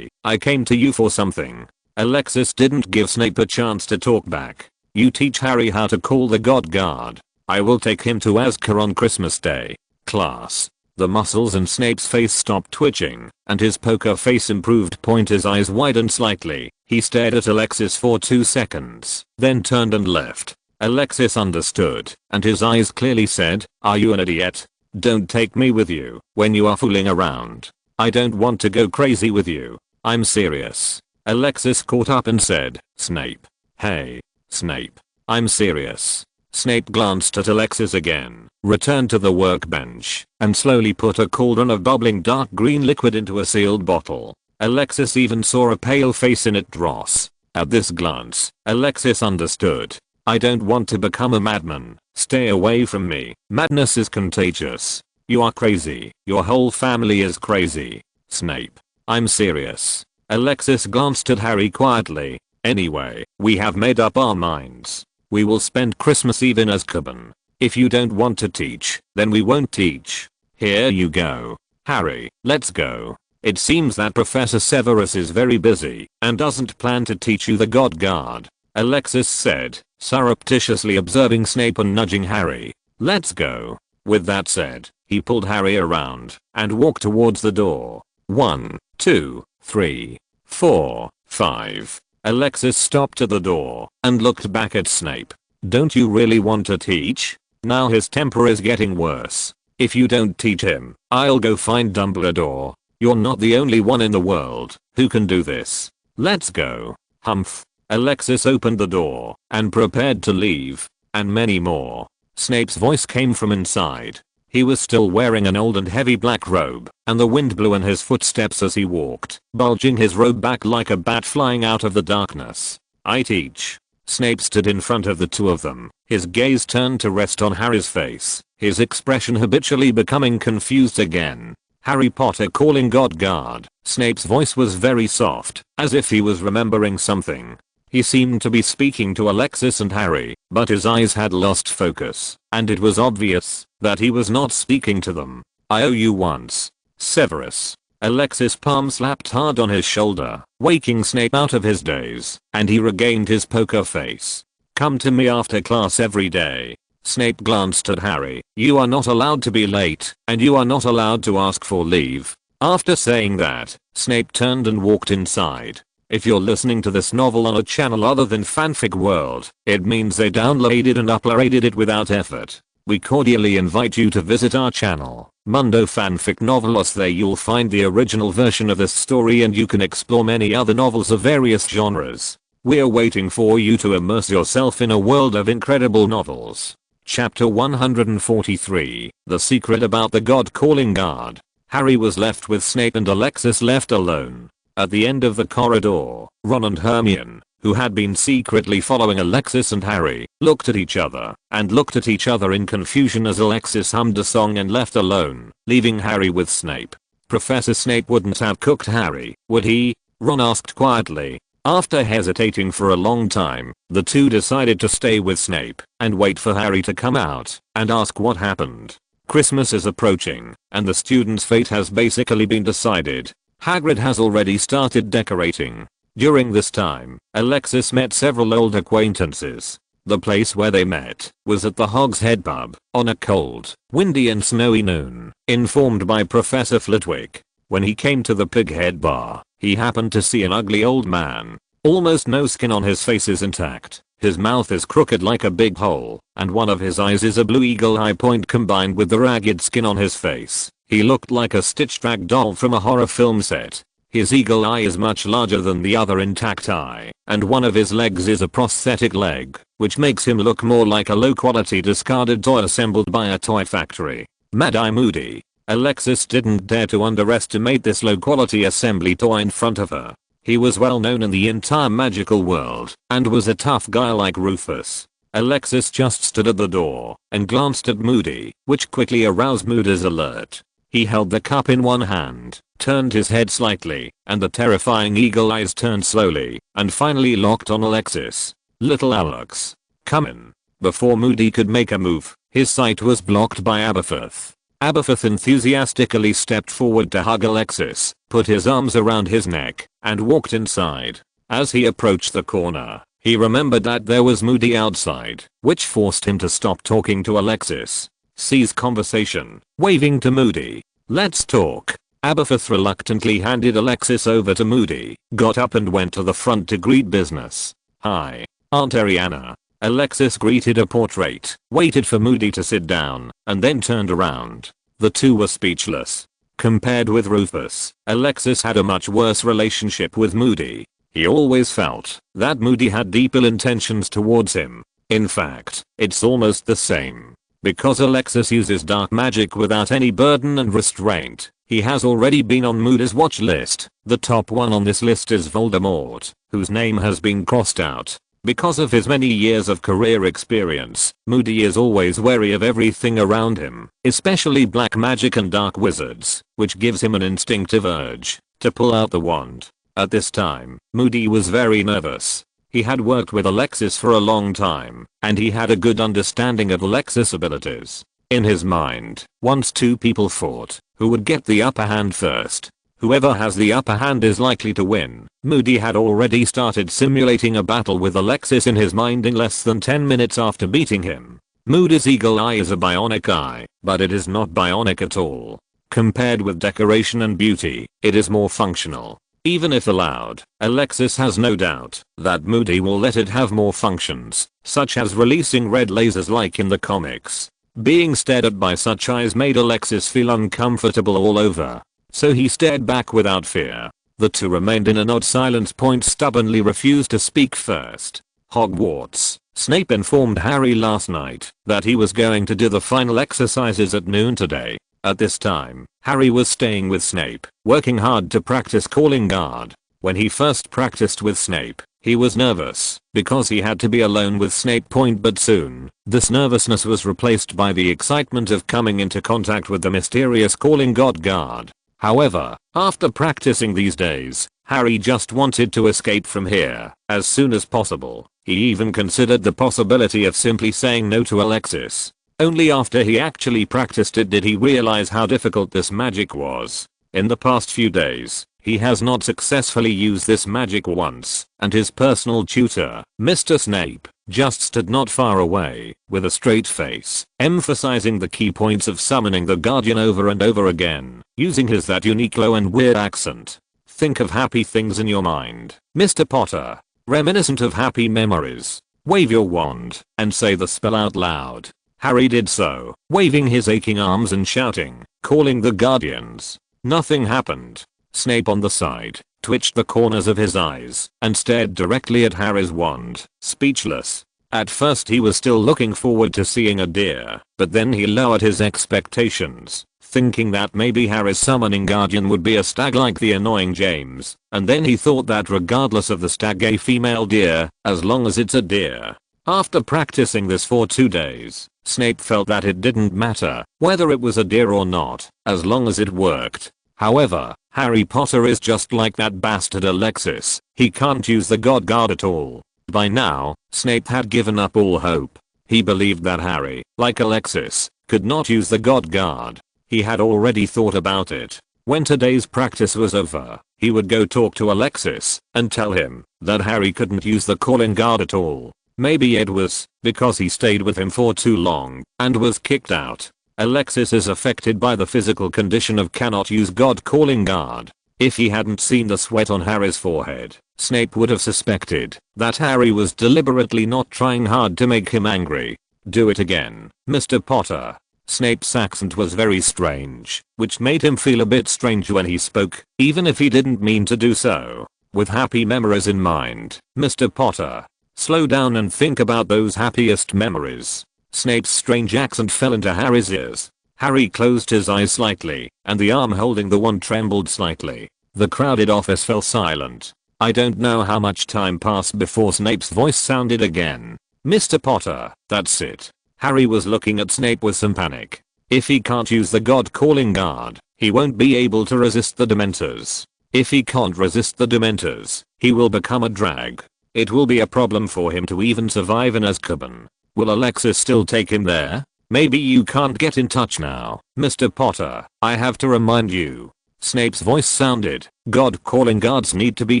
S1: I came to you for something." Alexis didn't give Snape a chance to talk back. "You teach Harry how to call the God Guard. I will take him to Azkaban on Christmas Day. Class." The muscles in Snape's face stopped twitching, and his poker face improved. His eyes widened slightly. He stared at Alexis for 2 seconds, then turned and left. Alexis understood, and his eyes clearly said, "Are you an idiot? Don't take me with you when you are fooling around. I don't want to go crazy with you. I'm serious." Alexis caught up and said, "Snape. Hey, Snape. I'm serious." Snape glanced at Alexis again, returned to the workbench, and slowly put a cauldron of bubbling dark green liquid into a sealed bottle. Alexis even saw a pale face in it dross. At this glance, Alexis understood. "I don't want to become a madman. Stay away from me. Madness is contagious. You are crazy. Your whole family is crazy. Snape. I'm serious." Alexis glanced at Harry quietly. "Anyway, we have made up our minds. We will spend Christmas Eve in Azkaban. If you don't want to teach, then we won't teach. Here you go. Harry, let's go. It seems that Professor Severus is very busy and doesn't plan to teach you the God Guard," Alexis said, surreptitiously observing Snape and nudging Harry. "Let's go." With that said, he pulled Harry around and walked towards the door. 1, 2, 3, 4, 5. Alexis stopped at the door and looked back at Snape. "Don't you really want to teach? Now his temper is getting worse. If you don't teach him, I'll go find Dumbledore. You're not the only one in the world who can do this. Let's go." Humph. Alexis opened the door and prepared to leave. "And many more." Snape's voice came from inside. He was still wearing an old and heavy black robe, and the wind blew in his footsteps as he walked, bulging his robe back like a bat flying out of the darkness. "I teach." Snape stood in front of the two of them, his gaze turned to rest on Harry's face, his expression habitually becoming confused again. "Harry Potter calling God Guard." Snape's voice was very soft, as if he was remembering something. He seemed to be speaking to Alexis and Harry, but his eyes had lost focus, and it was obvious that he was not speaking to them. "I owe you once, Severus." Alexis' palm slapped hard on his shoulder, waking Snape out of his daze, and he regained his poker face. "Come to me after class every day." Snape glanced at Harry. "You are not allowed to be late, and you are not allowed to ask for leave." After saying that, Snape turned and walked inside. If you're listening to this novel on a channel other than Fanfic World, it means they downloaded and uploaded it without effort. We cordially invite you to visit our channel, Mundo Fanfic Novelos. There you'll find the original version of this story and you can explore many other novels of various genres. We're waiting for you to immerse yourself in a world of incredible novels. Chapter 143, The Secret About the God-Calling Guard. Harry was left with Snape and Alexis left alone. At the end of the corridor, Ron and Hermione, who had been secretly following Alexis and Harry, looked at each other in confusion as Alexis hummed a song and left alone, leaving Harry with Snape. Professor Snape wouldn't have cooked Harry, would he? Ron asked quietly. After hesitating for a long time, the two decided to stay with Snape and wait for Harry to come out and ask what happened. Christmas is approaching, and the students' fate has basically been decided. Hagrid has already started decorating. During this time, Alexis met several old acquaintances. The place where they met was at the Hog's Head pub on a cold, windy and snowy noon, informed by Professor Flitwick. When he came to the Pighead bar, he happened to see an ugly old man. Almost no skin on his face is intact. His mouth is crooked like a big hole, and one of his eyes is a blue eagle eye point combined with the ragged skin on his face. He looked like a stitched rag doll from a horror film set. His eagle eye is much larger than the other intact eye, and one of his legs is a prosthetic leg, which makes him look more like a low-quality discarded toy assembled by a toy factory. Mad-Eye Moody. Alexis didn't dare to underestimate this low-quality assembly toy in front of her. He was well known in the entire magical world, and was a tough guy like Rufus. Alexis just stood at the door and glanced at Moody, which quickly aroused Moody's alert. He held the cup in one hand, turned his head slightly, and the terrifying eagle eyes turned slowly, and finally locked on Alexis. "Little Alex, come in." Before Moody could make a move, his sight was blocked by Aberforth. Aberforth enthusiastically stepped forward to hug Alexis, put his arms around his neck, and walked inside. As he approached the corner, he remembered that there was Moody outside, which forced him to stop talking to Alexis. Cease conversation, waving to Moody. "Let's talk." Aberforth reluctantly handed Alexis over to Moody, got up and went to the front to greet business. "Hi, Aunt Ariana." Alexis greeted a portrait, waited for Moody to sit down, and then turned around. The two were speechless. Compared with Rufus, Alexis had a much worse relationship with Moody. He always felt that Moody had deep ill intentions towards him. In fact, it's almost the same. Because Alexis uses dark magic without any burden and restraint, he has already been on Moody's watch list. The top one on this list is Voldemort, whose name has been crossed out. Because of his many years of career experience, Moody is always wary of everything around him, especially black magic and dark wizards, which gives him an instinctive urge to pull out the wand. At this time, Moody was very nervous. He had worked with Alexis for a long time, and he had a good understanding of Alexis' abilities. In his mind, once two people fought, who would get the upper hand first? Whoever has the upper hand is likely to win. Moody had already started simulating a battle with Alexis in his mind in less than 10 minutes after meeting him. Moody's eagle eye is a bionic eye, but it is not bionic at all. Compared with decoration and beauty, it is more functional. Even if allowed, Alexis has no doubt that Moody will let it have more functions, such as releasing red lasers like in the comics. Being stared at by such eyes made Alexis feel uncomfortable all over. So he stared back without fear. The two remained in an odd silence. Point stubbornly refused to speak first. Hogwarts. Snape informed Harry last night that he was going to do the final exercises at noon today. At this time, Harry was staying with Snape, working hard to practice calling guard. When he first practiced with Snape, he was nervous because he had to be alone with Snape. But soon, this nervousness was replaced by the excitement of coming into contact with the mysterious calling guard. However, after practicing these days, Harry just wanted to escape from here as soon as possible. He even considered the possibility of simply saying no to Alexis. Only after he actually practiced it did he realize how difficult this magic was. In the past few days, he has not successfully used this magic once, and his personal tutor, Mr. Snape, just stood not far away, with a straight face, emphasizing the key points of summoning the Guardian over and over again, using that unique low and weird accent. Think of happy things in your mind, Mr. Potter, reminiscent of happy memories. Wave your wand, and say the spell out loud. Harry did so, waving his aching arms and shouting, calling the Guardians. Nothing happened. Snape on the side, twitched the corners of his eyes, and stared directly at Harry's wand, speechless. At first he was still looking forward to seeing a deer, but then he lowered his expectations, thinking that maybe Harry's summoning guardian would be a stag like the annoying James, and then he thought that regardless of the stag a female deer, as long as it's a deer. After practicing this for 2 days, Snape felt that it didn't matter whether it was a deer or not, as long as it worked. However, Harry Potter is just like that bastard Alexis. He can't use the God Guard at all. By now, Snape had given up all hope. He believed that Harry, like Alexis, could not use the God Guard. He had already thought about it. When today's practice was over, he would go talk to Alexis and tell him that Harry couldn't use the calling guard at all. Maybe it was because he stayed with him for too long and was kicked out. Alexis is affected by the physical condition of cannot use God calling guard. If he hadn't seen the sweat on Harry's forehead, Snape would have suspected that Harry was deliberately not trying hard to make him angry. Do it again, Mr. Potter. Snape's accent was very strange, which made him feel a bit strange when he spoke, even if he didn't mean to do so. With happy memories in mind, Mr. Potter, slow down and think about those happiest memories. Snape's strange accent fell into Harry's ears. Harry closed his eyes slightly, and the arm holding the wand trembled slightly. The crowded office fell silent. I don't know how much time passed before Snape's voice sounded again. Mr. Potter, that's it. Harry was looking at Snape with some panic. If he can't use the God calling guard, he won't be able to resist the Dementors. If he can't resist the Dementors, he will become a drag. It will be a problem for him to even survive in Azkaban. Will Alexis still take him there? Maybe you can't get in touch now, Mr. Potter. I have to remind you. Snape's voice sounded. God calling guards need to be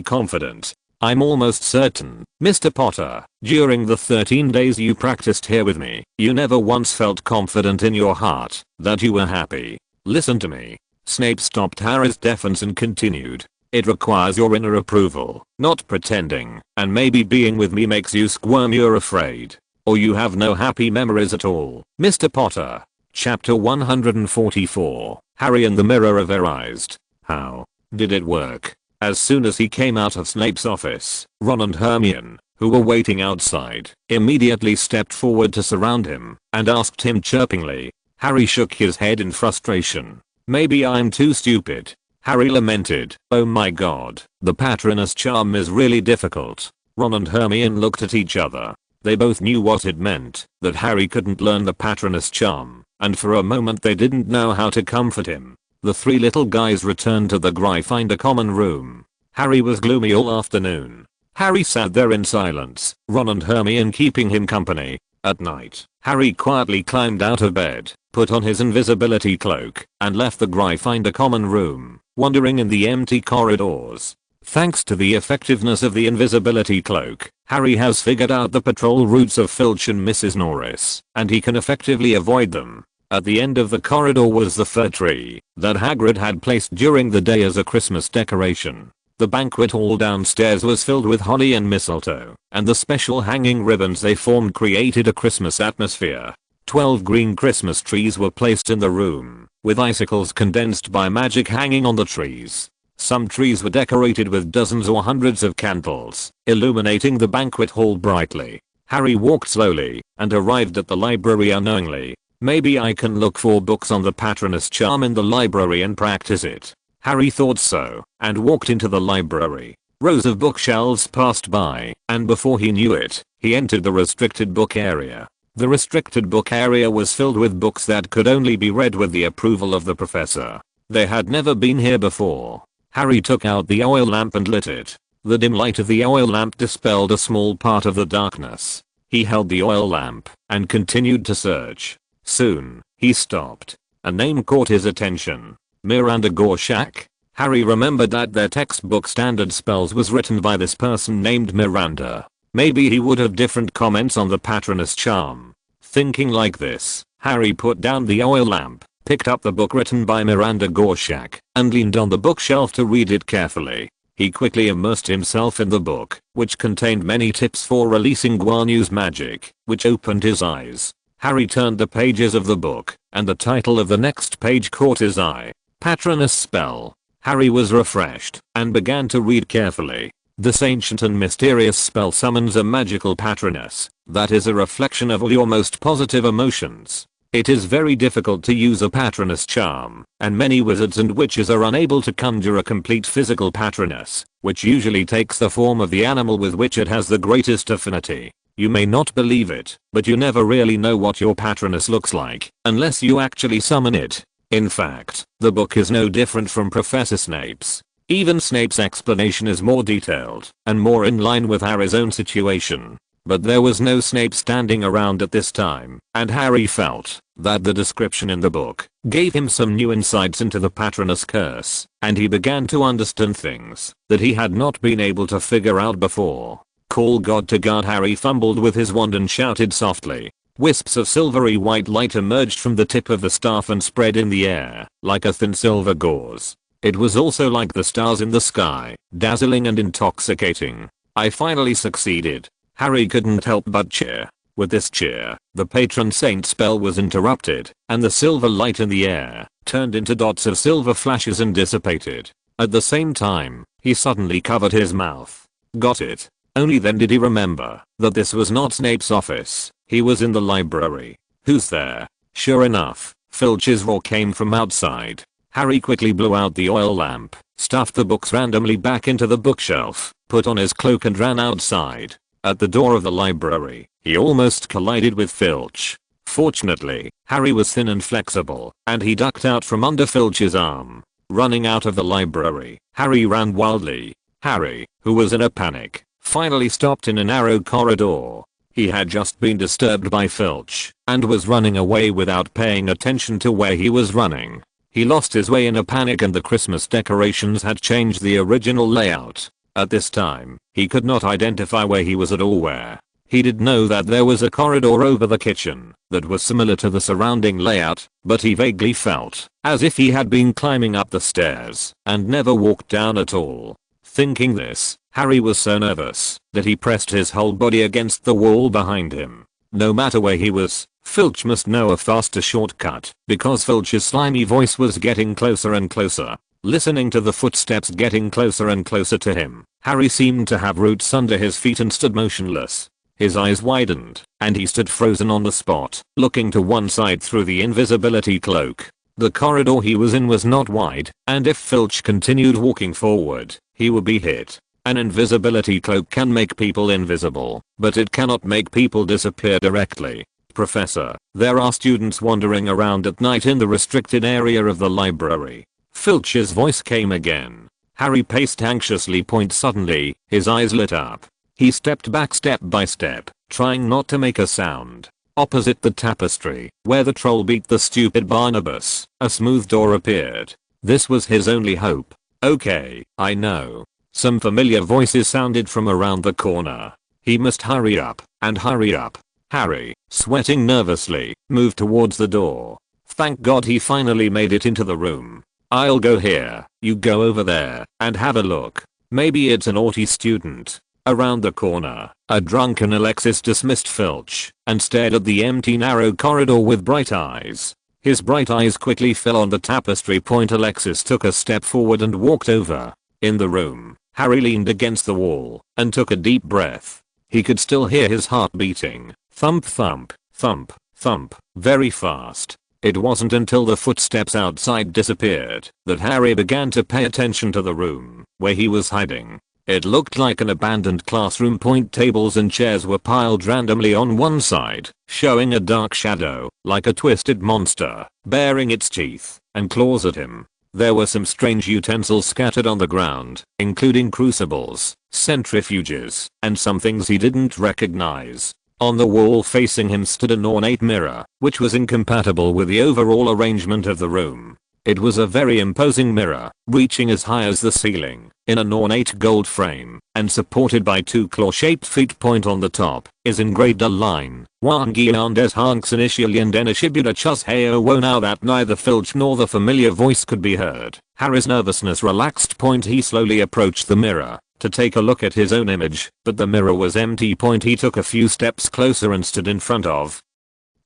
S1: confident. I'm almost certain, Mr. Potter, during the 13 days you practiced here with me, you never once felt confident in your heart that you were happy. Listen to me. Snape stopped Harry's defense and continued. It requires your inner approval, not pretending, and maybe being with me makes you squirm. You're afraid. Or you have no happy memories at all. Mr. Potter. Chapter 144. Harry and the mirror are verized. How did it work? As soon as he came out of Snape's office, Ron and Hermione, who were waiting outside, immediately stepped forward to surround him and asked him chirpingly. Harry shook his head in frustration. Maybe I'm too stupid. Harry lamented. Oh my god, the Patronus charm is really difficult. Ron and Hermione looked at each other. They both knew what it meant, that Harry couldn't learn the Patronus charm, and for a moment they didn't know how to comfort him. The three little guys returned to the Gryffindor common room. Harry was gloomy all afternoon. Harry sat there in silence, Ron and Hermione keeping him company. At night, Harry quietly climbed out of bed, put on his invisibility cloak, and left the Gryffindor common room, wandering in the empty corridors. Thanks to the effectiveness of the invisibility cloak, Harry has figured out the patrol routes of Filch and Mrs. Norris, and he can effectively avoid them. At the end of the corridor was the fir tree that Hagrid had placed during the day as a Christmas decoration. The banquet hall downstairs was filled with holly and mistletoe, and the special hanging ribbons they formed created a Christmas atmosphere. 12 green Christmas trees were placed in the room, with icicles condensed by magic hanging on the trees. Some trees were decorated with dozens or hundreds of candles, illuminating the banquet hall brightly. Harry walked slowly and arrived at the library unknowingly. Maybe I can look for books on the Patronus charm in the library and practice it. Harry thought so, and walked into the library. Rows of bookshelves passed by, and before he knew it, he entered the restricted book area. The restricted book area was filled with books that could only be read with the approval of the professor. They had never been here before. Harry took out the oil lamp and lit it. The dim light of the oil lamp dispelled a small part of the darkness. He held the oil lamp and continued to search. Soon, he stopped. A name caught his attention. Miranda Gorshak. Harry remembered that their textbook standard spells was written by this person named Miranda. Maybe he would have different comments on the Patronus charm. Thinking like this, Harry put down the oil lamp, picked up the book written by Miranda Gorshak, and leaned on the bookshelf to read it carefully. He quickly immersed himself in the book, which contained many tips for releasing Guanu's magic, which opened his eyes. Harry turned the pages of the book, and the title of the next page caught his eye. Patronus spell. Harry was refreshed, and began to read carefully. This ancient and mysterious spell summons a magical patronus, that is a reflection of all your most positive emotions. It is very difficult to use a patronus charm, and many wizards and witches are unable to conjure a complete physical patronus, which usually takes the form of the animal with which it has the greatest affinity. You may not believe it, but you never really know what your patronus looks like, unless you actually summon it. In fact, the book is no different from Professor Snape's. Even Snape's explanation is more detailed and more in line with Harry's own situation. But there was no Snape standing around at this time, and Harry felt that the description in the book gave him some new insights into the Patronus curse, and he began to understand things that he had not been able to figure out before. Call God to guard. Harry fumbled with his wand and shouted softly. Wisps of silvery white light emerged from the tip of the staff and spread in the air like a thin silver gauze. It was also like the stars in the sky, dazzling and intoxicating. I finally succeeded. Harry couldn't help but cheer. With this cheer, the patron saint spell was interrupted, and the silver light in the air turned into dots of silver flashes and dissipated. At the same time, he suddenly covered his mouth. Got it. Only then did he remember that this was not Snape's office. He was in the library. Who's there? Sure enough, Filch's roar came from outside. Harry quickly blew out the oil lamp, stuffed the books randomly back into the bookshelf, put on his cloak and ran outside. At the door of the library, he almost collided with Filch. Fortunately, Harry was thin and flexible, and he ducked out from under Filch's arm. Running out of the library, Harry ran wildly. Harry, who was in a panic, finally stopped in a narrow corridor. He had just been disturbed by Filch, and was running away without paying attention to where he was running. He lost his way in a panic, and the Christmas decorations had changed the original layout. At this time, he could not identify where he was at all. Where he did know that there was a corridor over the kitchen that was similar to the surrounding layout, but he vaguely felt as if he had been climbing up the stairs and never walked down at all. Thinking this, Harry was so nervous that he pressed his whole body against the wall behind him. No matter where he was, Filch must know a faster shortcut, because Filch's slimy voice was getting closer and closer. Listening to the footsteps getting closer and closer to him, Harry seemed to have roots under his feet and stood motionless. His eyes widened, and he stood frozen on the spot, looking to one side through the invisibility cloak. The corridor he was in was not wide, and if Filch continued walking forward, he would be hit. An invisibility cloak can make people invisible, but it cannot make people disappear directly. Professor, there are students wandering around at night in the restricted area of the library. Filch's voice came again. Harry paced anxiously. Suddenly, his eyes lit up. He stepped back step by step, trying not to make a sound. Opposite the tapestry, where the troll beat the stupid Barnabas, a smooth door appeared. This was his only hope. Okay, I know. Some familiar voices sounded from around the corner. He must hurry up, and hurry up. Harry, sweating nervously, moved towards the door. Thank God he finally made it into the room. I'll go here, you go over there, and have a look. Maybe it's a naughty student. Around the corner, a drunken Alexis dismissed Filch, and stared at the empty narrow corridor with bright eyes. His bright eyes quickly fell on the tapestry. Alexis took a step forward and walked over. In the room, Harry leaned against the wall, and took a deep breath. He could still hear his heart beating. Thump thump, thump, thump, very fast. It wasn't until the footsteps outside disappeared that Harry began to pay attention to the room where he was hiding. It looked like an abandoned classroom. Tables and chairs were piled randomly on one side, showing a dark shadow, like a twisted monster, baring its teeth and claws at him. There were some strange utensils scattered on the ground, including crucibles, centrifuges, and some things he didn't recognize. On the wall facing him stood an ornate mirror, which was incompatible with the overall arrangement of the room. It was a very imposing mirror, reaching as high as the ceiling, in an ornate gold frame, and supported by two claw-shaped feet. On the top is engraved a line, Wangian des Hanks initialien den Shibula Chus Heo Wo. Now that neither Filch nor the familiar voice could be heard, Harry's nervousness relaxed. He slowly approached the mirror to take a look at his own image, but the mirror was empty. He took a few steps closer and stood in front of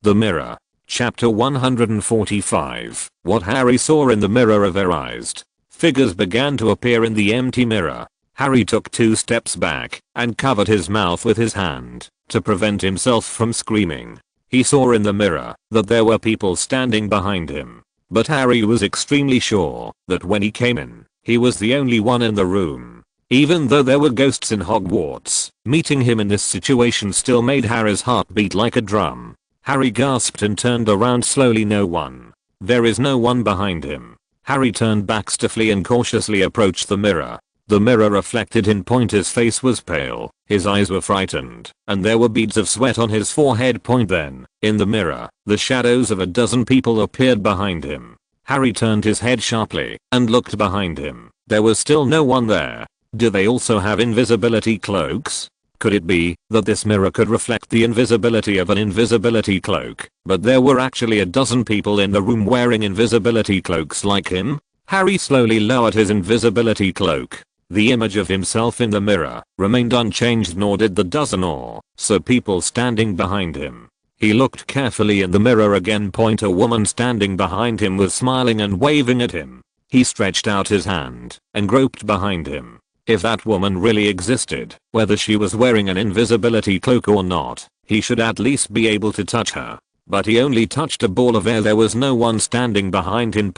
S1: the mirror. Chapter 145. What Harry saw in the mirror. Averrized figures began to appear in the empty mirror. Harry took 2 steps back and covered his mouth with his hand to prevent himself from screaming. He saw in the mirror that there were people standing behind him, but Harry was extremely sure that when he came in, he was the only one in the room. Even though there were ghosts in Hogwarts, meeting him in this situation still made Harry's heart beat like a drum. Harry gasped and turned around slowly. No one There is no one behind him. Harry turned back stiffly and cautiously approached the mirror. The mirror reflected in point. His face was pale, his eyes were frightened, and there were beads of sweat on his forehead. Then, in the mirror, the shadows of a dozen people appeared behind him. Harry turned his head sharply and looked behind him. There was still no one there. Do they also have invisibility cloaks? Could it be that this mirror could reflect the invisibility of an invisibility cloak, but there were actually a dozen people in the room wearing invisibility cloaks like him? Harry slowly lowered his invisibility cloak. The image of himself in the mirror remained unchanged, nor did the dozen or so people standing behind him. He looked carefully in the mirror again. A woman standing behind him was smiling and waving at him. He stretched out his hand and groped behind him. If that woman really existed, whether she was wearing an invisibility cloak or not, he should at least be able to touch her. But he only touched a ball of air. There was no one standing behind him.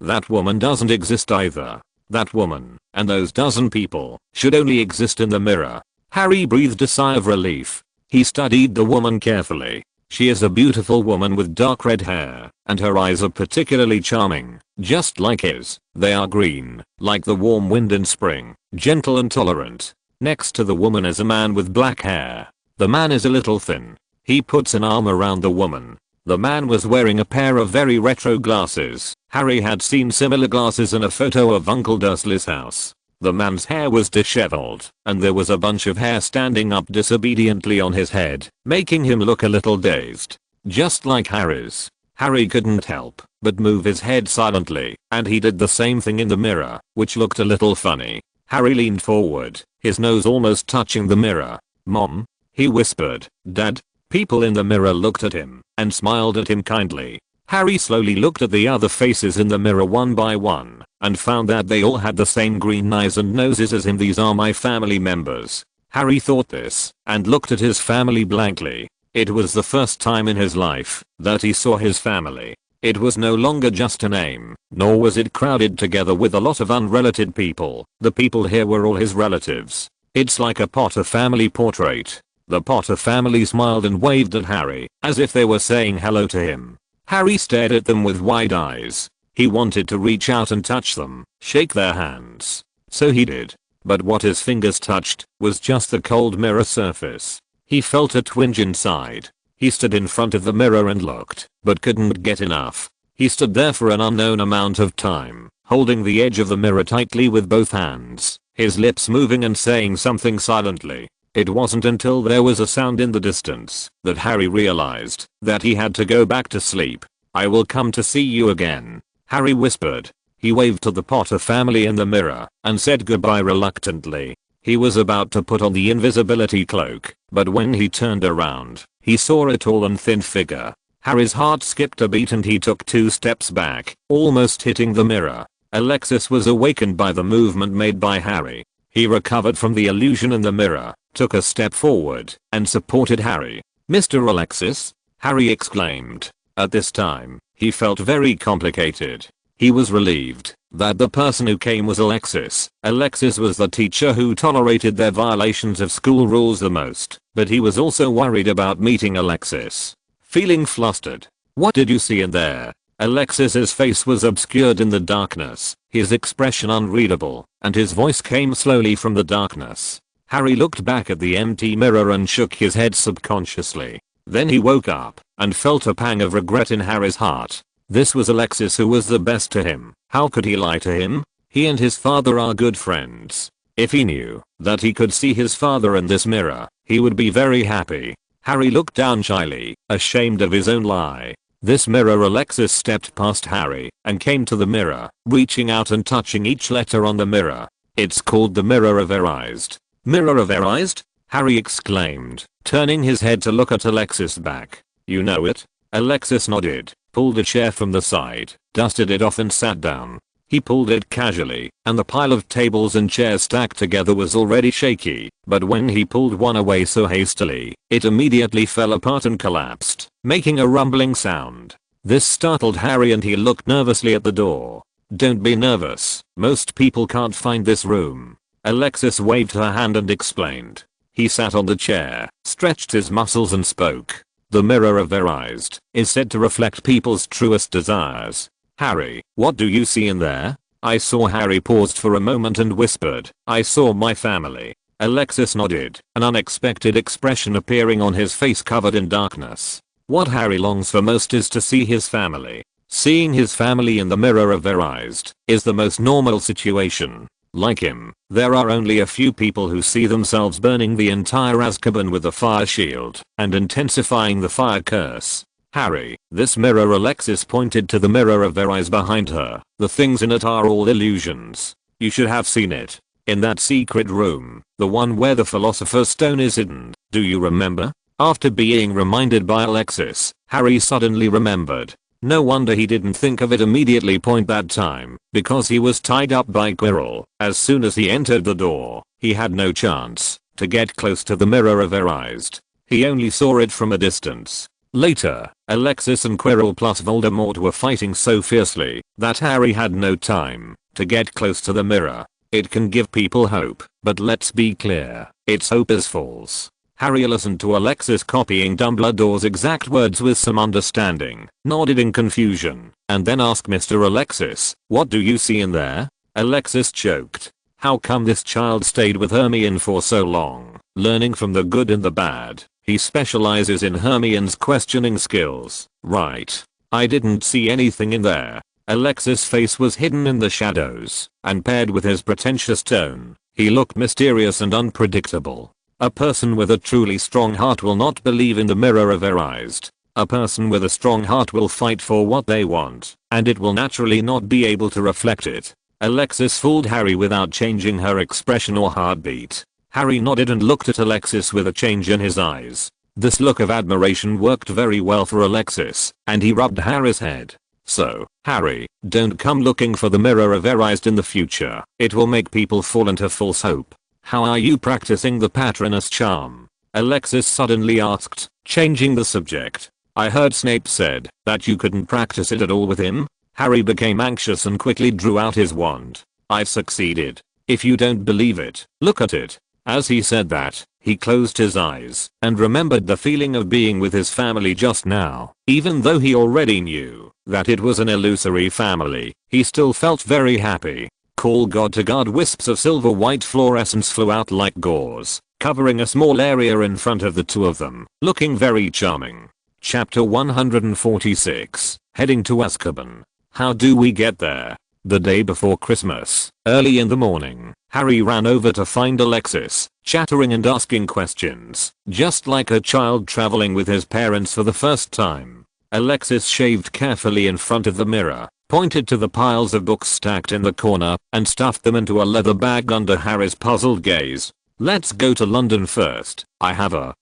S1: That woman doesn't exist either. That woman and those dozen people should only exist in the mirror. Harry breathed a sigh of relief. He studied the woman carefully. She is a beautiful woman with dark red hair, and her eyes are particularly charming, just like his. They are green, like the warm wind in spring, gentle and tolerant. Next to the woman is a man with black hair. The man is a little thin. He puts an arm around the woman. The man was wearing a pair of very retro glasses. Harry had seen similar glasses in a photo of Uncle Dursley's house. The man's hair was disheveled, and there was a bunch of hair standing up disobediently on his head, making him look a little dazed. Just like Harry's. Harry couldn't help but move his head silently, and he did the same thing in the mirror, which looked a little funny. Harry leaned forward, his nose almost touching the mirror. "Mom?" he whispered. "Dad?" People in the mirror looked at him and smiled at him kindly. Harry slowly looked at the other faces in the mirror one by one and found that they all had the same green eyes and noses as him. "These are my family members." Harry thought this and looked at his family blankly. It was the first time in his life that he saw his family. It was no longer just a name, nor was it crowded together with a lot of unrelated people. The people here were all his relatives. It's like a Potter family portrait. The Potter family smiled and waved at Harry as if they were saying hello to him. Harry stared at them with wide eyes. He wanted to reach out and touch them, shake their hands. So he did. But what his fingers touched was just the cold mirror surface. He felt a twinge inside. He stood in front of the mirror and looked, but couldn't get enough. He stood there for an unknown amount of time, holding the edge of the mirror tightly with both hands, his lips moving and saying something silently. It wasn't until there was a sound in the distance that Harry realized that he had to go back to sleep. "I will come to see you again," Harry whispered. He waved to the Potter family in the mirror and said goodbye reluctantly. He was about to put on the invisibility cloak, but when he turned around, he saw a tall and thin figure. Harry's heart skipped a beat and he took 2 steps back, almost hitting the mirror. Alexis was awakened by the movement made by Harry. He recovered from the illusion in the mirror, took a step forward, and supported Harry. "Mr. Alexis?" Harry exclaimed. At this time, he felt very complicated. He was relieved that the person who came was Alexis. Alexis was the teacher who tolerated their violations of school rules the most, but he was also worried about meeting Alexis. Feeling flustered. "What did you see in there?" Alexis's face was obscured in the darkness, his expression unreadable, and his voice came slowly from the darkness. Harry looked back at the empty mirror and shook his head subconsciously. Then he woke up and felt a pang of regret in Harry's heart. This was Alexis who was the best to him. How could he lie to him? He and his father are good friends. If he knew that he could see his father in this mirror, he would be very happy. Harry looked down shyly, ashamed of his own lie. This mirror. Alexis stepped past Harry and came to the mirror, reaching out and touching each letter on the mirror. "It's called the Mirror of Erised." "Mirror of Erised?" Harry exclaimed, turning his head to look at Alexis' back. "You know it?" Alexis nodded, pulled a chair from the side, dusted it off and sat down. He pulled it casually, and the pile of tables and chairs stacked together was already shaky, but when he pulled one away so hastily, it immediately fell apart and collapsed, making a rumbling sound. This startled Harry and he looked nervously at the door. "Don't be nervous, most people can't find this room." Alexis waved her hand and explained. He sat on the chair, stretched his muscles and spoke. the mirror of their eyes, is said to reflect people's truest desires. Harry, what do you see in there? I saw. Harry paused for a moment and whispered, I saw my family. Alexis nodded, an unexpected expression appearing on his face covered in darkness. What Harry longs for most is to see his family. Seeing his family in the mirror of their eyes is the most normal situation. Like him, there are only a few people who see themselves burning the entire Azkaban with a fire shield and intensifying the fire curse. Harry, this mirror. Alexis pointed to the mirror of their eyes behind her. The things in it are all illusions. You should have seen it. In that secret room, the one where the Philosopher's Stone is hidden, do you remember? After being reminded by Alexis, Harry suddenly remembered. No wonder he didn't think of it immediately that time, because he was tied up by Quirrell. As soon as he entered the door, he had no chance to get close to the mirror of their eyes. He only saw it from a distance. Later, Alexis and Quirrell plus Voldemort were fighting so fiercely that Harry had no time to get close to the mirror. It can give people hope, but let's be clear, its hope is false. Harry listened to Alexis copying Dumbledore's exact words with some understanding, nodded in confusion, and then asked Mr. Alexis, what do you see in there? Alexis choked. How come this child stayed with Hermione for so long, learning from the good and the bad? He specializes in Hermione's questioning skills, right? I didn't see anything in there. Alexis' face was hidden in the shadows, and paired with his pretentious tone, he looked mysterious and unpredictable. A person with a truly strong heart will not believe in the mirror of their eyes. A person with a strong heart will fight for what they want, and it will naturally not be able to reflect it. Alexis fooled Harry without changing her expression or heartbeat. Harry nodded and looked at Alexis with a change in his eyes. This look of admiration worked very well for Alexis, and he rubbed Harry's head. So, Harry, don't come looking for the mirror of their eyes in the future. It will make people fall into false hope. How are you practicing the Patronus charm? Alexis suddenly asked, changing the subject. I heard Snape said that you couldn't practice it at all with him. Harry became anxious and quickly drew out his wand. I've succeeded. If you don't believe it, look at it. As he said that, he closed his eyes and remembered the feeling of being with his family just now. Even though he already knew that it was an illusory family, he still felt very happy. Call God to guard. Wisps of silver white fluorescence flew out like gauze, covering a small area in front of the two of them, looking very charming. Chapter 146, Heading to Azkaban. How do we get there? The day before Christmas, early in the morning, Harry ran over to find Alexis, chattering and asking questions, just like a child traveling with his parents for the first time. Alexis shaved carefully in front of the mirror, pointed to the piles of books stacked in the corner, and stuffed them into a leather bag under Harry's puzzled gaze. Let's go to London first. I have a,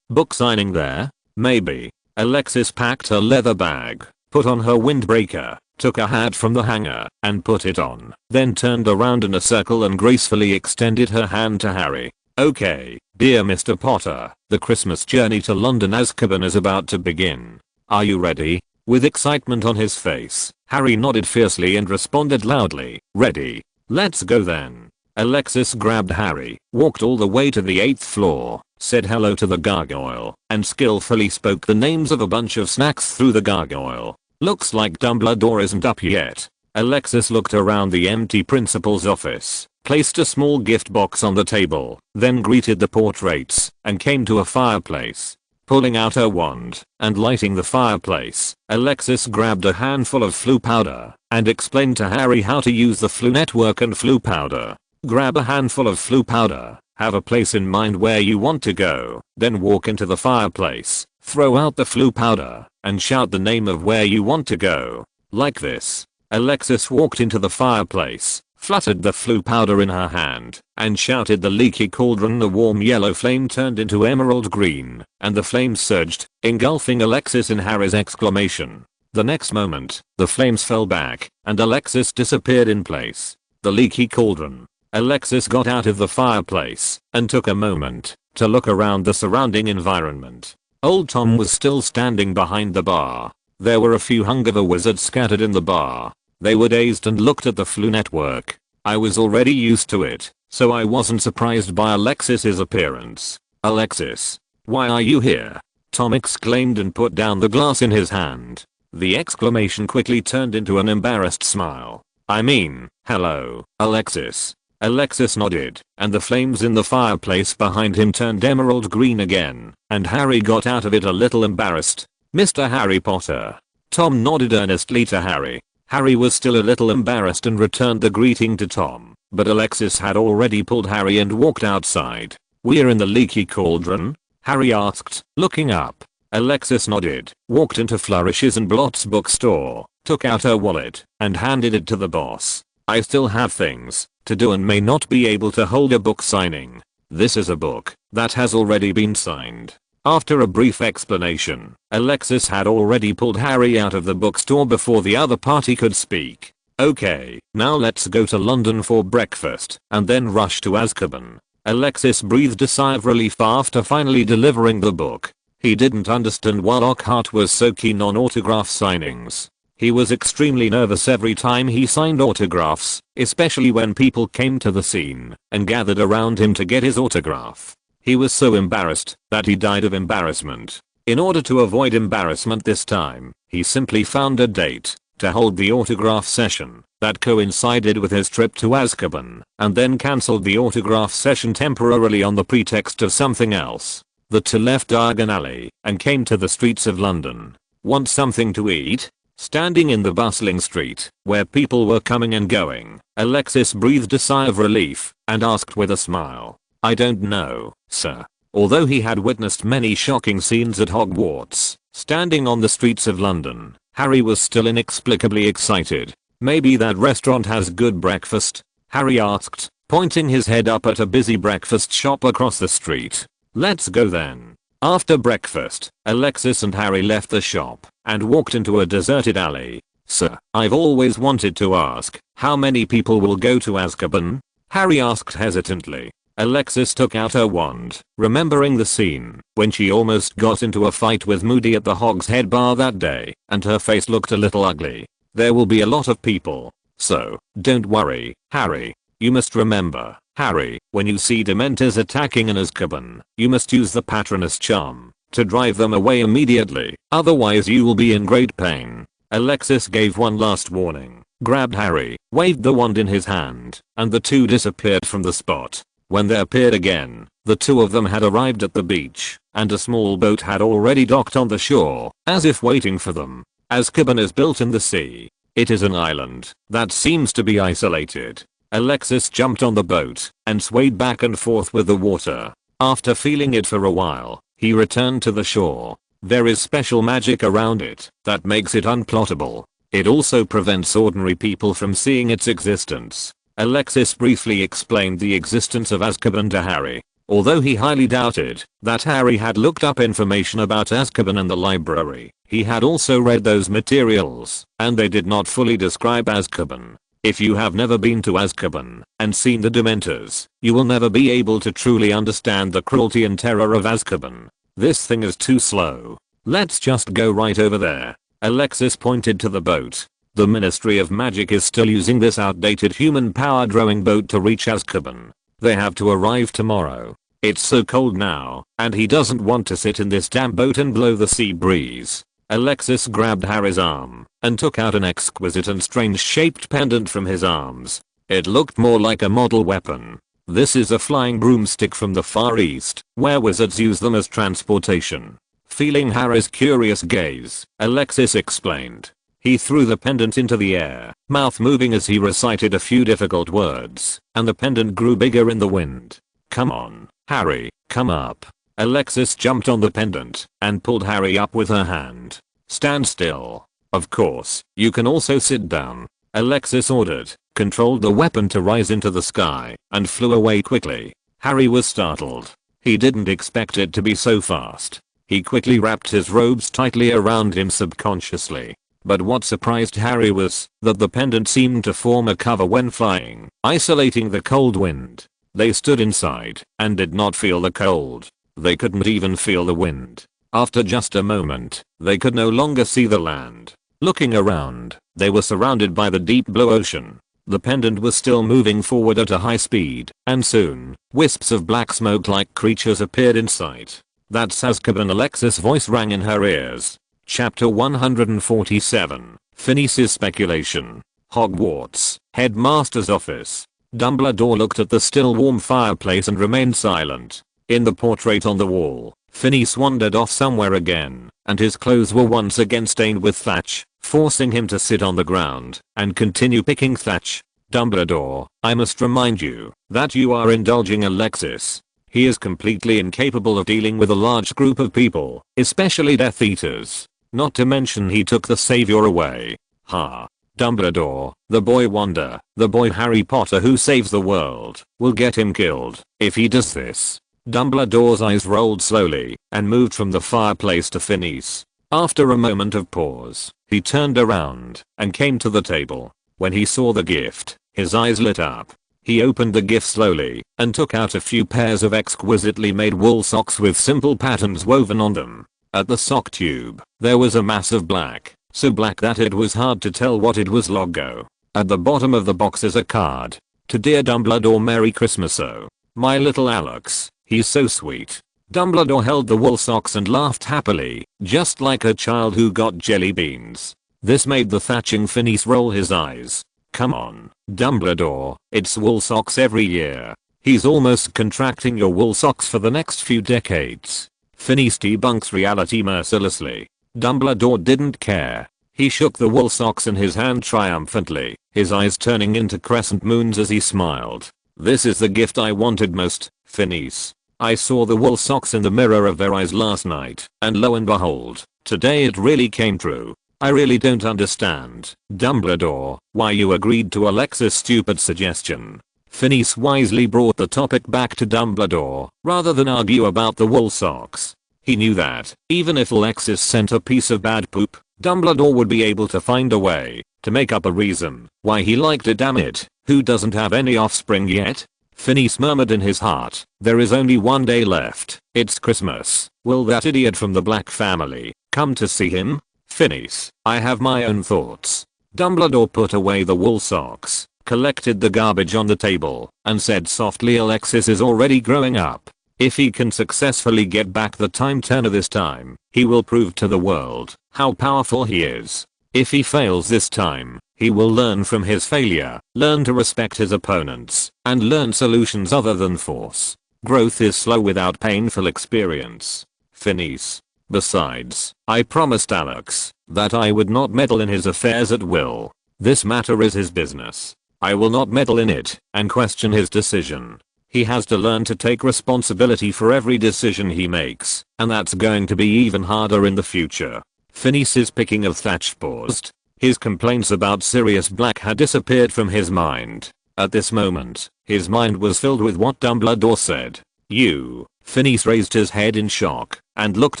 S1: book signing there? Maybe. Alexis packed her leather bag, put on her windbreaker, took a hat from the hanger, and put it on, then turned around in a circle and gracefully extended her hand to Harry. Okay, dear Mr. Potter, the Christmas journey to London Azkaban is about to begin. Are you ready? With excitement on his face, Harry nodded fiercely and responded loudly, ready. Let's go then. Alexis grabbed Harry, walked all the way to the 8th floor, said hello to the gargoyle, and skillfully spoke the names of a bunch of snacks through the gargoyle. Looks like Dumbledore isn't up yet. Alexis looked around the empty principal's office, placed a small gift box on the table, then greeted the portraits, and came to a fireplace. Pulling out her wand and lighting the fireplace, Alexis grabbed a handful of flu powder and explained to Harry how to use the flu network and flu powder. Grab a handful of flu powder, have a place in mind where you want to go, then walk into the fireplace, throw out the flu powder, and shout the name of where you want to go. Like this. Alexis walked into the fireplace, fluttered the flu powder in her hand, and shouted the leaky cauldron. The warm yellow flame turned into emerald green, and the flames surged, engulfing Alexis in Harry's exclamation. The next moment, the flames fell back, and Alexis disappeared in place. The leaky cauldron. Alexis got out of the fireplace, and took a moment to look around the surrounding environment. Old Tom was still standing behind the bar. There were a few hungover wizards scattered in the bar. They were dazed and looked at the flu network. I was already used to it, so I wasn't surprised by Alexis's appearance. Alexis, why are you here? Tom exclaimed and put down the glass in his hand. The exclamation quickly turned into an embarrassed smile. I mean, hello, Alexis. Alexis nodded, and the flames in the fireplace behind him turned emerald green again, and Harry got out of it a little embarrassed. Mr. Harry Potter. Tom nodded earnestly to Harry. Harry was still a little embarrassed and returned the greeting to Tom, but Alexis had already pulled Harry and walked outside. We're in the leaky cauldron? Harry asked, looking up. Alexis nodded, walked into Flourishes and Blott's bookstore, took out her wallet, and handed it to the boss. I still have things to do and may not be able to hold a book signing. This is a book that has already been signed. After a brief explanation, Alexis had already pulled Harry out of the bookstore before the other party could speak. Okay, now let's go to London for breakfast, and then rush to Azkaban. Alexis breathed a sigh of relief after finally delivering the book. He didn't understand why Lockhart was so keen on autograph signings. He was extremely nervous every time he signed autographs, especially when people came to the scene and gathered around him to get his autograph. He was so embarrassed that he died of embarrassment. In order to avoid embarrassment this time, he simply found a date to hold the autograph session that coincided with his trip to Azkaban, and then cancelled the autograph session temporarily on the pretext of something else. The two left Diagon Alley and came to the streets of London. Want something to eat? Standing in the bustling street, where people were coming and going, Alexis breathed a sigh of relief and asked with a smile. I don't know, sir. Although he had witnessed many shocking scenes at Hogwarts, standing on the streets of London, Harry was still inexplicably excited. Maybe that restaurant has good breakfast? Harry asked, pointing his head up at a busy breakfast shop across the street. Let's go then. After breakfast, Alexis and Harry left the shop and walked into a deserted alley. Sir, I've always wanted to ask, how many people will go to Azkaban? Harry asked hesitantly. Alexis took out her wand, remembering the scene when she almost got into a fight with Moody at the Hog's Head bar that day, and her face looked a little ugly. There will be a lot of people, so don't worry, Harry. You must remember, Harry, when you see Dementors attacking in Azkaban, you must use the Patronus charm to drive them away immediately, otherwise you will be in great pain. Alexis gave one last warning, grabbed Harry, waved the wand in his hand, and the two disappeared from the spot. When they appeared again, the two of them had arrived at the beach, and a small boat had already docked on the shore, as if waiting for them. Azkaban is built in the sea. It is an island that seems to be isolated. Alexis jumped on the boat and swayed back and forth with the water. After feeling it for a while, he returned to the shore. There is special magic around it that makes it unplottable. It also prevents ordinary people from seeing its existence. Alexis briefly explained the existence of Azkaban to Harry. Although he highly doubted that Harry had looked up information about Azkaban in the library, he had also read those materials, and they did not fully describe Azkaban. If you have never been to Azkaban and seen the Dementors, you will never be able to truly understand the cruelty and terror of Azkaban. This thing is too slow. Let's just go right over there. Alexis pointed to the boat. The Ministry of Magic is still using this outdated human-powered rowing boat to reach Azkaban. They have to arrive tomorrow. It's so cold now, and he doesn't want to sit in this damp boat and blow the sea breeze. Alexis grabbed Harry's arm and took out an exquisite and strange-shaped pendant from his arms. It looked more like a model weapon. This is a flying broomstick from the Far East, where wizards use them as transportation. Feeling Harry's curious gaze, Alexis explained. He threw the pendant into the air, mouth moving as he recited a few difficult words, and the pendant grew bigger in the wind. Come on, Harry, come up. Alexis jumped on the pendant and pulled Harry up with her hand. Stand still. Of course, you can also sit down. Alexis ordered, controlled the weapon to rise into the sky, and flew away quickly. Harry was startled. He didn't expect it to be so fast. He quickly wrapped his robes tightly around him subconsciously. But what surprised Harry was that the pendant seemed to form a cover when flying, isolating the cold wind. They stood inside and did not feel the cold. They couldn't even feel the wind. After just a moment, they could no longer see the land. Looking around, they were surrounded by the deep blue ocean. The pendant was still moving forward at a high speed, and soon, wisps of black smoke-like creatures appeared in sight. That's Azkaban. Alexis' voice rang in her ears. Chapter 147. Phineas's speculation. Hogwarts. Headmaster's office. Dumbledore looked at the still warm fireplace and remained silent. In the portrait on the wall, Phineas wandered off somewhere again, and his clothes were once again stained with thatch, forcing him to sit on the ground and continue picking thatch. Dumbledore, I must remind you that you are indulging Alexis. He is completely incapable of dealing with a large group of people, especially Death Eaters. Not to mention he took the savior away. Ha. Dumbledore, the boy wonder, the boy Harry Potter who saves the world, will get him killed if he does this. Dumbledore's eyes rolled slowly and moved from the fireplace to Phineas. After a moment of pause, he turned around and came to the table. When he saw the gift, his eyes lit up. He opened the gift slowly and took out a few pairs of exquisitely made wool socks with simple patterns woven on them. At the sock tube, there was a mass of black, so black that it was hard to tell what it was logo. At the bottom of the box is a card. To dear Dumbledore, Merry Christmas. Oh, my little Alex, he's so sweet. Dumbledore held the wool socks and laughed happily, just like a child who got jelly beans. This made the thatching Phineas roll his eyes. Come on, Dumbledore, it's wool socks every year. He's almost contracting your wool socks for the next few decades. Phineas debunks reality mercilessly. Dumbledore didn't care. He shook the wool socks in his hand triumphantly, his eyes turning into crescent moons as he smiled. This is the gift I wanted most, Phineas. I saw the wool socks in the mirror of their eyes last night, and lo and behold, today it really came true. I really don't understand, Dumbledore, why you agreed to Alexis' stupid suggestion. Phineas wisely brought the topic back to Dumbledore, rather than argue about the wool socks. He knew that, even if Alexis sent a piece of bad poop, Dumbledore would be able to find a way to make up a reason why he liked it. Damn it, who doesn't have any offspring yet? Phineas murmured in his heart, there is only one day left, it's Christmas. Will that idiot from the Black family come to see him? Phineas, I have my own thoughts. Dumbledore put away the wool socks, collected the garbage on the table, and said softly, Alexis is already growing up. If he can successfully get back the time turner this time, he will prove to the world how powerful he is. If he fails this time, he will learn from his failure, learn to respect his opponents, and learn solutions other than force. Growth is slow without painful experience. Phineas. Besides, I promised Alex that I would not meddle in his affairs at will. This matter is his business. I will not meddle in it and question his decision. He has to learn to take responsibility for every decision he makes, and that's going to be even harder in the future. Phineas's picking of thatch paused. His complaints about Sirius Black had disappeared from his mind. At this moment, his mind was filled with what Dumbledore said. You. Phineas raised his head in shock and looked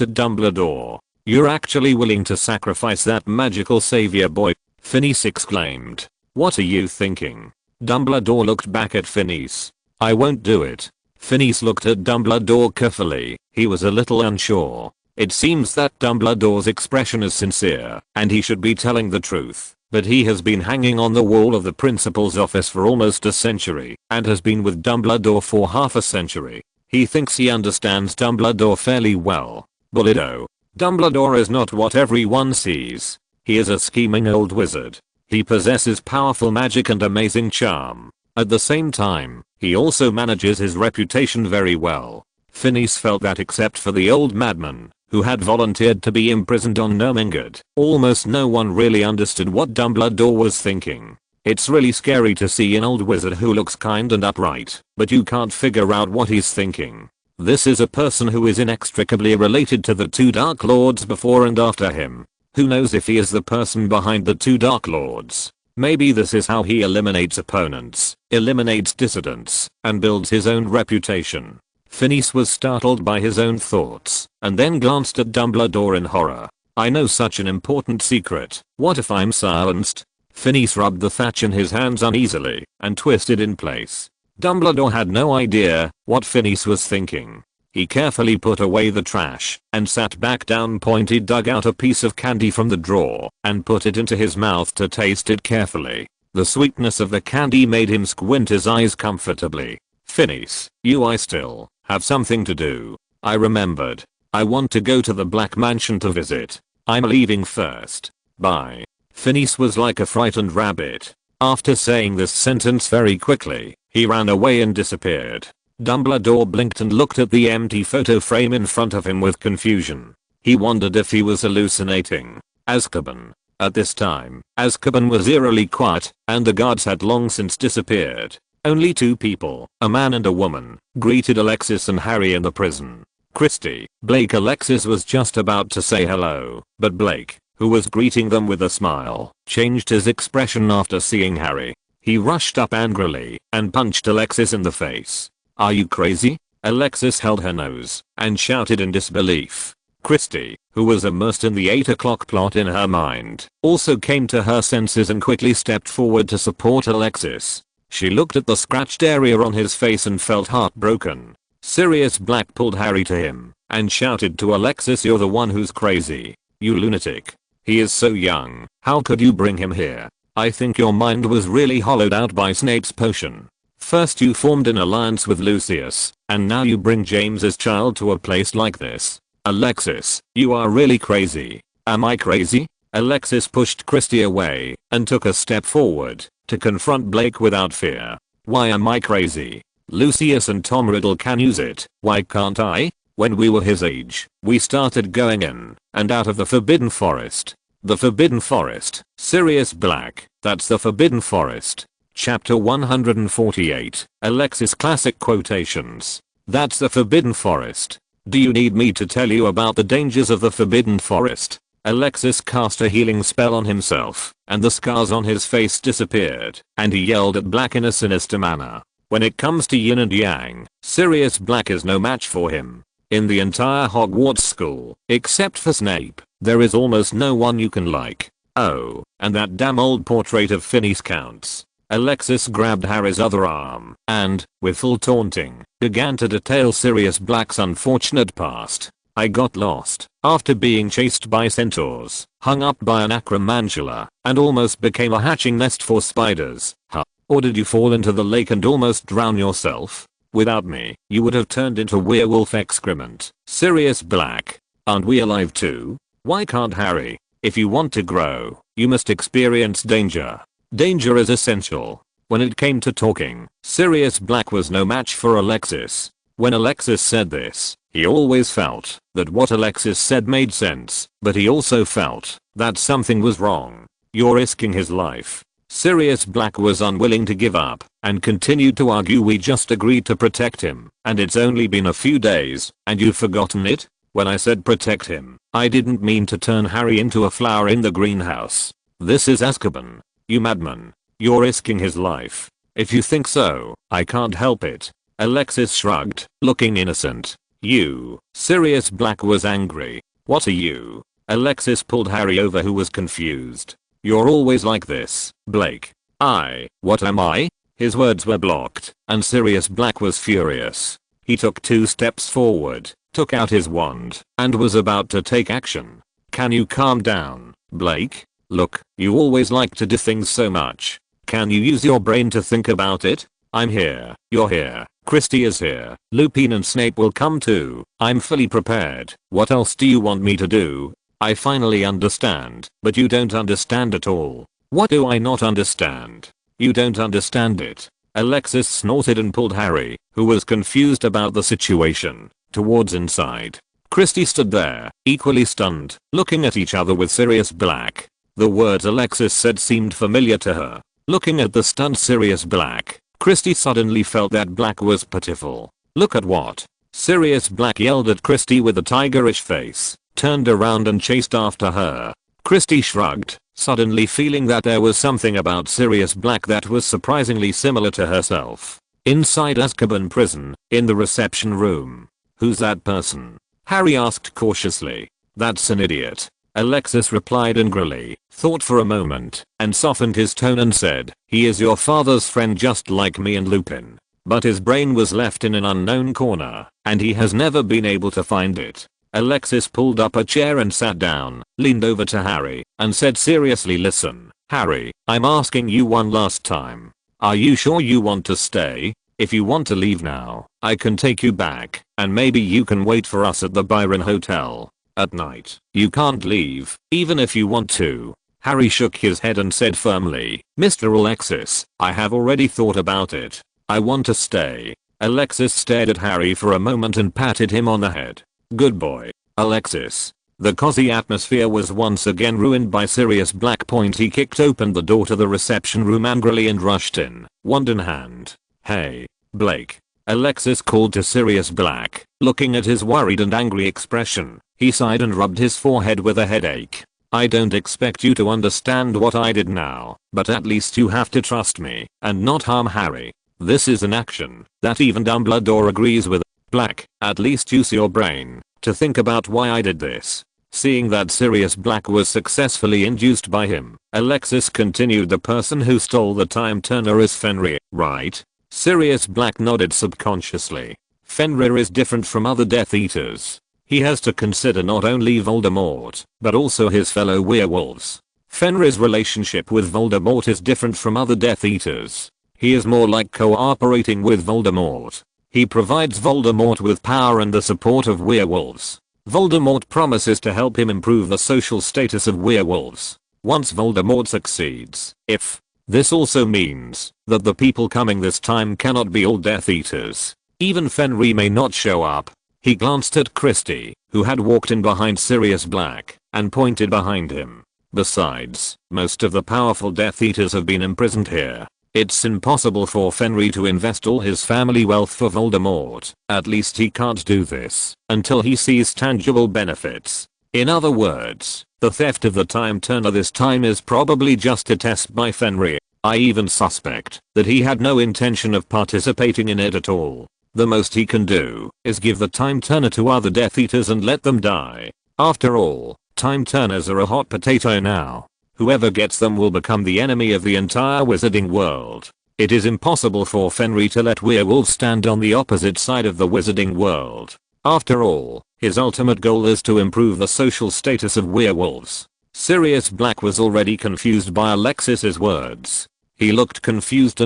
S1: at Dumbledore. You're actually willing to sacrifice that magical savior boy? Phineas exclaimed. What are you thinking? Dumbledore looked back at Phineas. I won't do it. Phineas looked at Dumbledore carefully. He was a little unsure. It seems that Dumbledore's expression is sincere, and he should be telling the truth. But he has been hanging on the wall of the principal's office for almost a century, and has been with Dumbledore for half a century. He thinks he understands Dumbledore fairly well. Bullito. Dumbledore is not what everyone sees. He is a scheming old wizard. He possesses powerful magic and amazing charm. At the same time, he also manages his reputation very well. Phineas felt that except for the old madman, who had volunteered to be imprisoned on Nurmengard, almost no one really understood what Dumbledore was thinking. It's really scary to see an old wizard who looks kind and upright, but you can't figure out what he's thinking. This is a person who is inextricably related to the two Dark Lords before and after him. Who knows if he is the person behind the two Dark Lords? Maybe this is how he eliminates opponents, eliminates dissidents, and builds his own reputation. Phineas was startled by his own thoughts, and then glanced at Dumbledore in horror. I know such an important secret. What if I'm silenced? Phineas rubbed the thatch in his hands uneasily, and twisted in place. Dumbledore had no idea what Phineas was thinking. He carefully put away the trash, and sat back down. He dug out a piece of candy from the drawer, and put it into his mouth to taste it carefully. The sweetness of the candy made him squint his eyes comfortably. Phineas, I still have something to do. I remembered. I want to go to the Black Mansion to visit. I'm leaving first. Bye. Phineas was like a frightened rabbit. After saying this sentence very quickly, he ran away and disappeared. Dumbledore blinked and looked at the empty photo frame in front of him with confusion. He wondered if he was hallucinating. Azkaban. At this time, Azkaban was eerily quiet, and the guards had long since disappeared. Only two people, a man and a woman, greeted Alexis and Harry in the prison. Christy, Blake. Alexis was just about to say hello, but Blake, who was greeting them with a smile, changed his expression after seeing Harry. He rushed up angrily and punched Alexis in the face. "Are you crazy?" Alexis held her nose and shouted in disbelief. Christy, who was immersed in the 8 o'clock plot in her mind, also came to her senses and quickly stepped forward to support Alexis. She looked at the scratched area on his face and felt heartbroken. Sirius Black pulled Harry to him and shouted to Alexis, "You're the one who's crazy. You lunatic. He is so young. How could you bring him here? I think your mind was really hollowed out by Snape's potion. First you formed an alliance with Lucius, and now you bring James's child to a place like this. Alexis, you are really crazy." "Am I crazy?" Alexis pushed Christy away and took a step forward to confront Blake without fear. "Why am I crazy? Lucius and Tom Riddle can use it. Why can't I? When we were his age, we started going in and out of the Forbidden Forest." "The Forbidden Forest, Sirius Black, that's the Forbidden Forest." Chapter 148, Alexis Classic Quotations. "That's the Forbidden Forest. Do you need me to tell you about the dangers of the Forbidden Forest?" Alexis cast a healing spell on himself, and the scars on his face disappeared, and he yelled at Black in a sinister manner. When it comes to yin and yang, Sirius Black is no match for him. In the entire Hogwarts school, except for Snape, there is almost no one you can like. Oh, and that damn old portrait of Phineas counts. Alexis grabbed Harry's other arm and, with full taunting, began to detail Sirius Black's unfortunate past. "I got lost after being chased by centaurs, hung up by an acromantula, and almost became a hatching nest for spiders. Huh? Or did you fall into the lake and almost drown yourself? Without me, you would have turned into werewolf excrement." Sirius Black. "Aren't we alive too? Why can't Harry? If you want to grow, you must experience danger. Danger is essential." When it came to talking, Sirius Black was no match for Alexis. When Alexis said this, he always felt that what Alexis said made sense, but he also felt that something was wrong. "You're risking his life." Sirius Black was unwilling to give up and continued to argue. "We just agreed to protect him, and it's only been a few days, and you've forgotten it? When I said protect him, I didn't mean to turn Harry into a flower in the greenhouse. This is Azkaban. You madman. You're risking his life. If you think so, I can't help it." Alexis shrugged, looking innocent. "You." Sirius Black was angry. "What are you?" Alexis pulled Harry over, who was confused. "You're always like this, Blake." What am I?" His words were blocked, and Sirius Black was furious. He took 2 steps forward, took out his wand, and was about to take action. "Can you calm down, Blake? Look, you always like to do things so much. Can you use your brain to think about it? I'm here, you're here, Christy is here, Lupin and Snape will come too. I'm fully prepared. What else do you want me to do? I finally understand, but you don't understand at all." "What do I not understand?" "You don't understand it." Alexis snorted and pulled Harry, who was confused about the situation, towards inside. Christy stood there, equally stunned, looking at each other with Sirius Black. The words Alexis said seemed familiar to her. Looking at the stunned Sirius Black, Christy suddenly felt that Black was pitiful. "Look at what?" Sirius Black yelled at Christy with a tigerish face, turned around and chased after her. Christy shrugged, suddenly feeling that there was something about Sirius Black that was surprisingly similar to herself. Inside Azkaban prison, in the reception room. "Who's that person?" Harry asked cautiously. "That's an idiot." Alexis replied angrily, thought for a moment, and softened his tone and said, "He is your father's friend just like me and Lupin. But his brain was left in an unknown corner, and he has never been able to find it." Alexis pulled up a chair and sat down, leaned over to Harry, and said seriously, "Listen, Harry, I'm asking you one last time. Are you sure you want to stay? If you want to leave now, I can take you back, and maybe you can wait for us at the Byron Hotel. At night, you can't leave, even if you want to." Harry shook his head and said firmly, "Mr. Alexis, I have already thought about it. I want to stay." Alexis stared at Harry for a moment and patted him on the head. "Good boy, Alexis." The cozy atmosphere was once again ruined by Sirius Black. He kicked open the door to the reception room angrily and rushed in, wand in hand. "Hey, Blake." Alexis called to Sirius Black. Looking at his worried and angry expression, he sighed and rubbed his forehead with a headache. "I don't expect you to understand what I did now, but at least you have to trust me and not harm Harry. This is an action that even Dumbledore agrees with. Black, at least use your brain to think about why I did this." Seeing that Sirius Black was successfully induced by him, Alexis continued, "The person who stole the time turner is Fenrir, right?" Sirius Black nodded subconsciously. "Fenrir is different from other Death Eaters. He has to consider not only Voldemort, but also his fellow werewolves. Fenrir's relationship with Voldemort is different from other Death Eaters. He is more like cooperating with Voldemort. He provides Voldemort with power and the support of werewolves. Voldemort promises to help him improve the social status of werewolves. Once Voldemort succeeds, if this also means that the people coming this time cannot be all Death Eaters. Even Fenrir may not show up." He glanced at Christy, who had walked in behind Sirius Black, and pointed behind him. "Besides, most of the powerful Death Eaters have been imprisoned here. It's impossible for Fenrir to invest all his family wealth for Voldemort. At least he can't do this until he sees tangible benefits. In other words, the theft of the time turner this time is probably just a test by Fenrir. I even suspect that he had no intention of participating in it at all. The most he can do is give the time turner to other Death Eaters and let them die. After all, time turners are a hot potato now. Whoever gets them will become the enemy of the entire wizarding world. It is impossible for Fenrir to let werewolves stand on the opposite side of the wizarding world. After all, his ultimate goal is to improve the social status of werewolves." Sirius Black was already confused by Alexis's words. He looked confused,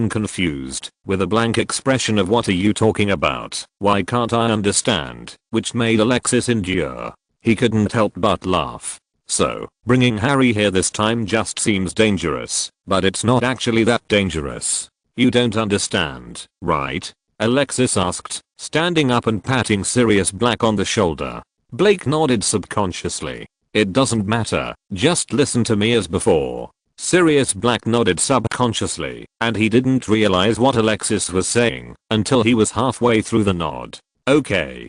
S1: with a blank expression of "What are you talking about? Why can't I understand?" which made Alexis endure. He couldn't help but laugh. "So, bringing Harry here this time just seems dangerous, but it's not actually that dangerous. You don't understand, right?" Alexis asked, standing up and patting Sirius Black on the shoulder. Blake nodded subconsciously. "It doesn't matter, just listen to me as before." Sirius Black nodded subconsciously, and he didn't realize what Alexis was saying until he was halfway through the nod. Okay.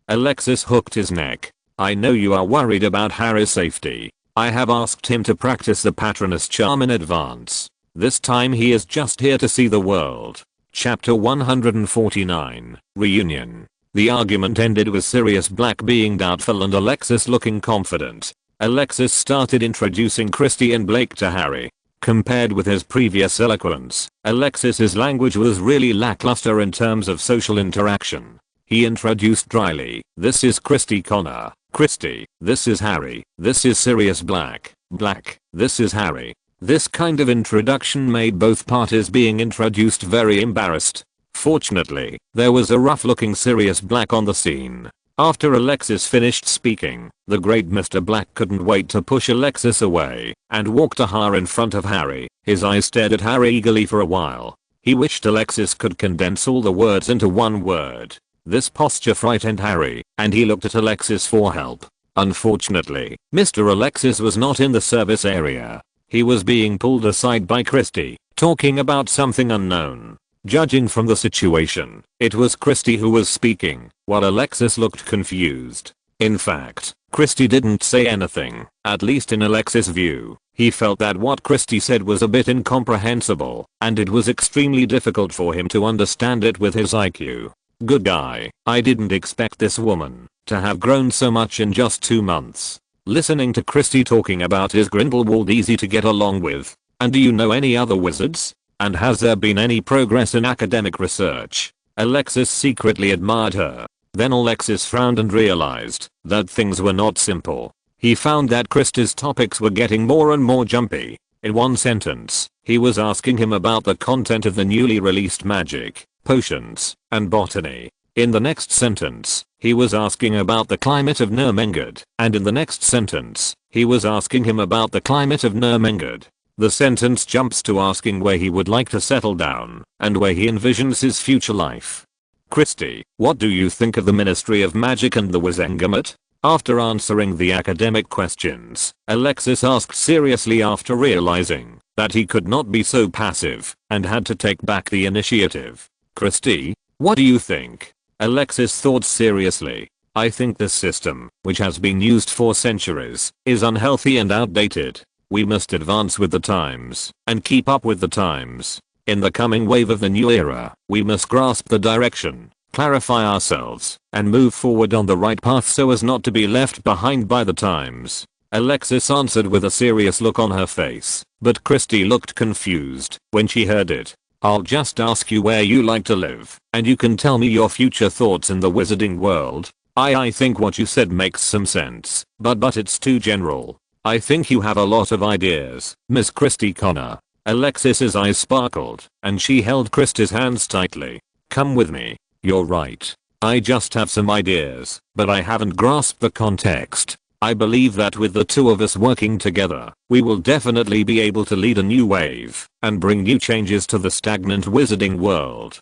S1: Alexis hooked his neck. "I know you are worried about Harry's safety. I have asked him to practice the Patronus charm in advance. This time he is just here to see the world." Chapter 149, Reunion. The argument ended with Sirius Black being doubtful and Alexis looking confident. Alexis started introducing Christy and Blake to Harry. Compared with his previous eloquence, Alexis's language was really lackluster in terms of social interaction. He introduced dryly, "This is Christy Connor. Christy, this is Harry. This is Sirius Black. Black, this is Harry." This kind of introduction made both parties being introduced very embarrassed. Fortunately, there was a rough-looking Sirius Black on the scene. After Alexis finished speaking, the great Mr. Black couldn't wait to push Alexis away and walk to her in front of Harry. His eyes stared at Harry eagerly for a while. He wished Alexis could condense all the words into one word. This posture frightened Harry, and he looked at Alexis for help. Unfortunately, Mr. Alexis was not in the service area. He was being pulled aside by Christy, talking about something unknown. Judging from the situation, it was Christy who was speaking, while Alexis looked confused. In fact, Christy didn't say anything, at least in Alexis' view. He felt that what Christy said was a bit incomprehensible, and it was extremely difficult for him to understand it with his IQ. "Good guy, I didn't expect this woman to have grown so much in just 2 months." Listening to Christy talking about is Grindelwald easy to get along with? And do you know any other wizards? And has there been any progress in academic research? Alexis secretly admired her. Then Alexis frowned and realized that things were not simple. He found that Christy's topics were getting more and more jumpy. In one sentence, he was asking him about the content of the newly released magic potions, and botany. In the next sentence, he was asking about the climate of Nurmengard, and in the next sentence, he was asking him about the climate of Nurmengard. The sentence jumps to asking where he would like to settle down, and where he envisions his future life. Christy, what do you think of the Ministry of Magic and the Wizengamot? After answering the academic questions, Alexis asked seriously after realizing that he could not be so passive, and had to take back the initiative. Christy, what do you think? Alexis thought seriously. I think this system, which has been used for centuries, is unhealthy and outdated. We must advance with the times, and keep up with the times. In the coming wave of the new era, we must grasp the direction, clarify ourselves, and move forward on the right path so as not to be left behind by the times. Alexis answered with a serious look on her face, but Christy looked confused when she heard it. I'll just ask you where you like to live, and you can tell me your future thoughts in the wizarding world. I think what you said makes some sense, but it's too general. I think you have a lot of ideas, Miss Christy Connor. Alexis's eyes sparkled, and she held Christy's hands tightly. Come with me. You're right. I just have some ideas, but I haven't grasped the context. I believe that with the two of us working together, we will definitely be able to lead a new wave and bring new changes to the stagnant wizarding world.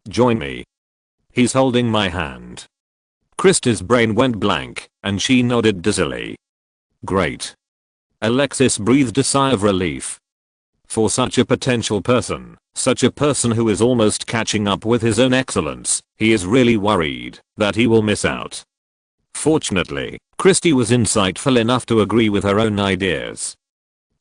S1: Join me. He's holding my hand. Christy's brain went blank, and she nodded dizzily. Great. Alexis breathed a sigh of relief. For such a potential person, such a person who is almost catching up with his own excellence, he is really worried that he will miss out. Fortunately, Christy was insightful enough to agree with her own ideas.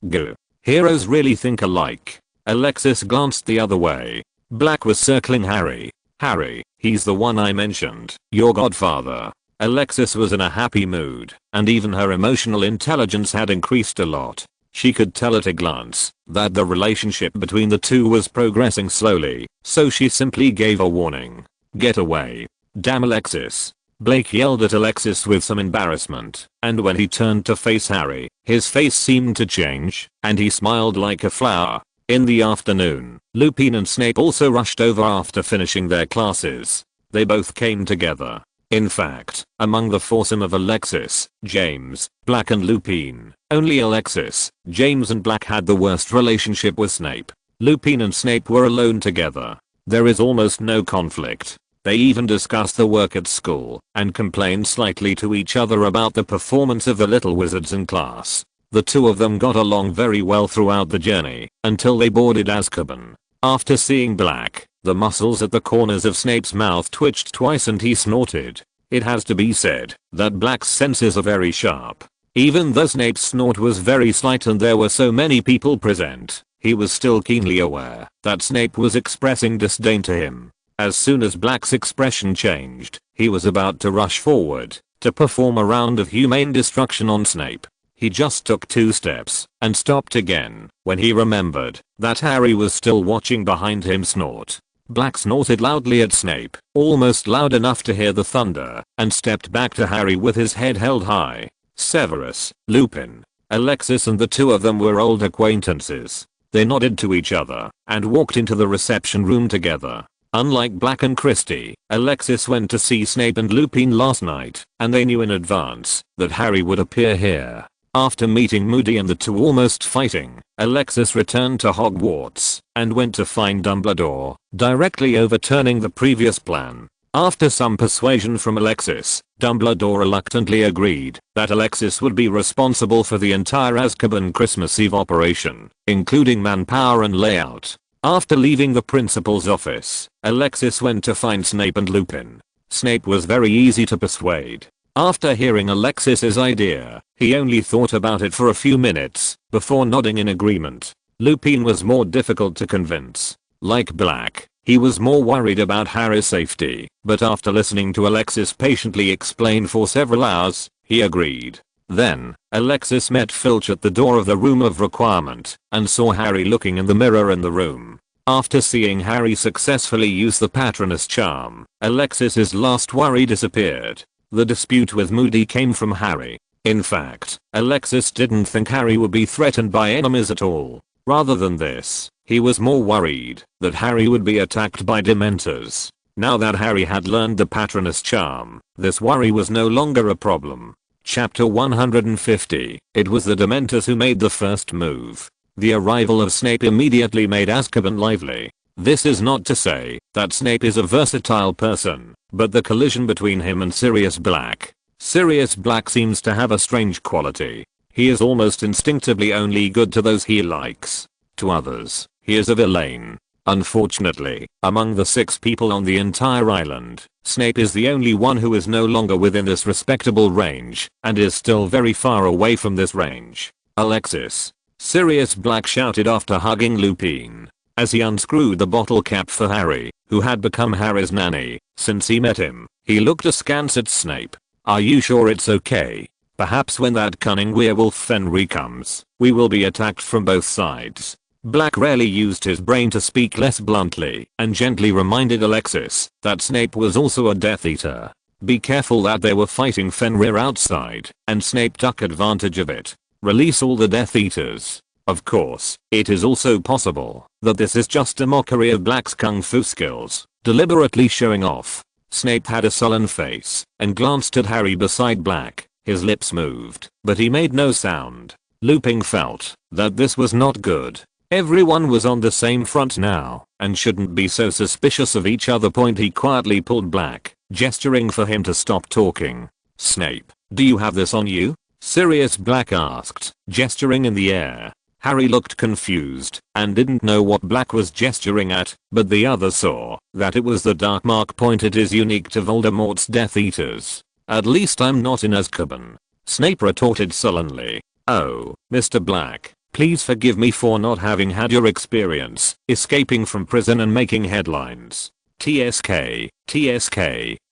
S1: Go. Heroes really think alike. Alexis glanced the other way. Black was circling Harry. Harry, he's the one I mentioned, your godfather. Alexis was in a happy mood, and even her emotional intelligence had increased a lot. She could tell at a glance that the relationship between the two was progressing slowly, so she simply gave a warning. Get away. Damn Alexis. Blake yelled at Alexis with some embarrassment, and when he turned to face Harry, his face seemed to change, and he smiled like a flower. In the afternoon, Lupin and Snape also rushed over after finishing their classes. They both came together. In fact, among the foursome of Alexis, James, Black and Lupin, only Alexis, James and Black had the worst relationship with Snape. Lupin and Snape were alone together. There is almost no conflict. They even discussed the work at school, and complained slightly to each other about the performance of the little wizards in class. The two of them got along very well throughout the journey, until they boarded Azkaban. After seeing Black, the muscles at the corners of Snape's mouth twitched twice and he snorted. It has to be said that Black's senses are very sharp. Even though Snape's snort was very slight and there were so many people present, he was still keenly aware that Snape was expressing disdain to him. As soon as Black's expression changed, he was about to rush forward to perform a round of humane destruction on Snape. He just took 2 steps and stopped again when he remembered that Harry was still watching behind him snort. Black snorted loudly at Snape, almost loud enough to hear the thunder, and stepped back to Harry with his head held high. Severus, Lupin, Alexis and the two of them were old acquaintances. They nodded to each other and walked into the reception room together. Unlike Black and Christy, Alexis went to see Snape and Lupin last night, and they knew in advance that Harry would appear here. After meeting Moody and the two almost fighting, Alexis returned to Hogwarts and went to find Dumbledore, directly overturning the previous plan. After some persuasion from Alexis, Dumbledore reluctantly agreed that Alexis would be responsible for the entire Azkaban Christmas Eve operation, including manpower and layout. After leaving the principal's office, Alexis went to find Snape and Lupin. Snape was very easy to persuade. After hearing Alexis's idea, he only thought about it for a few minutes before nodding in agreement. Lupin was more difficult to convince. Like Black, he was more worried about Harry's safety, but after listening to Alexis patiently explain for several hours, he agreed. Then, Alexis met Filch at the door of the room of requirement and saw Harry looking in the mirror in the room. After seeing Harry successfully use the Patronus charm, Alexis's last worry disappeared. The dispute with Moody came from Harry. In fact, Alexis didn't think Harry would be threatened by enemies at all. Rather than this, He was more worried that Harry would be attacked by Dementors. Now that Harry had learned the Patronus charm, this worry was no longer a problem. Chapter 150. It was the Dementors who made the first move. The arrival of Snape immediately made Azkaban lively. This is not to say that Snape is a versatile person, but the collision between him and Sirius Black. Sirius Black seems to have a strange quality. He is almost instinctively only good to those he likes. To others, he is a villain. Unfortunately, among the 6 people on the entire island, Snape is the only one who is no longer within this respectable range, and is still very far away from this range. Alexis. Sirius Black shouted after hugging Lupin, as he unscrewed the bottle cap for Harry, who had become Harry's nanny since he met him. He looked askance at Snape. Are you sure it's okay? Perhaps when that cunning werewolf Fenrir comes, we will be attacked from both sides. Black rarely used his brain to speak less bluntly, and gently reminded Alexis that Snape was also a Death Eater. Be careful that they were fighting Fenrir outside, and Snape took advantage of it. Release all the Death Eaters. Of course, it is also possible that this is just a mockery of Black's kung fu skills, deliberately showing off. Snape had a sullen face, and glanced at Harry beside Black. His lips moved, but he made no sound. Lupin felt that this was not good. Everyone was on the same front now, and shouldn't be so suspicious of each other. He quietly pulled Black, gesturing for him to stop talking. Snape, do you have this on you? Sirius Black asked, gesturing in the air. Harry looked confused, and didn't know what Black was gesturing at, but the others saw that it was the dark mark point. It is unique to Voldemort's Death Eaters. At least I'm not in Azkaban. Snape retorted sullenly. Oh, Mr. Black. Please forgive me for not having had your experience escaping from prison and making headlines. TSK,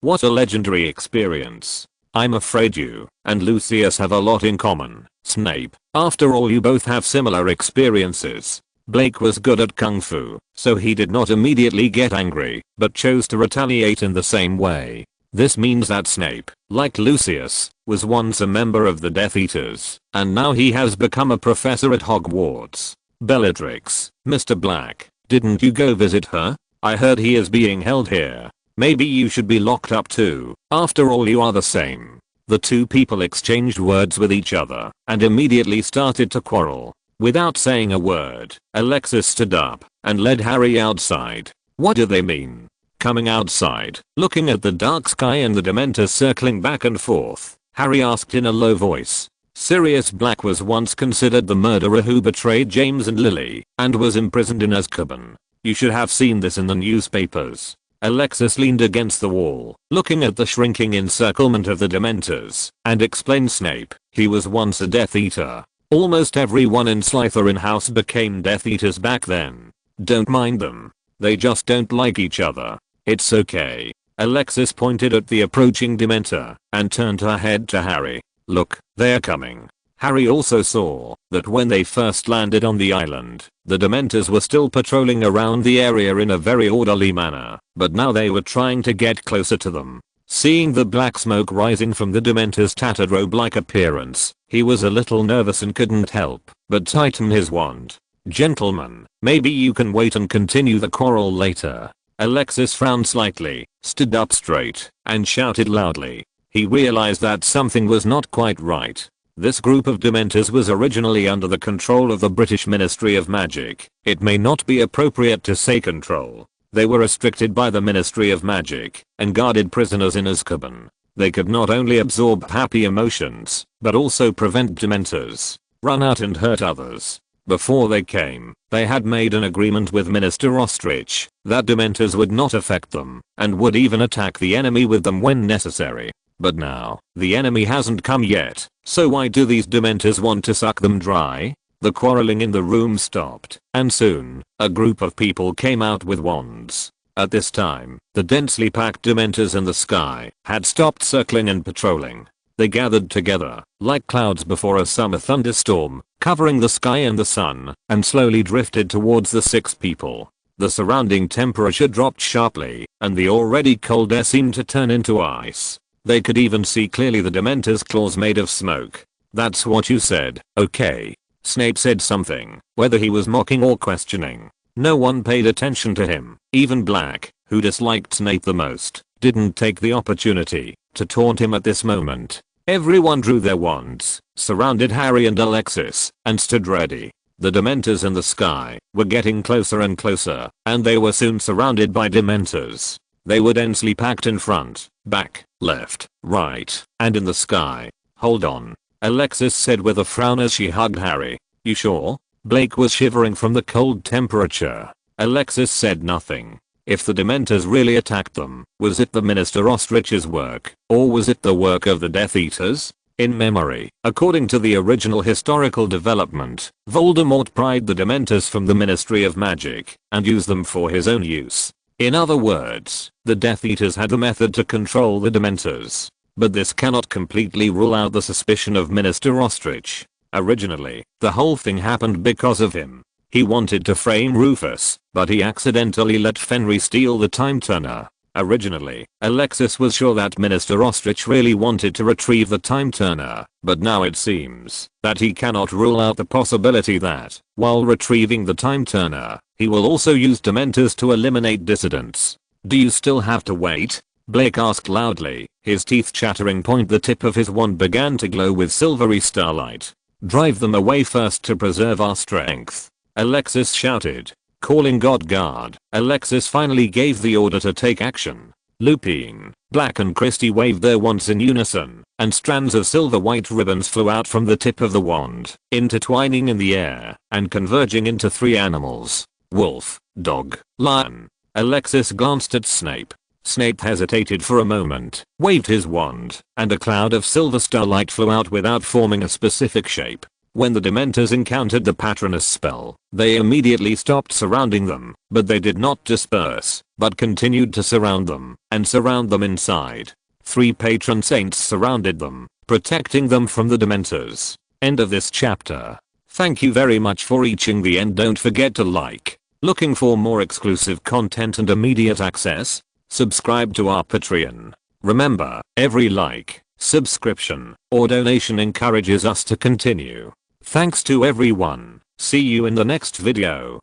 S1: what a legendary experience. I'm afraid you and Lucius have a lot in common, Snape. After all, you both have similar experiences. Blake was good at kung fu, so he did not immediately get angry, but chose to retaliate in the same way. This means that Snape, like Lucius, was once a member of the Death Eaters, and now he has become a professor at Hogwarts. Bellatrix, Mr. Black, didn't you go visit her? I heard he is being held here. Maybe you should be locked up too. After all, you are the same. The 2 people exchanged words with each other, and immediately started to quarrel. Without saying a word, Alexis stood up, and led Harry outside. What do they mean? Coming outside, looking at the dark sky and the Dementors circling back and forth, Harry asked in a low voice. Sirius Black was once considered the murderer who betrayed James and Lily, and was imprisoned in Azkaban. You should have seen this in the newspapers. Alexis leaned against the wall, looking at the shrinking encirclement of the Dementors, and explained. Snape, he was once a Death Eater. Almost everyone in Slytherin House became Death Eaters back then. Don't mind them. They just don't like each other. It's okay. Alexis pointed at the approaching Dementor, and turned her head to Harry. Look, they're coming. Harry also saw that when they first landed on the island, the Dementors were still patrolling around the area in a very orderly manner, but now they were trying to get closer to them. Seeing the black smoke rising from the Dementor's tattered robe-like appearance, he was a little nervous and couldn't help but tighten his wand. Gentlemen, maybe you can wait and continue the quarrel later. Alexis frowned slightly, stood up straight, and shouted loudly. He realized that something was not quite right. This group of Dementors was originally under the control of the British Ministry of Magic. It may not be appropriate to say control. They were restricted by the Ministry of Magic, and guarded prisoners in Azkaban. They could not only absorb happy emotions, but also prevent Dementors, run out and hurt others. Before they came, they had made an agreement with Minister Ostrich that Dementors would not affect them, and would even attack the enemy with them when necessary. But now, the enemy hasn't come yet, so why do these Dementors want to suck them dry? The quarreling in the room stopped, and soon, a group of people came out with wands. At this time, the densely packed Dementors in the sky had stopped circling and patrolling. They gathered together, like clouds before a summer thunderstorm, covering the sky and the sun, and slowly drifted towards the 6 people. The surrounding temperature dropped sharply, and the already cold air seemed to turn into ice. They could even see clearly the Dementors' claws made of smoke. That's what you said, okay? Snape said something, whether he was mocking or questioning. No one paid attention to him. Even Black, who disliked Snape the most, didn't take the opportunity to taunt him at this moment. Everyone drew their wands, surrounded Harry and Alexis, and stood ready. The Dementors in the sky were getting closer and closer, and they were soon surrounded by Dementors. They were densely packed in front, back, left, right, and in the sky. Hold on, Alexis said with a frown as she hugged Harry. You sure? Blake was shivering from the cold temperature. Alexis said nothing. If the Dementors really attacked them, was it the Minister Ostrich's work, or was it the work of the Death Eaters? In memory, according to the original historical development, Voldemort pried the Dementors from the Ministry of Magic and used them for his own use. In other words, the Death Eaters had the method to control the Dementors. But this cannot completely rule out the suspicion of Minister Ostrich. Originally, the whole thing happened because of him. He wanted to frame Rufus, but he accidentally let Fenrir steal the time turner. Originally, Alexis was sure that Minister Ostrich really wanted to retrieve the time turner, but now it seems that he cannot rule out the possibility that, while retrieving the time turner, he will also use Dementors to eliminate dissidents. Do you still have to wait? Blake asked loudly, his teeth chattering. The tip of his wand began to glow with silvery starlight. Drive them away first to preserve our strength, Alexis shouted. Calling God Guard, Alexis finally gave the order to take action. Lupin, Black and Christy waved their wands in unison, and strands of silver-white ribbons flew out from the tip of the wand, intertwining in the air, and converging into 3 animals. Wolf, dog, lion. Alexis glanced at Snape. Snape hesitated for a moment, waved his wand, and a cloud of silver starlight flew out without forming a specific shape. When the Dementors encountered the Patronus spell, they immediately stopped surrounding them, but they did not disperse, but continued to surround them, and surround them inside. 3 patron saints surrounded them, protecting them from the Dementors. End of this chapter. Thank you very much for reaching the end. Don't forget to like. Looking for more exclusive content and immediate access? Subscribe to our Patreon. Remember, every like, subscription, or donation encourages us to continue. Thanks to everyone. See you in the next video.